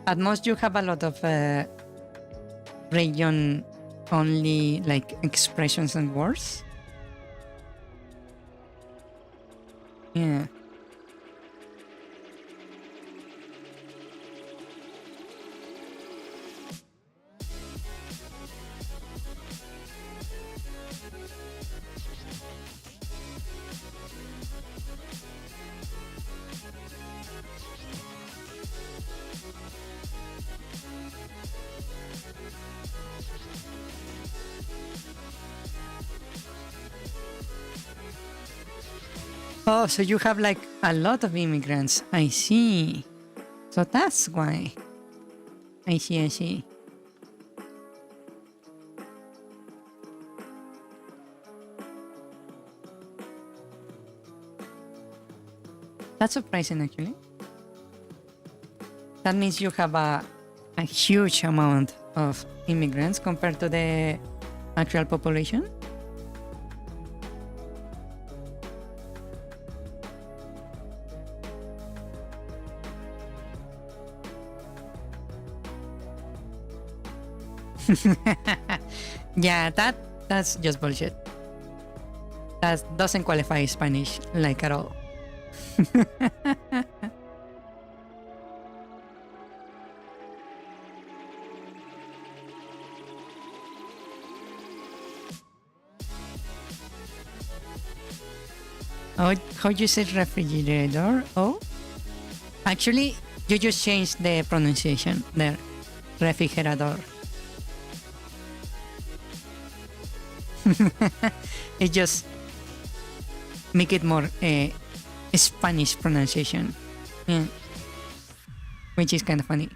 At most, you have a lot of region only like expressions and words. Yeah. Oh, so you have like a lot of immigrants. I see. So that's why. I see, I see. That's surprising, actually. That means you have a huge amount of immigrants compared to the actual population. Yeah, that's just bullshit. That doesn't qualify Spanish like at all. How you say refrigerator? Oh, actually, you just changed the pronunciation there. Refrigerador. It just make it more Spanish pronunciation, yeah, which is kind of funny.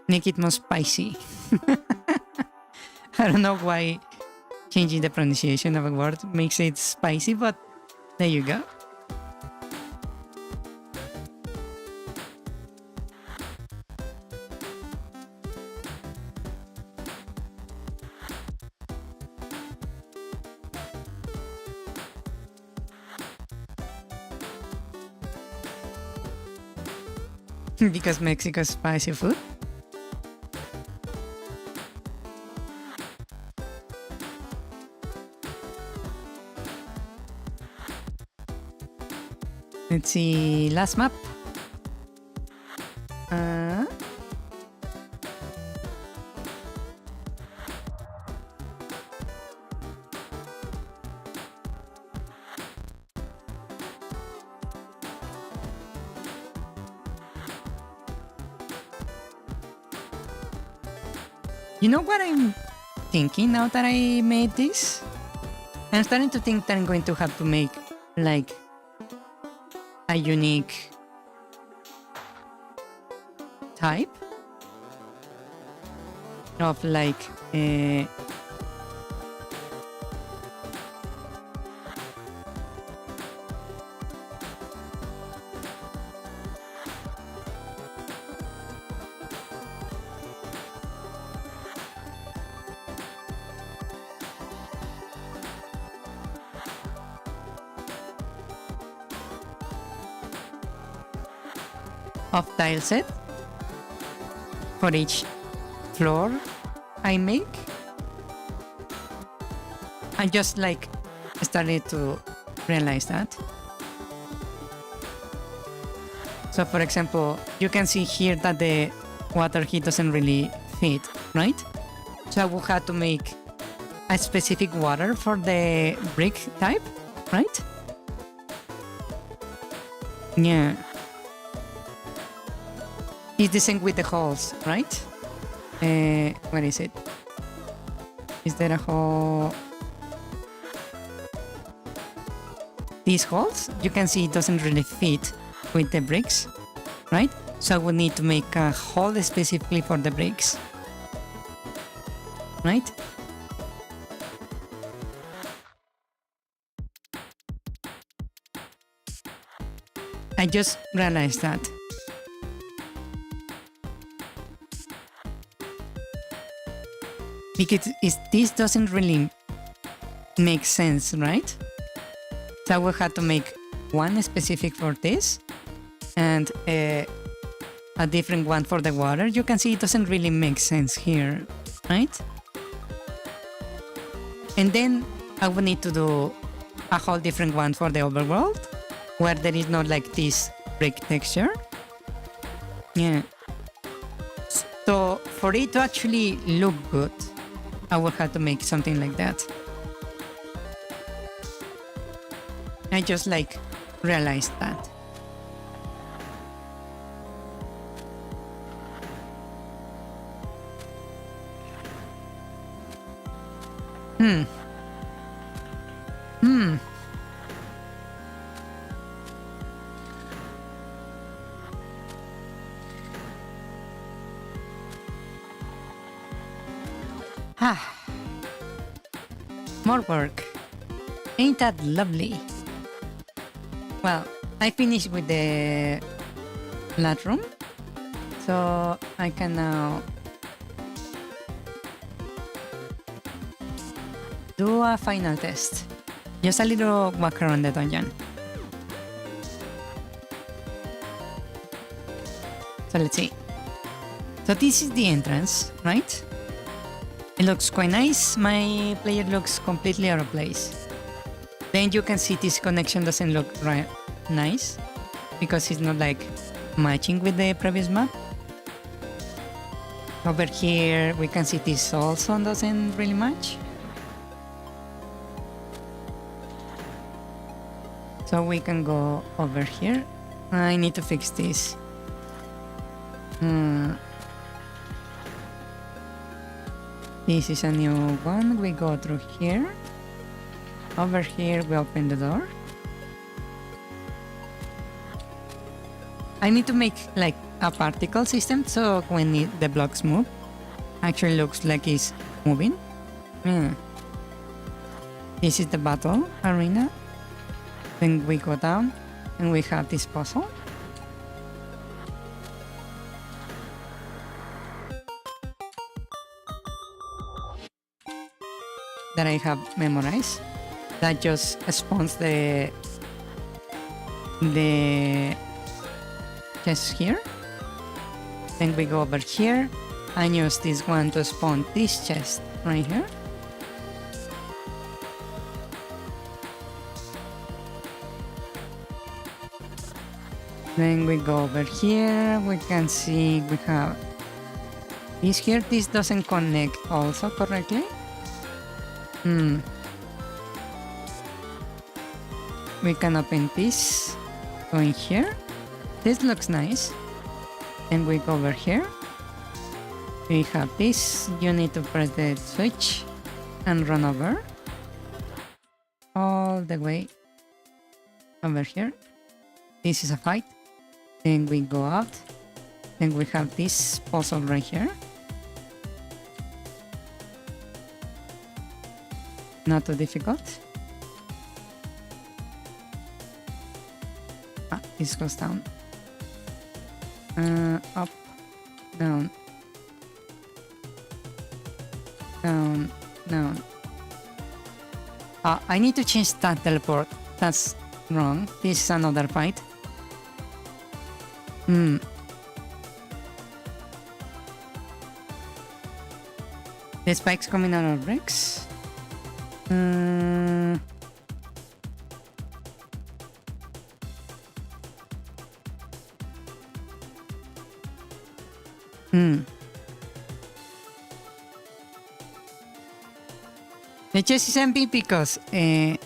Make it more spicy. I don't know why changing the pronunciation of a word makes it spicy, but there you go. Because Mexico's spicy food? Let's see, last map. You know what I'm thinking now that I made this? I'm starting to think that I'm going to have to make like a unique type of like of tile set for each floor I make. I just like started to realize that. So for example, you can see here that the water heat doesn't really fit, right? So I will have to make a specific water for the brick type, right? Yeah. It's the same with the holes, right? Where is it? Is there a hole? These holes, you can see it doesn't really fit with the bricks, right? So I would need to make a hole specifically for the bricks, right? I just realized that. Because this doesn't really make sense, right? So I will have to make one specific for this and a different one for the water. You can see it doesn't really make sense here, right? And then I will need to do a whole different one for the overworld where there is not like this brick texture. Yeah. So for it to actually look good, I will have to make something like that. I just like realized that. Hmm. Hmm. Ah. More work. Ain't that lovely? Well, I finished with the flat room, so I can now do a final test. Just a little walk around the dungeon. So let's see. So this is the entrance, right? It looks quite nice. My player looks completely out of place. Then you can see this connection doesn't look right nice because it's not like matching with the previous map. Over here we can see this also doesn't really match. So we can go over here. I need to fix this. This is a new one. We go through here. Over here we open the door. I need to make like a particle system so when the blocks move, actually looks like it's moving. This is the battle arena. Then we go down and we have this puzzle. That I have memorized. That just spawns the chest here. Then we go over here and use this one to spawn this chest right here. Then we go over here, we can see we have this here. This doesn't connect also correctly. We can open this going here. This looks nice. Then we go over here. We have this. You need to press the switch and run over all the way over here. This is a fight. Then we go out. Then we have this puzzle right here. Not too difficult. This goes down. Up, down, down, down. I need to change that teleport. That's wrong. This is another fight. The spikes coming out of bricks. The chest is empty because I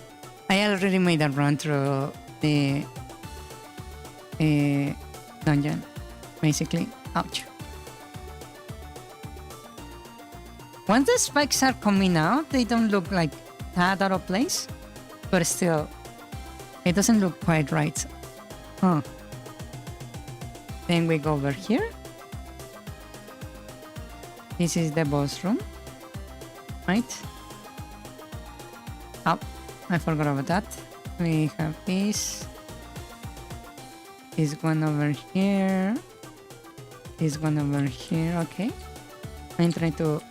already made a run through the dungeon, basically. Ouch. Once the spikes are coming out, they don't look like that out of place, but still, it doesn't look quite right. Then we go over here. This is the boss room, right? Oh, I forgot about that. We have this. This one over here. This one over here. Okay. I'm trying to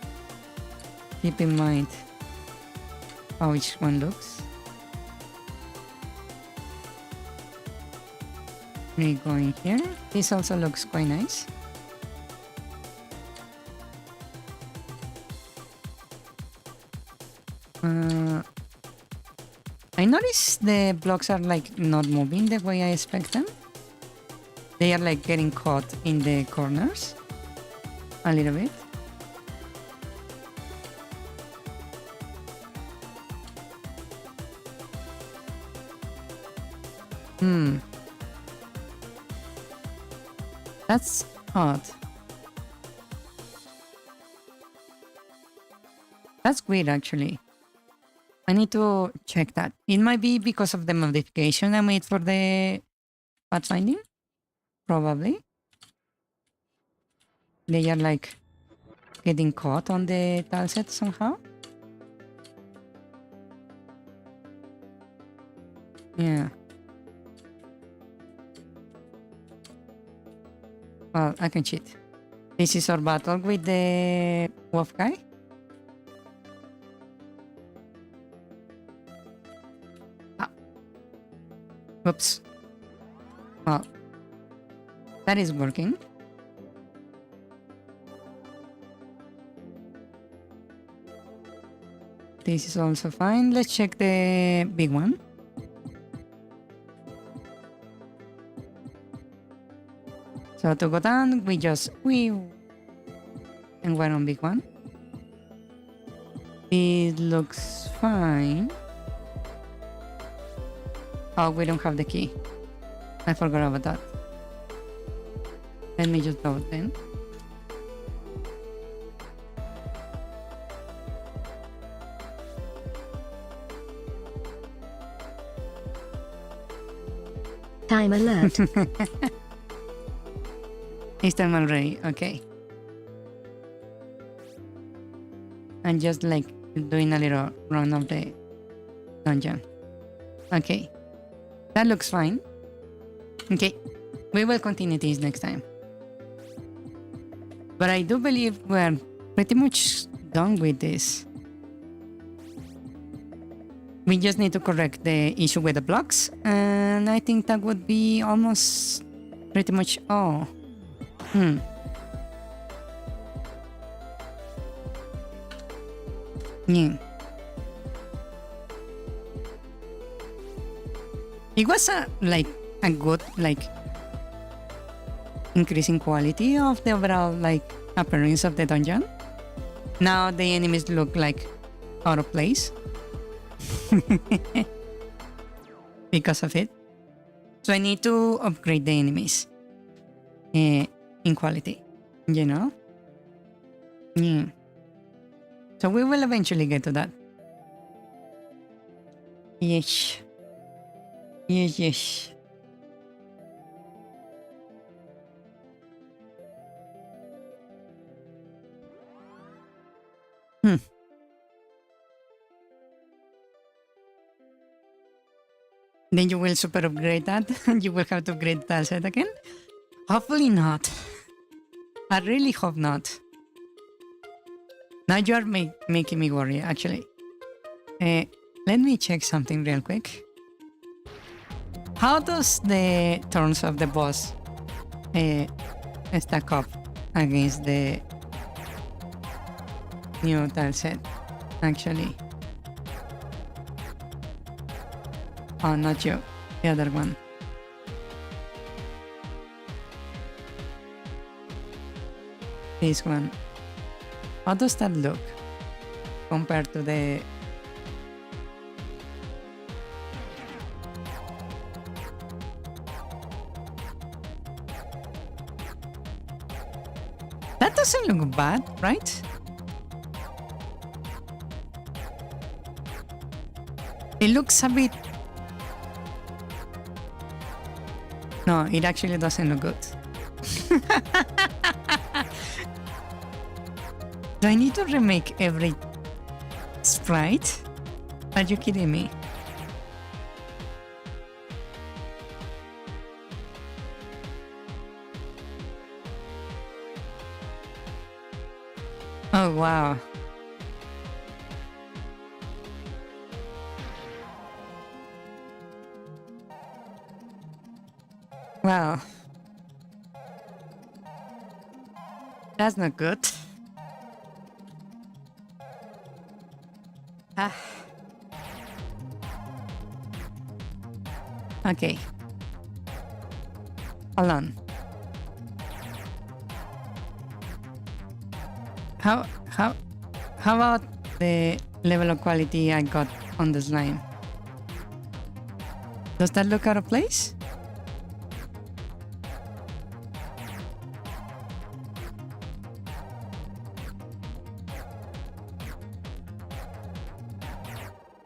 keep in mind how each one looks. We go in here. This also looks quite nice. I noticed the blocks are like not moving the way I expect them. They are like getting caught in the corners a little bit. That's odd. That's weird actually. I need to check that. It might be because of the modification I made for the pathfinding. Probably. They are like getting caught on the tileset somehow. Yeah. Well, I can cheat. This is our battle with the wolf guy. Ah. Oops. Well, that is working. This is also fine. Let's check the big one. So to go down, we just and we're on big one. It looks fine. Oh, we don't have the key. I forgot about that. Let me just load then. Time alert. It's time already. Okay. I'm just like doing a little run of the dungeon. Okay. That looks fine. Okay. We will continue this next time. But I do believe we're pretty much done with this. We just need to correct the issue with the blocks. And I think that would be almost pretty much all. Yeah. It was a good increasing quality of the overall appearance of the dungeon. Now the enemies look like out of place because of it. So I need to upgrade the enemies in quality, you know? Yeah. So we will eventually get to that. Yes. Yes. Then you will super upgrade that. You will have to upgrade that set again. Hopefully not. I really hope not. Now you are making me worry, actually. Let me check something real quick. How does the turns of the boss stack up against the new tile set, actually? Oh, not you. The other one. This one. How does that look compared to the... That doesn't look bad, right? It looks a bit... No, it actually doesn't look good. Do I need to remake every sprite? Are you kidding me? Oh, wow. Wow. That's not good. Okay. Hold on. How about the level of quality I got on the slime? Does that look out of place?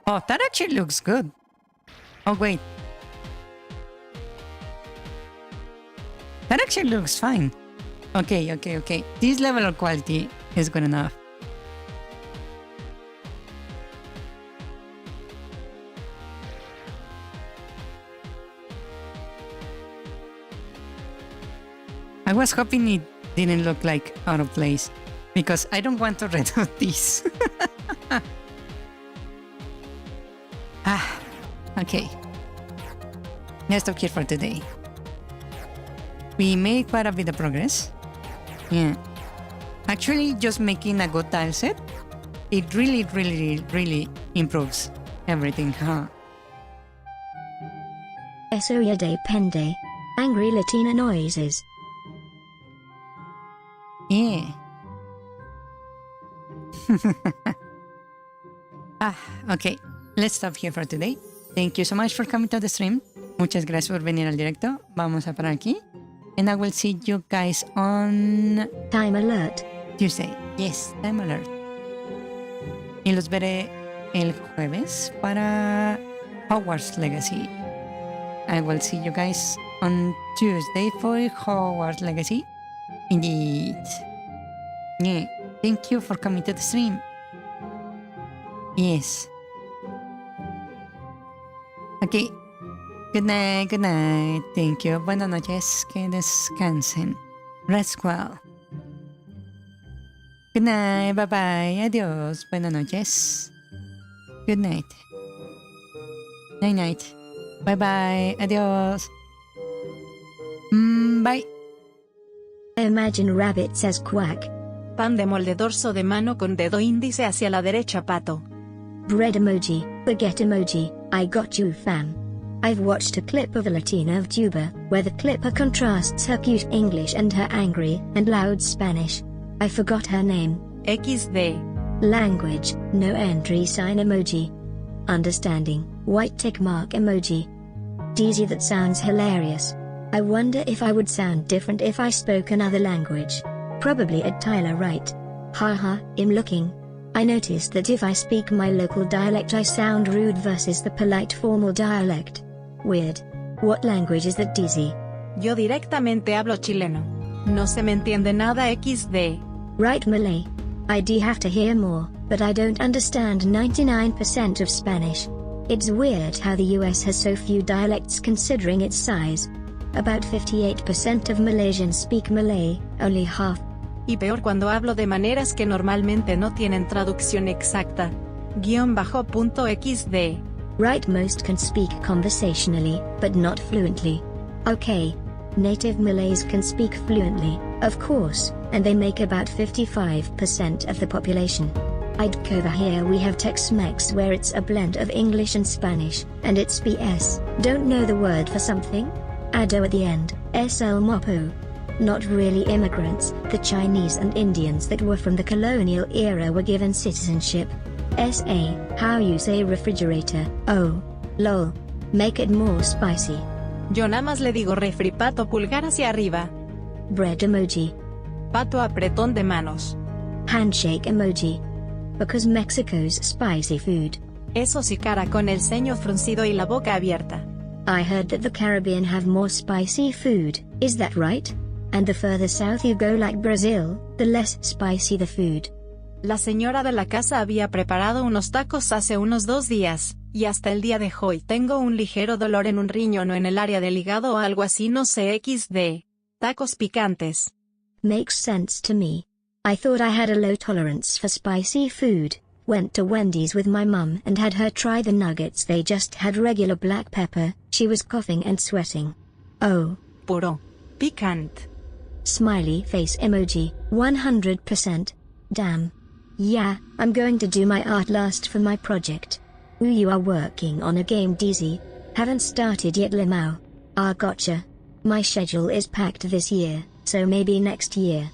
Oh, that actually looks good. Oh, wait. That actually looks fine. Okay. This level of quality is good enough. I was hoping it didn't look like out of place because I don't want to redo this. Okay. Let's stop here for today. We made quite a bit of progress. Yeah. Actually, just making a good tile set, it really improves everything, huh? Eso ya depende. Angry Latina noises. Yeah. Okay. Let's stop here for today. Thank you so much for coming to the stream. Muchas gracias por venir al directo. Vamos a parar aquí. And I will see you guys on Time alert. Tuesday. Yes, time alert. Y los veré el jueves para Hogwarts Legacy. I will see you guys on Tuesday for Hogwarts Legacy. Indeed. Yeah. Thank you for coming to the stream. Yes. Okay. Good night. Thank you. Buenas noches. Que descansen. Rest well. Good night. Bye bye. Adiós. Buenas noches. Good night. Night. Bye bye. Adiós. Bye. Imagine rabbit says quack. Pan de molde dorso de mano con dedo índice hacia la derecha pato. Bread emoji, baguette emoji, I got you fam. I've watched a clip of a Latina VTuber, where the clipper contrasts her cute English and her angry and loud Spanish. I forgot her name. XD. Language, no entry sign emoji. Understanding, white tick mark emoji. Deezy, that sounds hilarious. I wonder if I would sound different if I spoke another language. Probably at Tyler right. Haha, I'm looking. I noticed that if I speak my local dialect I sound rude versus the polite formal dialect. Weird. What language is that, Deezy? Yo directamente hablo chileno. No se me entiende nada XD. Right, Malay. I do have to hear more, but I don't understand 99% of Spanish. It's weird how the US has so few dialects considering its size. About 58% of Malaysians speak Malay, only half. Y peor cuando hablo de maneras que normalmente no tienen traducción exacta. _.xd. Right, most can speak conversationally, but not fluently. Okay. Native Malays can speak fluently, of course, and they make about 55% of the population. Over here we have Tex-Mex where it's a blend of English and Spanish, and it's BS. Don't know the word for something? Ado at the end, SL Mopo. Not really immigrants, the Chinese and Indians that were from the colonial era were given citizenship. SA, how you say refrigerator, oh, lol. Make it more spicy. Yo nada más le digo refri pato pulgar hacia arriba. Bread emoji. Pato apretón de manos. Handshake emoji. Because Mexico's spicy food. Eso sí, cara con el ceño fruncido y la boca abierta. I heard that the Caribbean have more spicy food, is that right? And the further south you go like Brazil, the less spicy the food. La señora de la casa había preparado unos tacos hace unos 2 días, y hasta el día de hoy tengo un ligero dolor en un riñón o en el área del hígado o algo así, no sé XD. Tacos picantes. Makes sense to me. I thought I had a low tolerance for spicy food. Went to Wendy's with my mum and had her try the nuggets. They just had regular black pepper. She was coughing and sweating. Oh. Puro. Picant. Smiley face emoji, 100%. Damn. Yeah, I'm going to do my art last for my project. Ooh, you are working on a game, Deezy? Haven't started yet, Limao. Ah, gotcha. My schedule is packed this year, so maybe next year.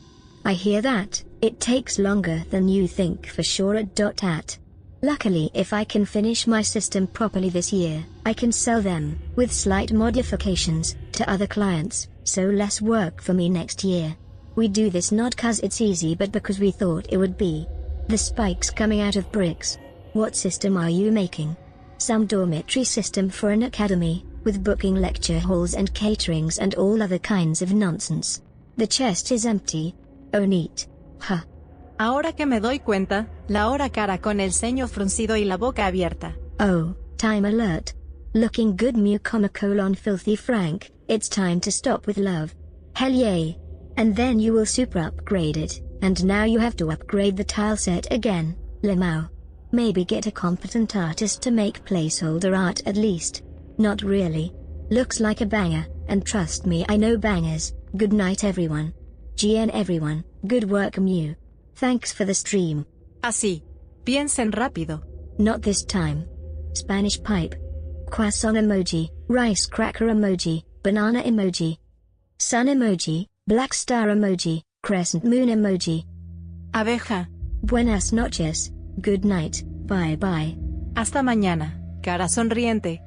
I hear that, it takes longer than you think for sure at. Luckily, if I can finish my system properly this year, I can sell them, with slight modifications, to other clients, so less work for me next year. We do this not cause it's easy but because we thought it would be. The spikes coming out of bricks. What system are you making? Some dormitory system for an academy, with booking lecture halls and caterings and all other kinds of nonsense. The chest is empty. Oh neat. Huh. Ahora que me doy cuenta, la hora cara con el ceño fruncido y la boca abierta. Oh, time alert. Looking good filthy Frank, it's time to stop with love. Hell yay. And then you will super upgrade it, and now you have to upgrade the tile set again, Limao. Maybe get a competent artist to make placeholder art at least. Not really. Looks like a banger, and trust me I know bangers. Good night everyone. GN everyone, good work Mew. Thanks for the stream. Así. Piensen rápido. Not this time. Spanish pipe. Croissant emoji, rice cracker emoji, banana emoji. Sun emoji, black star emoji, crescent moon emoji. Abeja. Buenas noches, good night, bye bye. Hasta mañana, cara sonriente.